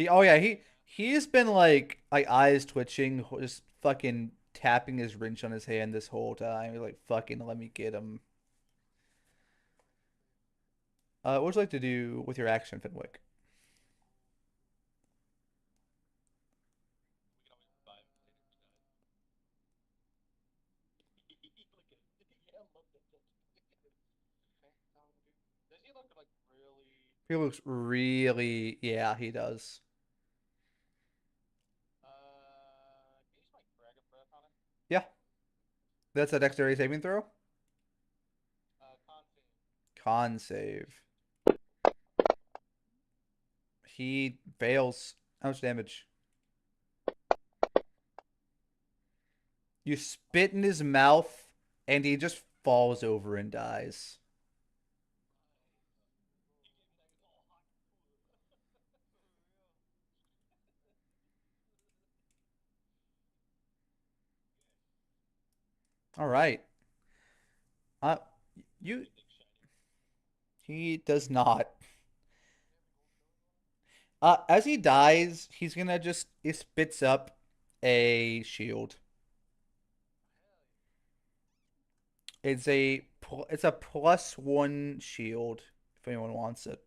Oh yeah, he's been like eyes twitching, just fucking tapping his wrench on his hand this whole time. He's like, fucking let me get him. What would you like to do with your action, Fenwick? He looks really, yeah, he does. Yeah, that's a dexterity saving throw. Con save. He fails. How much damage? You spit in his mouth, and he just falls over and dies. All right. Uh, you He does not. As he dies, he's gonna just he spits up a shield. It's a +1 shield if anyone wants it.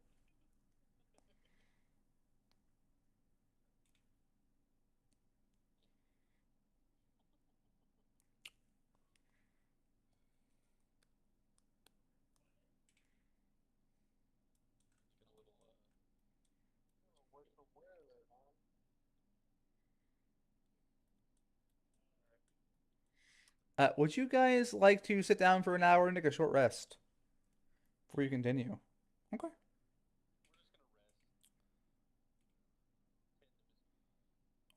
Would you guys like to sit down for an hour and take a short rest before you continue? Okay.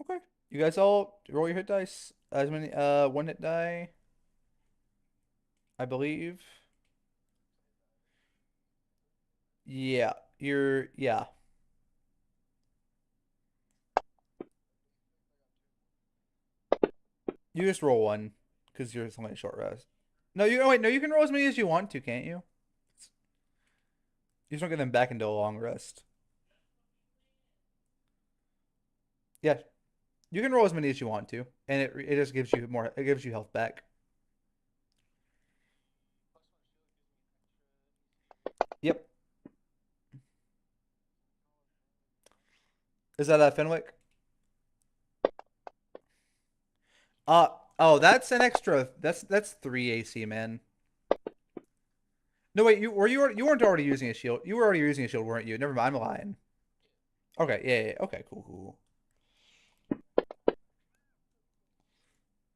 Okay. You guys all roll your hit dice. As many one hit die, I believe. Yeah. Yeah. You just roll one because you're only a short rest. No, you oh, wait, no, you can roll as many as you want to, can't you? You just don't get them back into a long rest. Yeah, you can roll as many as you want to, and it just gives you more. It gives you health back. Yep. Is that Fenwick? Uh oh, that's an extra. That's 3 AC, man. No, wait, you weren't already using a shield. You were already using a shield, weren't you? Never mind, I'm lying. Okay, yeah, yeah. Okay, cool, cool.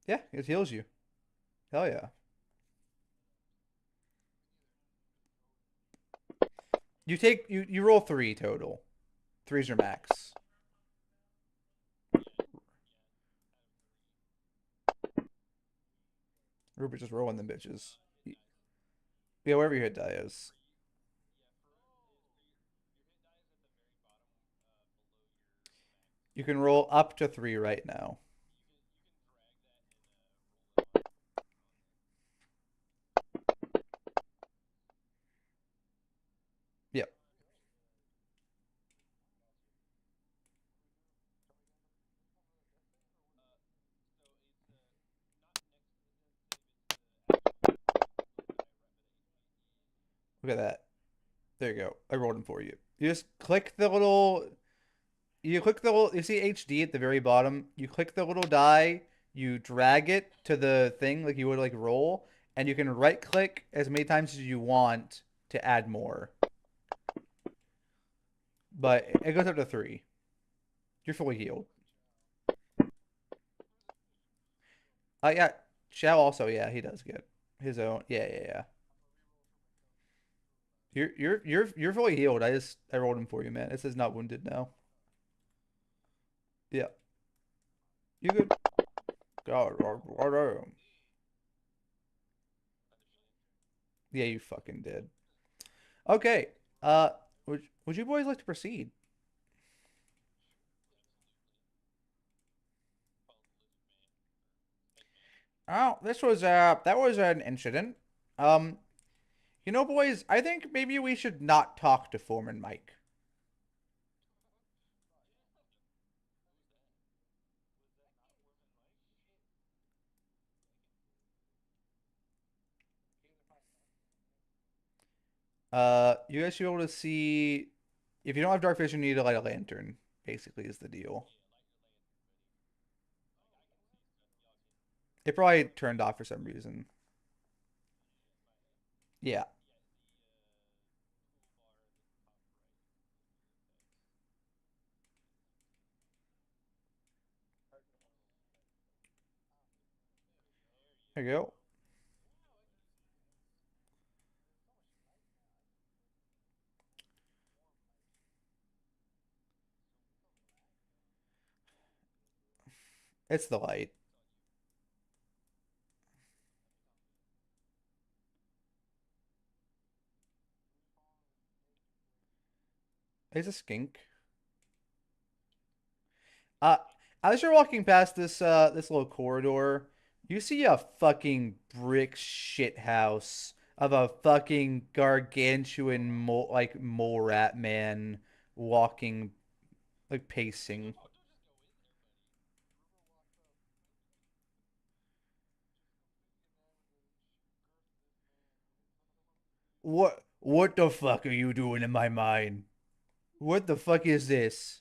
Yeah, it heals you. Hell yeah. You roll three total. Three's your max. Rupert just rolling them bitches. Yeah, wherever your hit die is. You can roll up to three right now. Yep. Look at that. There you go. I rolled them for you. You just click the little. You click the little. You see HD at the very bottom. You click the little die. You drag it to the thing like you would like roll, and you can right click as many times as you want to add more. But it goes up to three. You're fully healed. Yeah. Shao also. Yeah, he does get his own. Yeah, yeah, yeah. You're fully healed. I rolled him for you, man. It says not wounded now. Yeah. You good? God, yeah, you fucking did. Okay. Would you boys like to proceed? Oh, that was an incident. Um, boys, I think maybe we should not talk to Foreman Mike. You guys should be able to see if you don't have dark vision, you need to light a lantern, basically is the deal. It probably turned off for some reason. Yeah. There you go. It's the light. It's a skink. Uh, as you're walking past this little corridor, you see a fucking brick shit house of a fucking gargantuan mole rat man walking like pacing. What the fuck are you doing in my mind? What the fuck is this?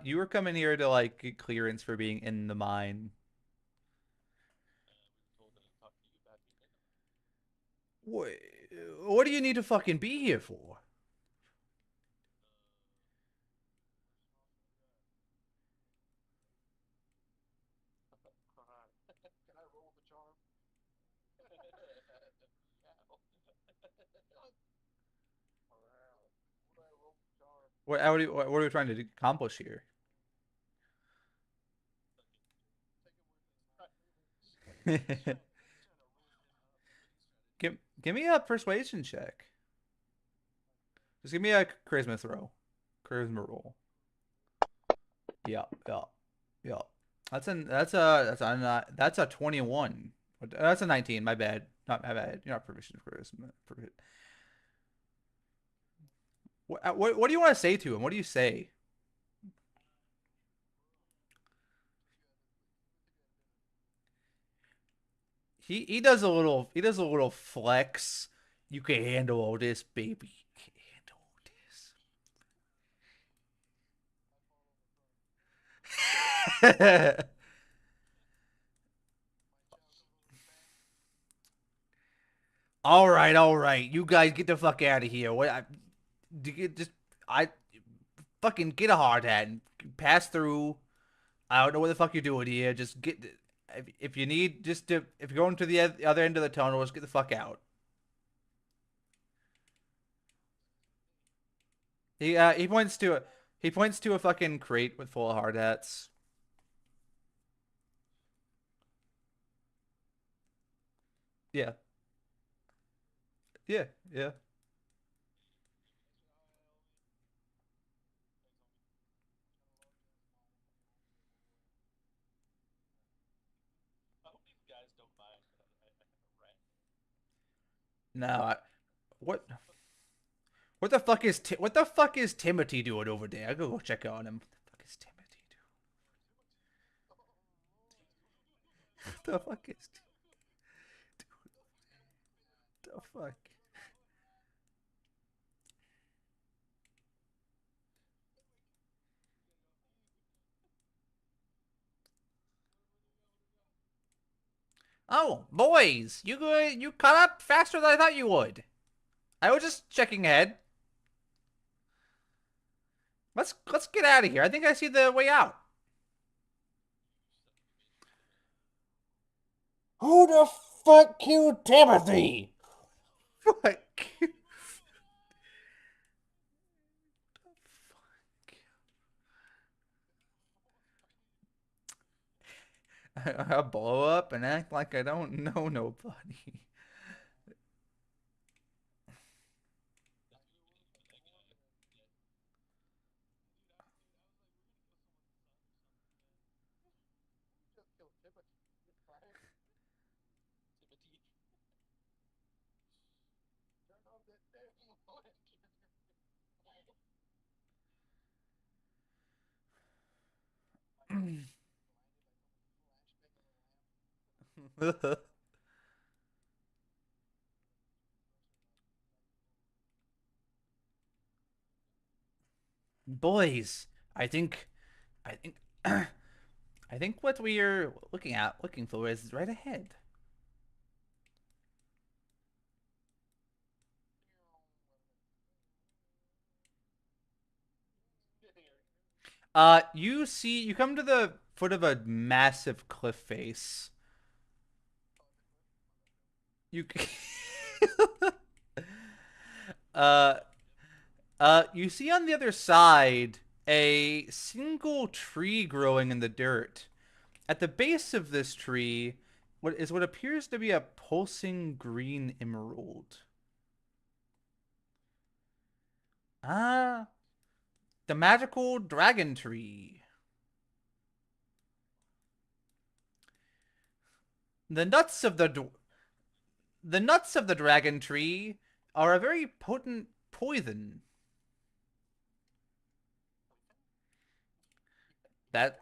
You were coming here to like get clearance for being in the mine. What what do you need to fucking be here for? What are we trying to accomplish here? Give me a persuasion check. Just give me a charisma throw. Charisma roll. Yeah, yeah, yeah. That's a 21. That's a 19. My bad. Not my bad. You're not proficient in charisma. What do you want to say to him? What do you say? He does a little flex. You can handle all this, baby. You can handle all this. All right. You guys get the fuck out of here. Just I fucking get a hard hat and pass through. I don't know what the fuck you're doing here. Just get if you need just to if you're going to the other end of the tunnel, just get the fuck out. He points to a fucking crate with full of hard hats. Yeah, yeah, yeah. No, what what the fuck is Timothy doing over there? I go check on him. What the fuck is Timothy doing? What the fuck is the fuck? Oh, boys, you caught up faster than I thought you would. I was just checking ahead. Let's get out of here. I think I see the way out. Who the fuck killed Timothy? Fuck. I'll blow up and act like I don't know nobody. Boys, I think I think I think what we're looking for is right ahead. You come to the foot of a massive cliff face. You, uh, you see on the other side a single tree growing in the dirt. At the base of this tree, what appears to be a pulsing green emerald. Ah, the magical dragon tree. The nuts of the nuts of the dragon tree are a very potent poison. That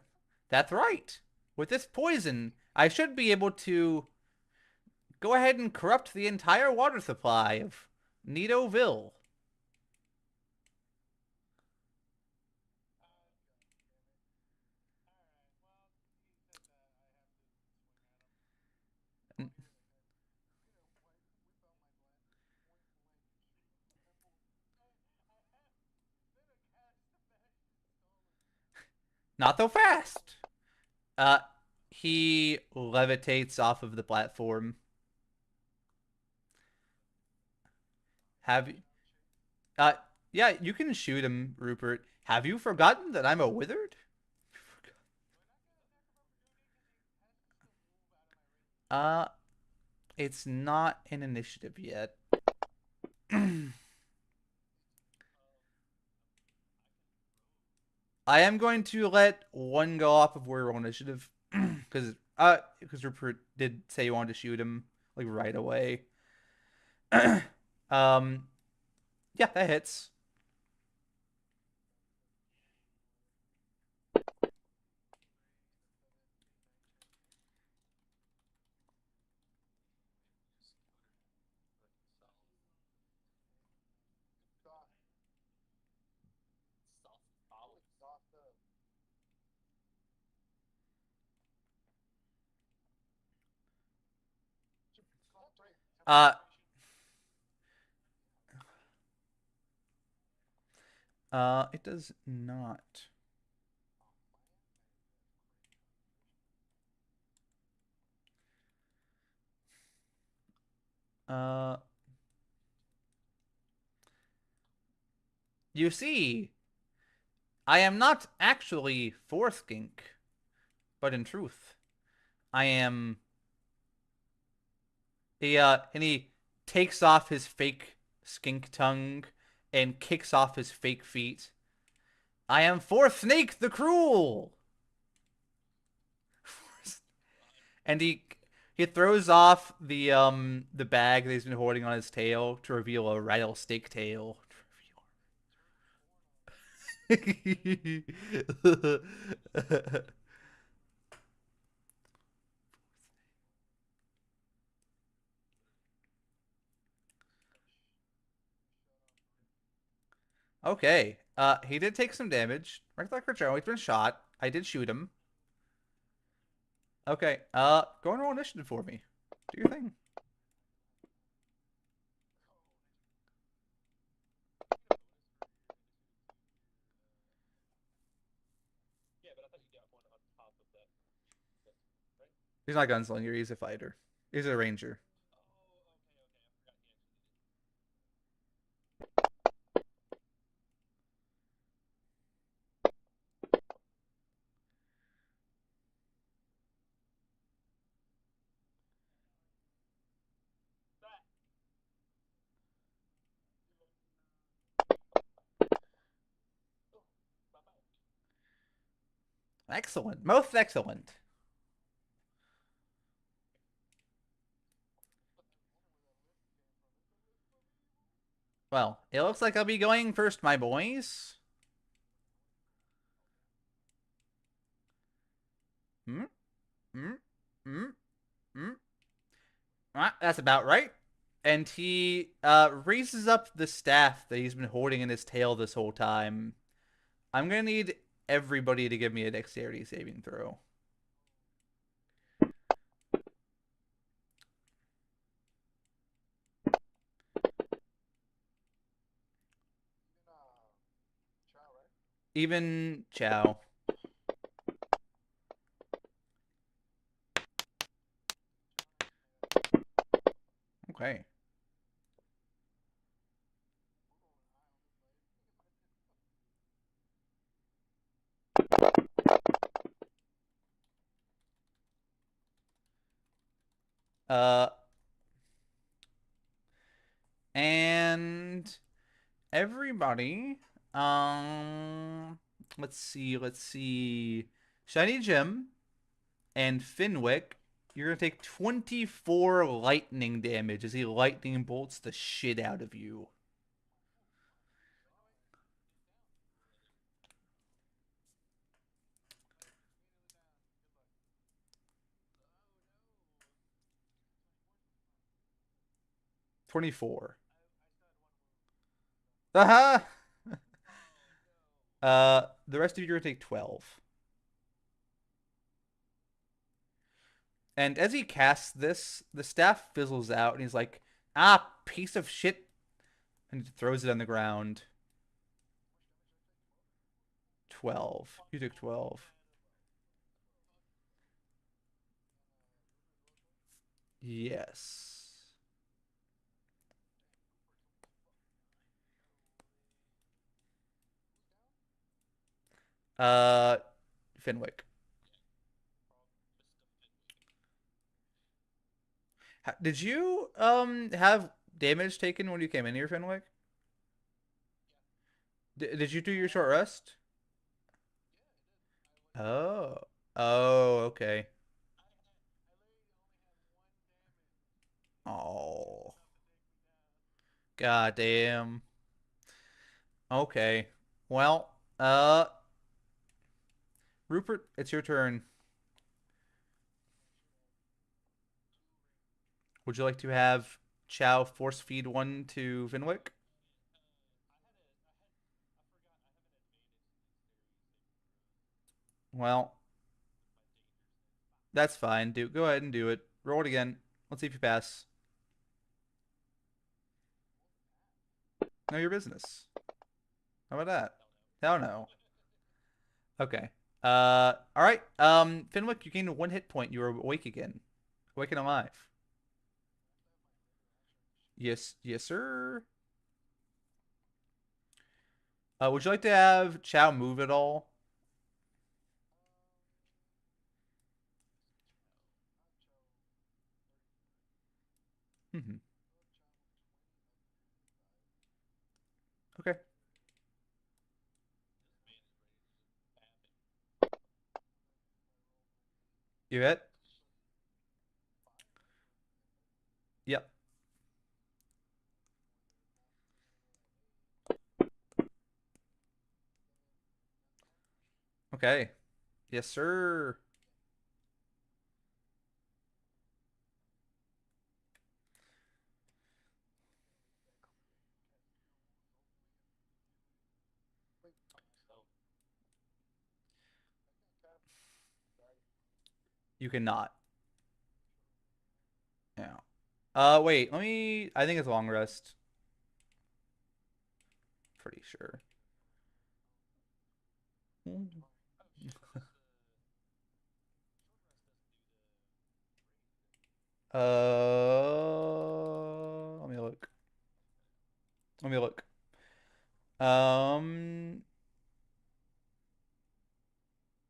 that's right. With this poison, I should be able to go ahead and corrupt the entire water supply of Nidoville. Not so fast. Uh, he levitates off of the platform. Have you? Uh, yeah, you can shoot him, Rupert. Have you forgotten that I'm a wizard? Uh, it's not an initiative yet. I am going to let one go off of your initiative because Rupert did say you wanted to shoot him like right away. um, yeah, that hits. Uh, it does not. Uh, you see, I am not actually Skink, but in truth, I am. And he takes off his fake skink tongue and kicks off his fake feet. I am Snake the Cruel. And he throws off the bag that he's been holding on his tail to reveal a rattlesnake tail. Okay. He did take some damage. Regular Joe, he's been shot. I did shoot him. Okay. Go and roll initiative for me. Do your thing. He's not a gunslinger. He's a fighter. He's a ranger. Excellent. Most excellent. Well, it looks like I'll be going first, my boys. Hmm? Hmm? Hmm? Hmm? Ah, that's about right. And he raises up the staff that he's been holding in his tail this whole time. I'm gonna need everybody to give me a dexterity saving throw. Even Chow. Okay. Uh, and everybody. Let's see. Shiny Gem and Finwick. You're gonna take 24 lightning damage as he lightning bolts the shit out of you. 24. Haha. The rest of you are gonna take 12. And as he casts this, the staff fizzles out, and he's like, "Ah, piece of shit," and he throws it on the ground. 12. You took 12. Yes. Uh, Finwick. Did you have damage taken when you came in here, Finwick? Did you do your short rest? Oh. Oh, okay. Oh. God damn. Okay. Well, Rupert, it's your turn. Would you like to have Chow force feed one to Finwick? Well, that's fine. Go ahead and do it. Roll it again. Let's see if you pass. Know your business. How about that? Hell no. Okay. All right. Finwick, you gained one hit point. You are awake again. Awake and alive. Yes, yes, sir. Would you like to have Chow move at all? Hmm. Okay. You hit? Yep. Okay. Yes, sir. You cannot. Yeah. Wait. Let me. I think it's long rest. Pretty sure. Let me look. Let me look. Um,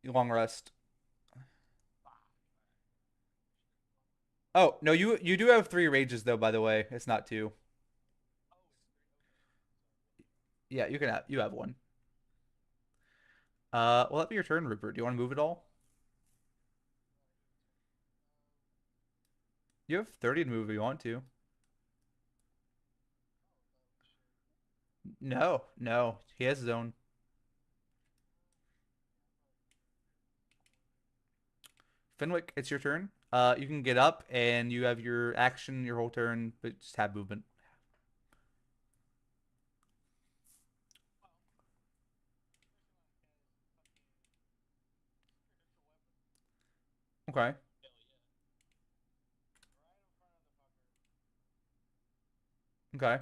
long rest. Oh, no, you do have three rages though, by the way. It's not two. Yeah, you have one. Well, that'd be your turn, Rupert. Do you want to move at all? You have 30 to move if you want to. No, no, he has his own. Fenwick, it's your turn. You can get up and you have your action your whole turn, but just have movement. Okay, okay.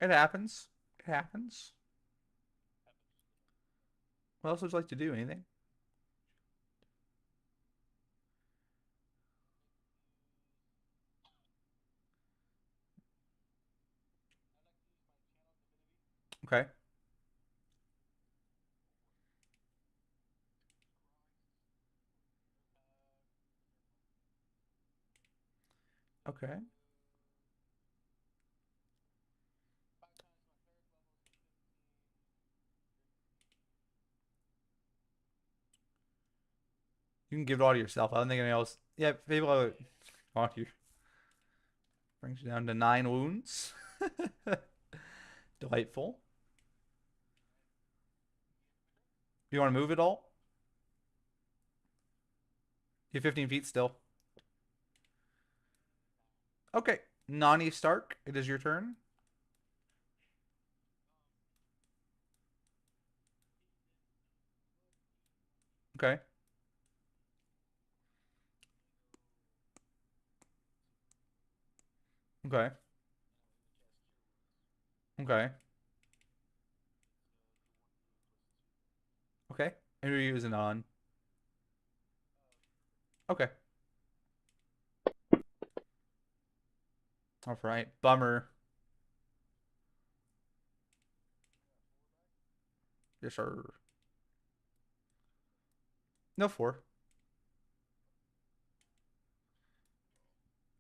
It happens. It happens. What else would you like to do? Anything? Okay. Okay. You can give it all to yourself. I don't think anyone else. Yeah, people want you. Brings you down to 9 wounds. Delightful. You want to move it all? You have 15 feet still. Okay. Nani Stark, it is your turn. Okay. Okay. Okay. Okay. And you're using on. Okay. All right. Bummer. Yes, sir. No four.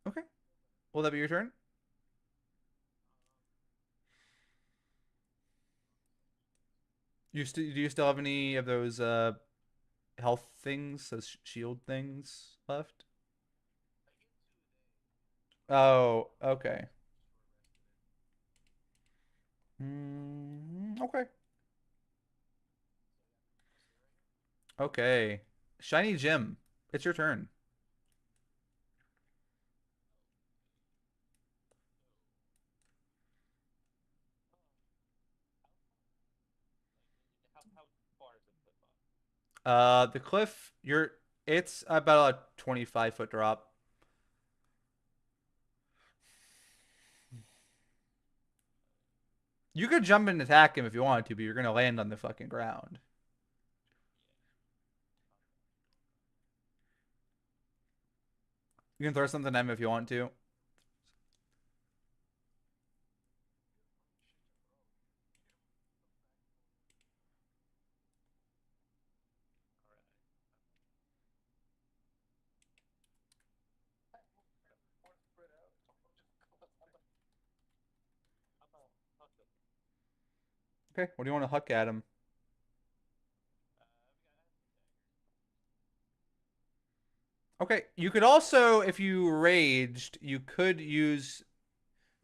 Okay. Will that be your turn? Do you still have any of those health things, those shield things left? Oh, okay. Okay. Okay. Shiny gem. It's your turn. The cliff, it's about a 25-foot drop. You could jump and attack him if you wanted to, but you're gonna land on the fucking ground. You can throw something at him if you want to. Okay, what do you want to huck at him? Okay, you could also, if you raged, you could use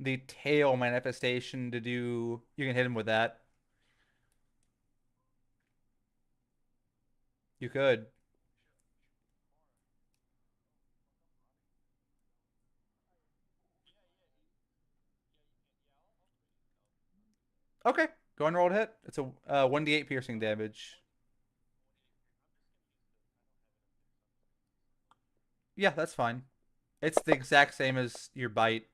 the tail manifestation to do. You can hit him with that. You could. Okay, go and roll to hit. It's a 1d8 piercing damage. Yeah, that's fine. It's the exact same as your bite.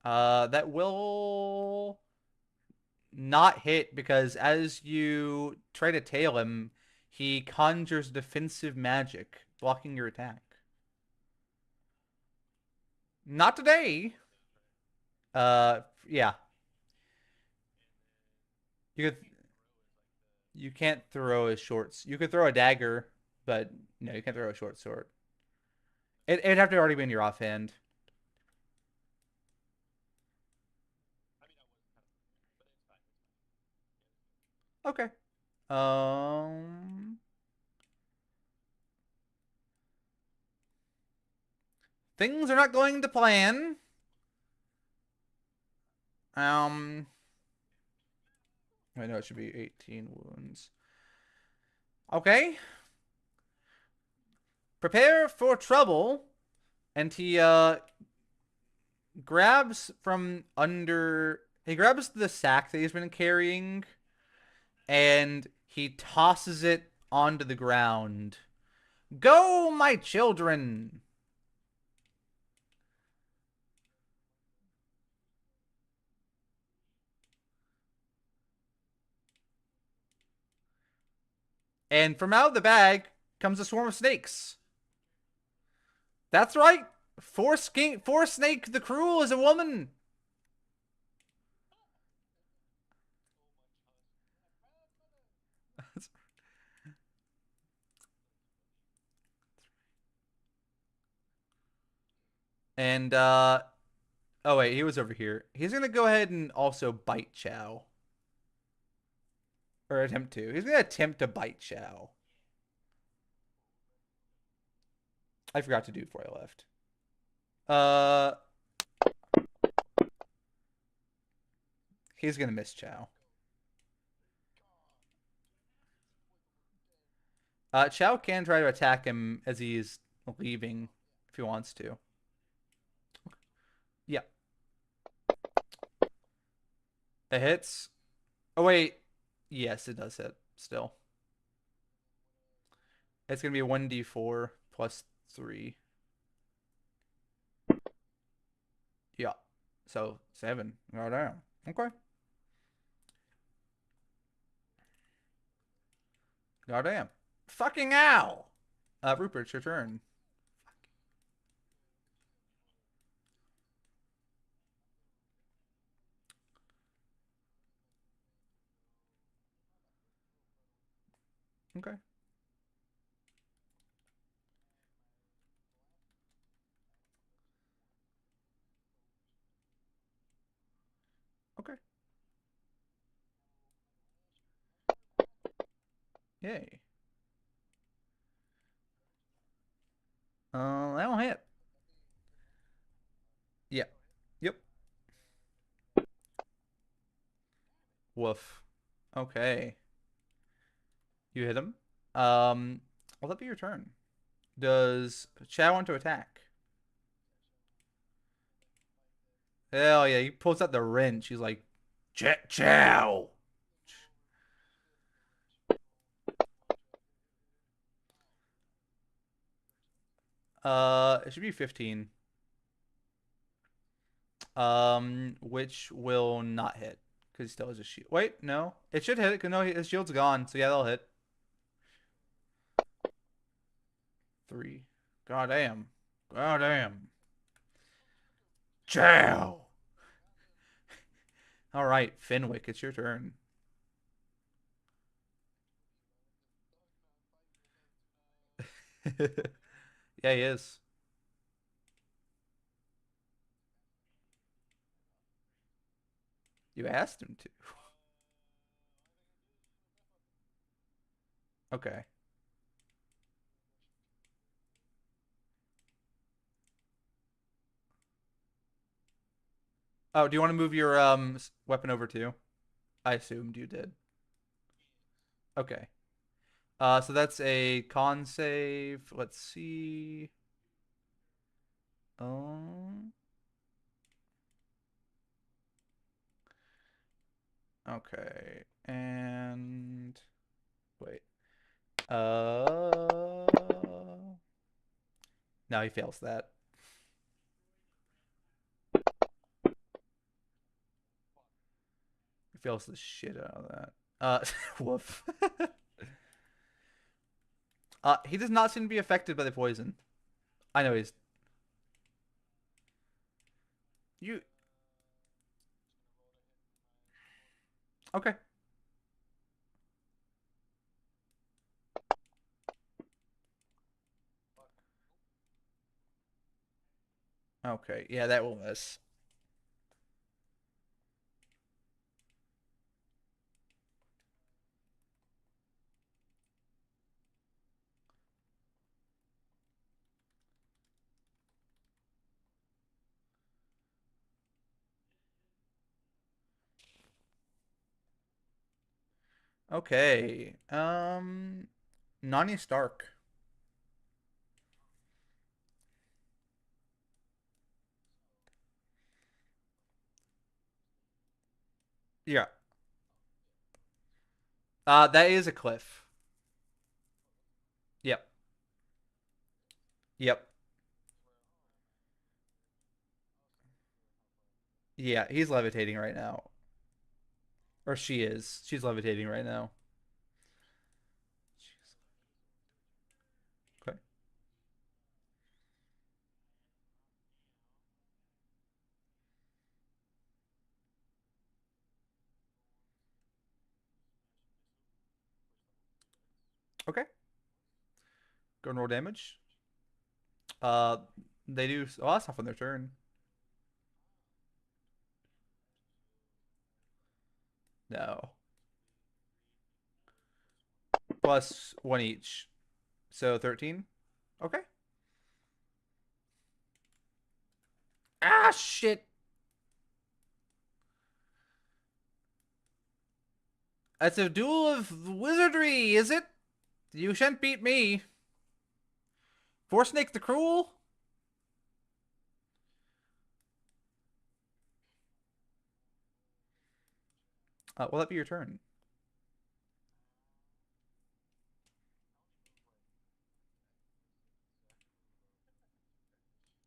That will not hit because as you try to tail him, he conjures defensive magic, blocking your attack. Not today. Yeah. You could you can't throw a short. You could throw a dagger, but no, you can't throw a short sword. It'd have to already be in your offhand. Okay. Um, things are not going to plan. Um, I know it should be 18 wounds. Okay. Prepare for trouble. And he grabs from under. He grabs the sack that he's been carrying and he tosses it onto the ground. Go, my children! And from out of the bag comes a swarm of snakes. That's right. Four snake the cruel is a woman. And oh wait, he was over here. He's gonna go ahead and also bite Chow. Or attempt to. He's gonna attempt to bite Chow. I forgot to do before I left. Uh he's gonna miss Chow. Chow can try to attack him as he's leaving if he wants to. Yeah. It hits. Oh wait. Yes, it does hit still. It's gonna be a 1d4 plus 3. Yeah. So 7. Oh damn. Okay. Goddamn. Fucking ow. Rupert, it's your turn. Okay. Okay. Yay. That'll hit. Yeah. Yep. Woof. Okay. You hit him. Will that be your turn? Does Chow want to attack? Hell yeah, he pulls out the wrench. He's like, Chow. It should be 15. Which will not hit because he still has a shield. Wait, no, it should hit it. Cause no, his shield's gone. So yeah, that'll hit. 3. God damn. God damn. Chow. All right, Fenwick, it's your turn. Yeah, he is. You asked him to. Okay. Oh, do you want to move your weapon over too? I assumed you did. Okay. So that's a con save. Let's see. Um, okay. And wait. No, he fails that. He fails the shit out of that. Woof. He does not seem to be affected by the poison. I know he's you. Okay. Okay. Yeah, that will miss. Okay. Nani Stark. Yeah. That is a cliff. Yep. Yep. Yeah, he's levitating right now. Or she is. She's levitating right now. Okay. Go and roll damage. Uh, they do. Oh, that's not on their turn. No. Plus one each. So 13. Okay. Ah, shit. It's a duel of wizardry, is it? You shan't beat me. Four Snake the Cruel? Will that be your turn?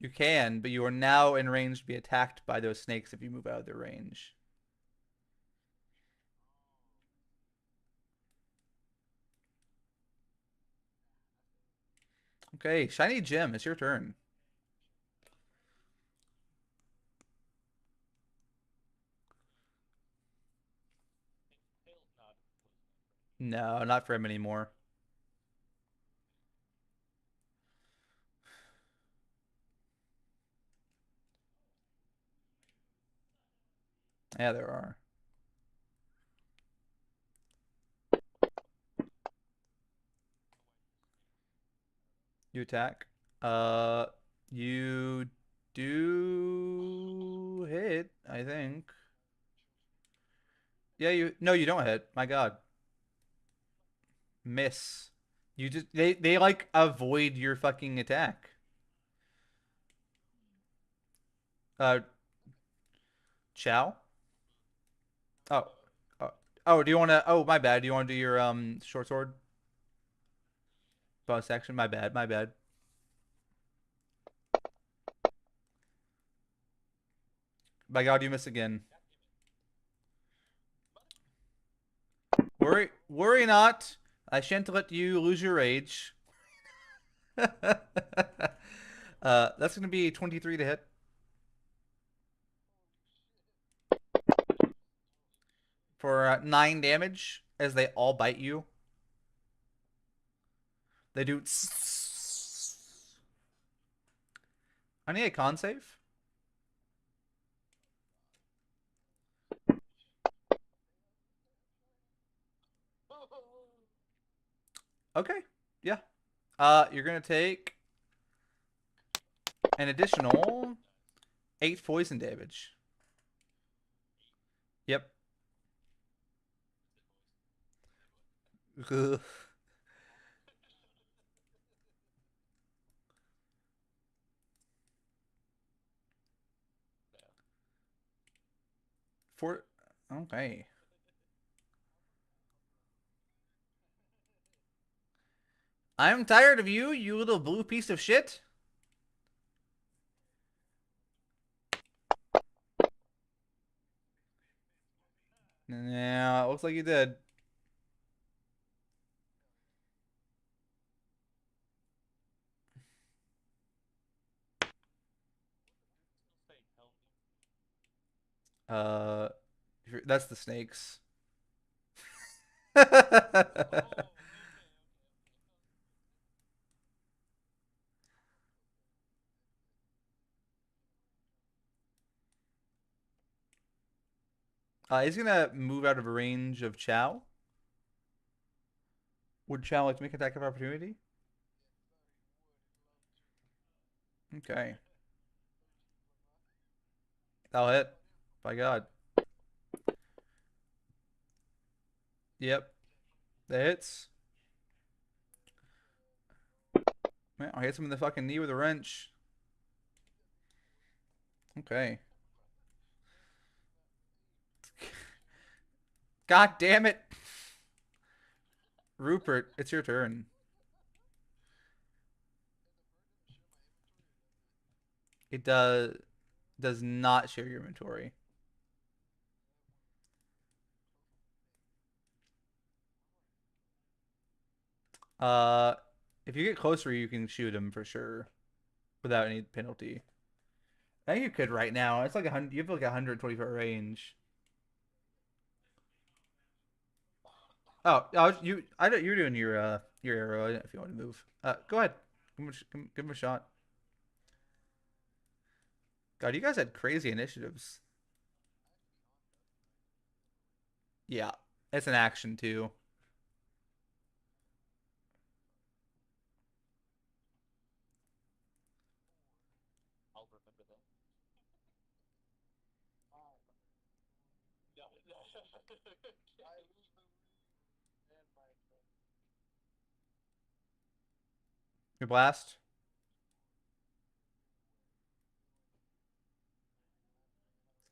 You can, but you are now in range to be attacked by those snakes if you move out of their range. Okay, Shiny Gem, it's your turn. No, not for him anymore. Yeah, there are. You attack. Uh, you do hit, I think. Yeah, you no, you don't hit. My God, miss. You just they like avoid your fucking attack. Uh, Chow. Oh, oh, oh. Do you want to? Oh, my bad. Do you want to do your short sword bonus action? My bad. My bad. By God, you miss again. Worry not. I shan't let you lose your rage. That's gonna be 23 to hit for 9 damage as they all bite you. They do. I need a con save. Okay. Yeah. You're gonna take an additional 8 poison damage. Yep. For okay. I'm tired of you, you little blue piece of shit. Yeah, looks like you did. Uh, that's the snakes. He's gonna move out of range of Chow. Would Chow like to make an attack of opportunity? Okay, that'll hit. By God. Yep, that hits. Man, I'll hit him in the fucking knee with a wrench. Okay. God damn it, Rupert. It's your turn. It does not share your inventory. Uh, if you get closer, you can shoot him for sure without any penalty. I think you could right now. It's like 100. You have like 120 foot range. Oh, you. I don't. You're doing your your arrow if you want to move. Go ahead. Give him a shot. God, you guys had crazy initiatives. Yeah, it's an action too. Your blast.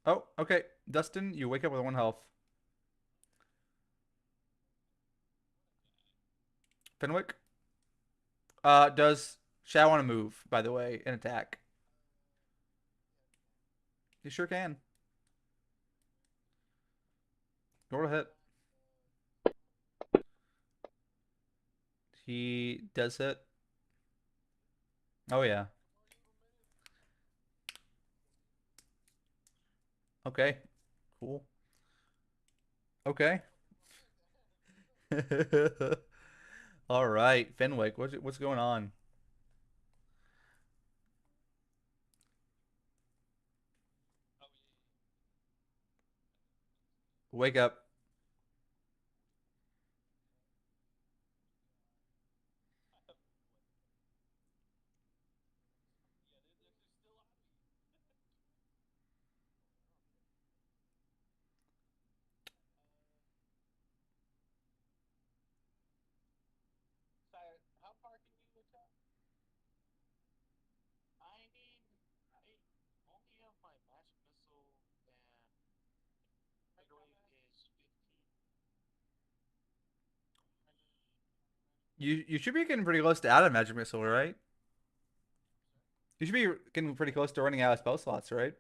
Oh, okay. Dustin, you wake up with one health. Fenwick. Does Shao want to move, by the way, and attack? You sure can. Roll to hit. He does hit. Oh yeah. Okay. Cool. Okay. All right, Fenwick. What's going on? Wake up. You should be getting pretty close to out of magic missile, right? You should be getting pretty close to running out of spell slots, right?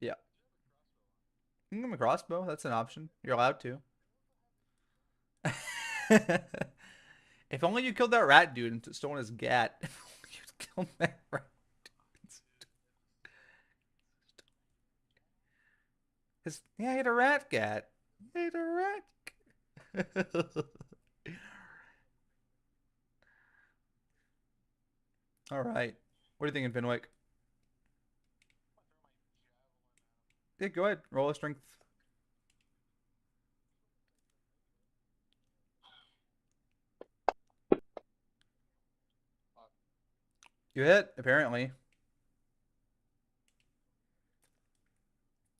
Yeah. You can give him a crossbow. That's an option. You're allowed to. If only you killed that rat dude and stolen his gat. If only you'd killed that rat. Yeah, he had a rat gat. He had a rat. All right. What are you thinking, Fenwick? Yeah, go ahead. Roll a strength. You hit, apparently.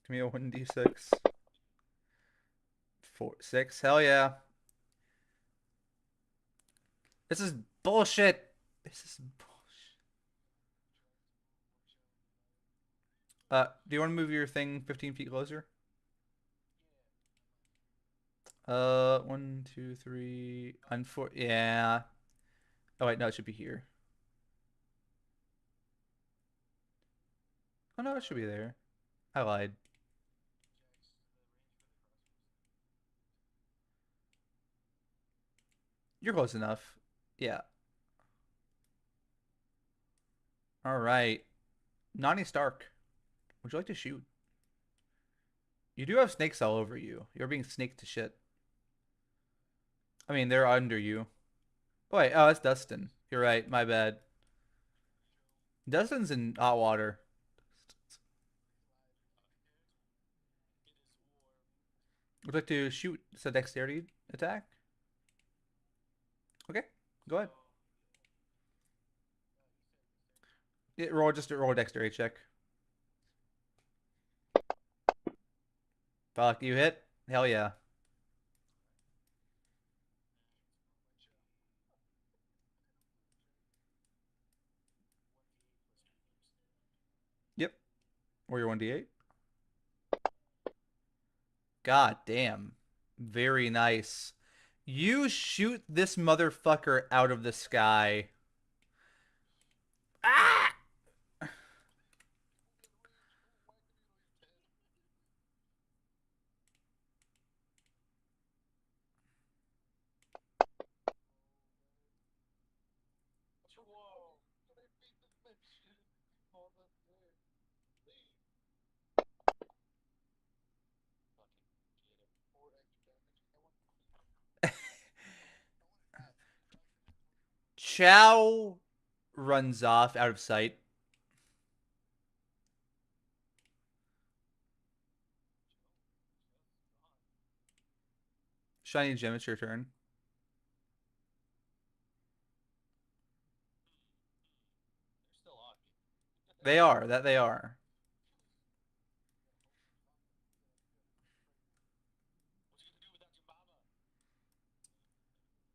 Give me a 1d6. 4, 6. Hell yeah. This is bullshit. This is bullshit. Do you want to move your thing 15 feet closer? 1, 2, 3. Yeah. Oh wait, no, it should be here. Oh no, it should be there. I lied. You're close enough. Yeah. All right. Nani Stark, would you like to shoot? You do have snakes all over you. You're being snaked to shit. I mean, they're under you. Oh, wait. Oh, that's Dustin. You're right. My bad. Dustin's in hot water. Would you like to shoot? It's a dexterity attack. Okay. Go ahead. Yeah, roll a dexterity check. Fuck, you hit? Hell yeah. Yep. Or your 1d8. God damn. Very nice. You shoot this motherfucker out of the sky. Ah! Chow runs off out of sight. Shiny Gem, it's your turn. They are. That they are.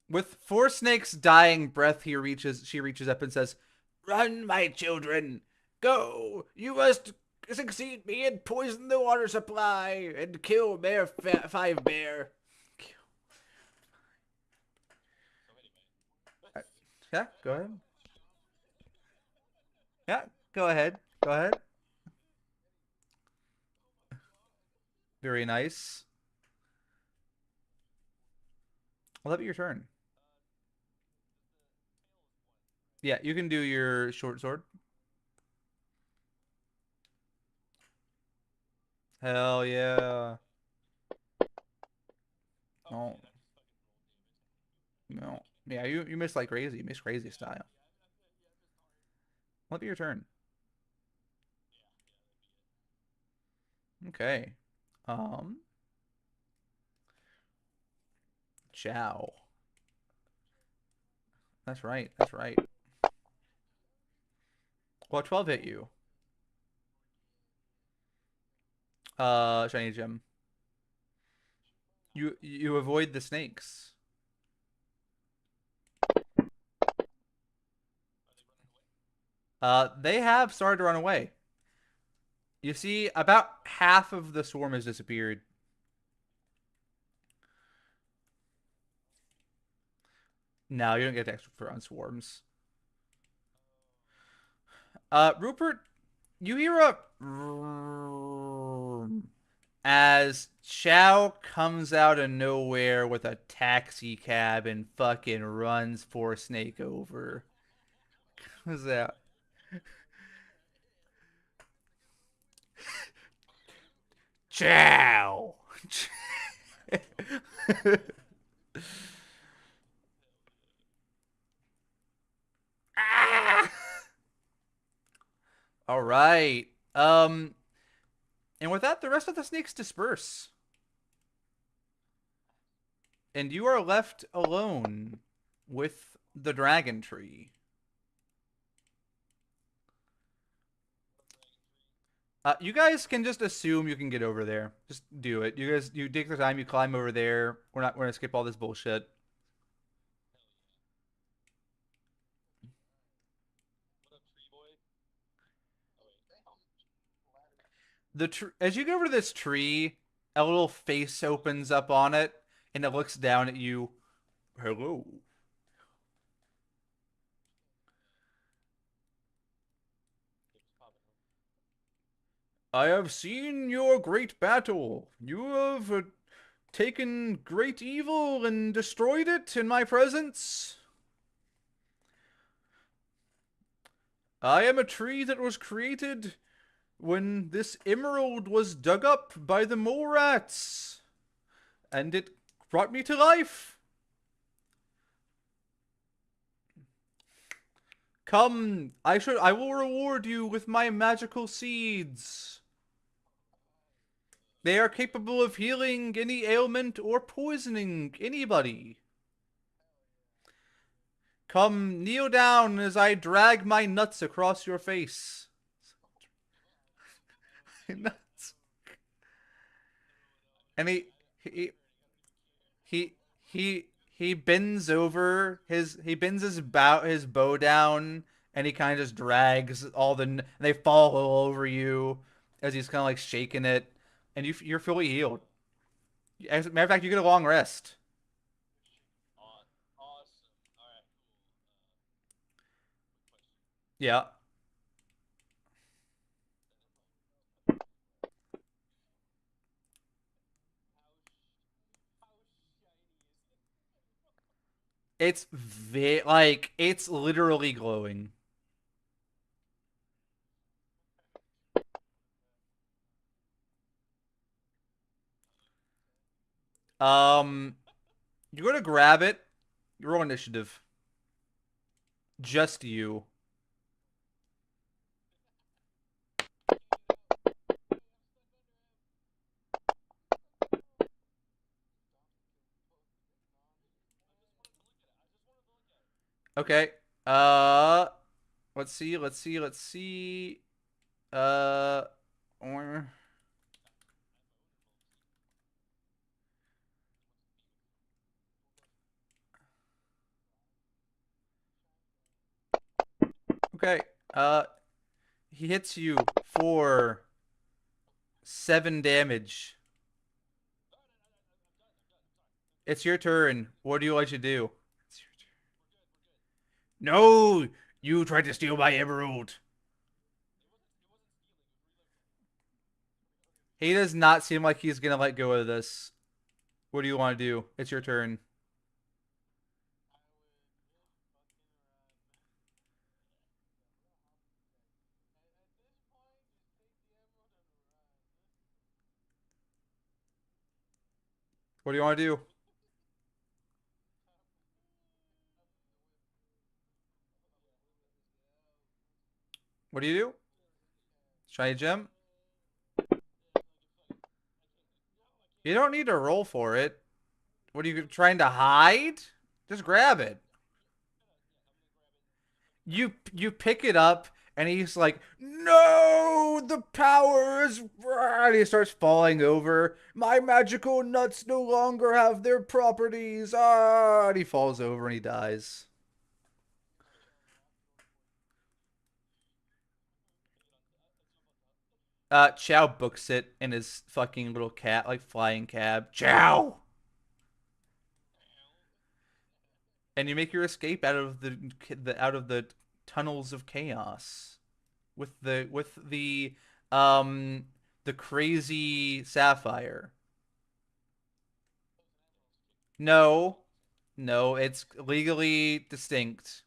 With four snakes' dying breath, she reaches up and says, "Run, my children! Go! You must succeed me and poison the water supply and kill Bear 5 Bear." Yeah, go ahead. Yeah, go ahead. Go ahead. Very nice. Well, that'll be your turn. Yeah, you can do your short sword. Hell yeah. Oh, no. Yeah, you missed like crazy. You missed crazy style. That'll be your turn. Okay. Um, Chow. That's right. That's right. Well, 12 hit you. Shiny Gem. You avoid the snakes. They have started to run away. You see, about half of the swarm has disappeared. No, you don't get extra for on swarms. Rupert, you hear a as Chow comes out of nowhere with a taxi cab and fucking runs poor Snake over. What's that? Chow. Ah! All right. And with that, the rest of the snakes disperse, and you are left alone with the dragon tree. You guys can just assume you can get over there. Just do it. You guys, you take the time, you climb over there. We're gonna skip all this bullshit. As you go over to this tree, a little face opens up on it, and it looks down at you. Hello. I have seen your great battle. You have taken great evil and destroyed it in my presence. I am a tree that was created when this emerald was dug up by the mole rats, and it brought me to life. Come, I will reward you with my magical seeds. They are capable of healing any ailment or poisoning anybody. Come, kneel down as I drag my nuts across your face. Nuts. And he he he he bends over he bends his bow down, and he kind of just drags all and they fall all over you as he's kind of like shaking it, and you're fully healed. As a matter of fact, you get a long rest. Yeah, it's literally glowing. Um, you go to grab it. You roll initiative. Just you. Okay. Uh, let's see. Let's see. Let's see. Uh, or- okay. Uh, he hits you for 7 damage. It's your turn. What do you like to do? It's your turn. No, you tried to steal my emerald. He does not seem like he's gonna let go of this. What do you want to do? It's your turn. What do you want to do? What do you do? Shiny gem? You don't need to roll for it. What are you trying to hide? Just grab it. You pick it up and he's like, "No, the power is," and he starts falling over. My magical nuts no longer have their properties. Ah, and he falls over and he dies. Chow books it in his fucking little cat like flying cab. Chow. And you make your escape out of the tunnels of chaos with um the crazy sapphire. No, no, it's legally distinct.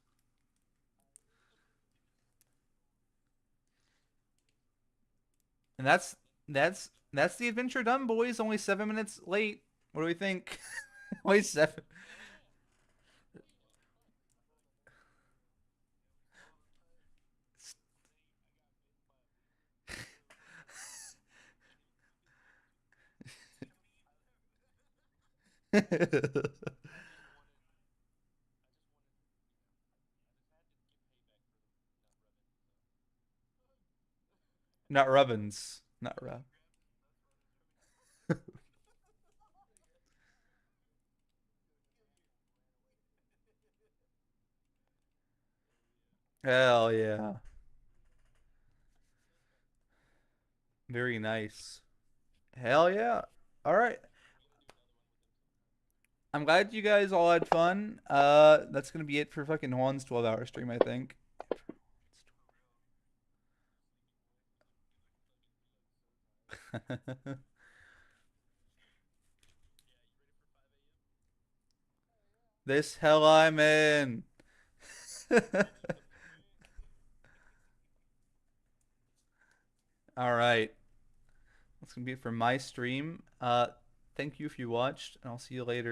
And that's the adventure done, boys. Only 7 minutes late. What do we think? Only seven. Not Rubbins. Not Rub. Hell yeah. Very nice. Hell yeah. All right. I'm glad you guys all had fun. That's gonna be it for fucking Juan's 12-hour stream, I think. This hell I'm in. All right. That's gonna be it for my stream. Thank you if you watched, and I'll see you later.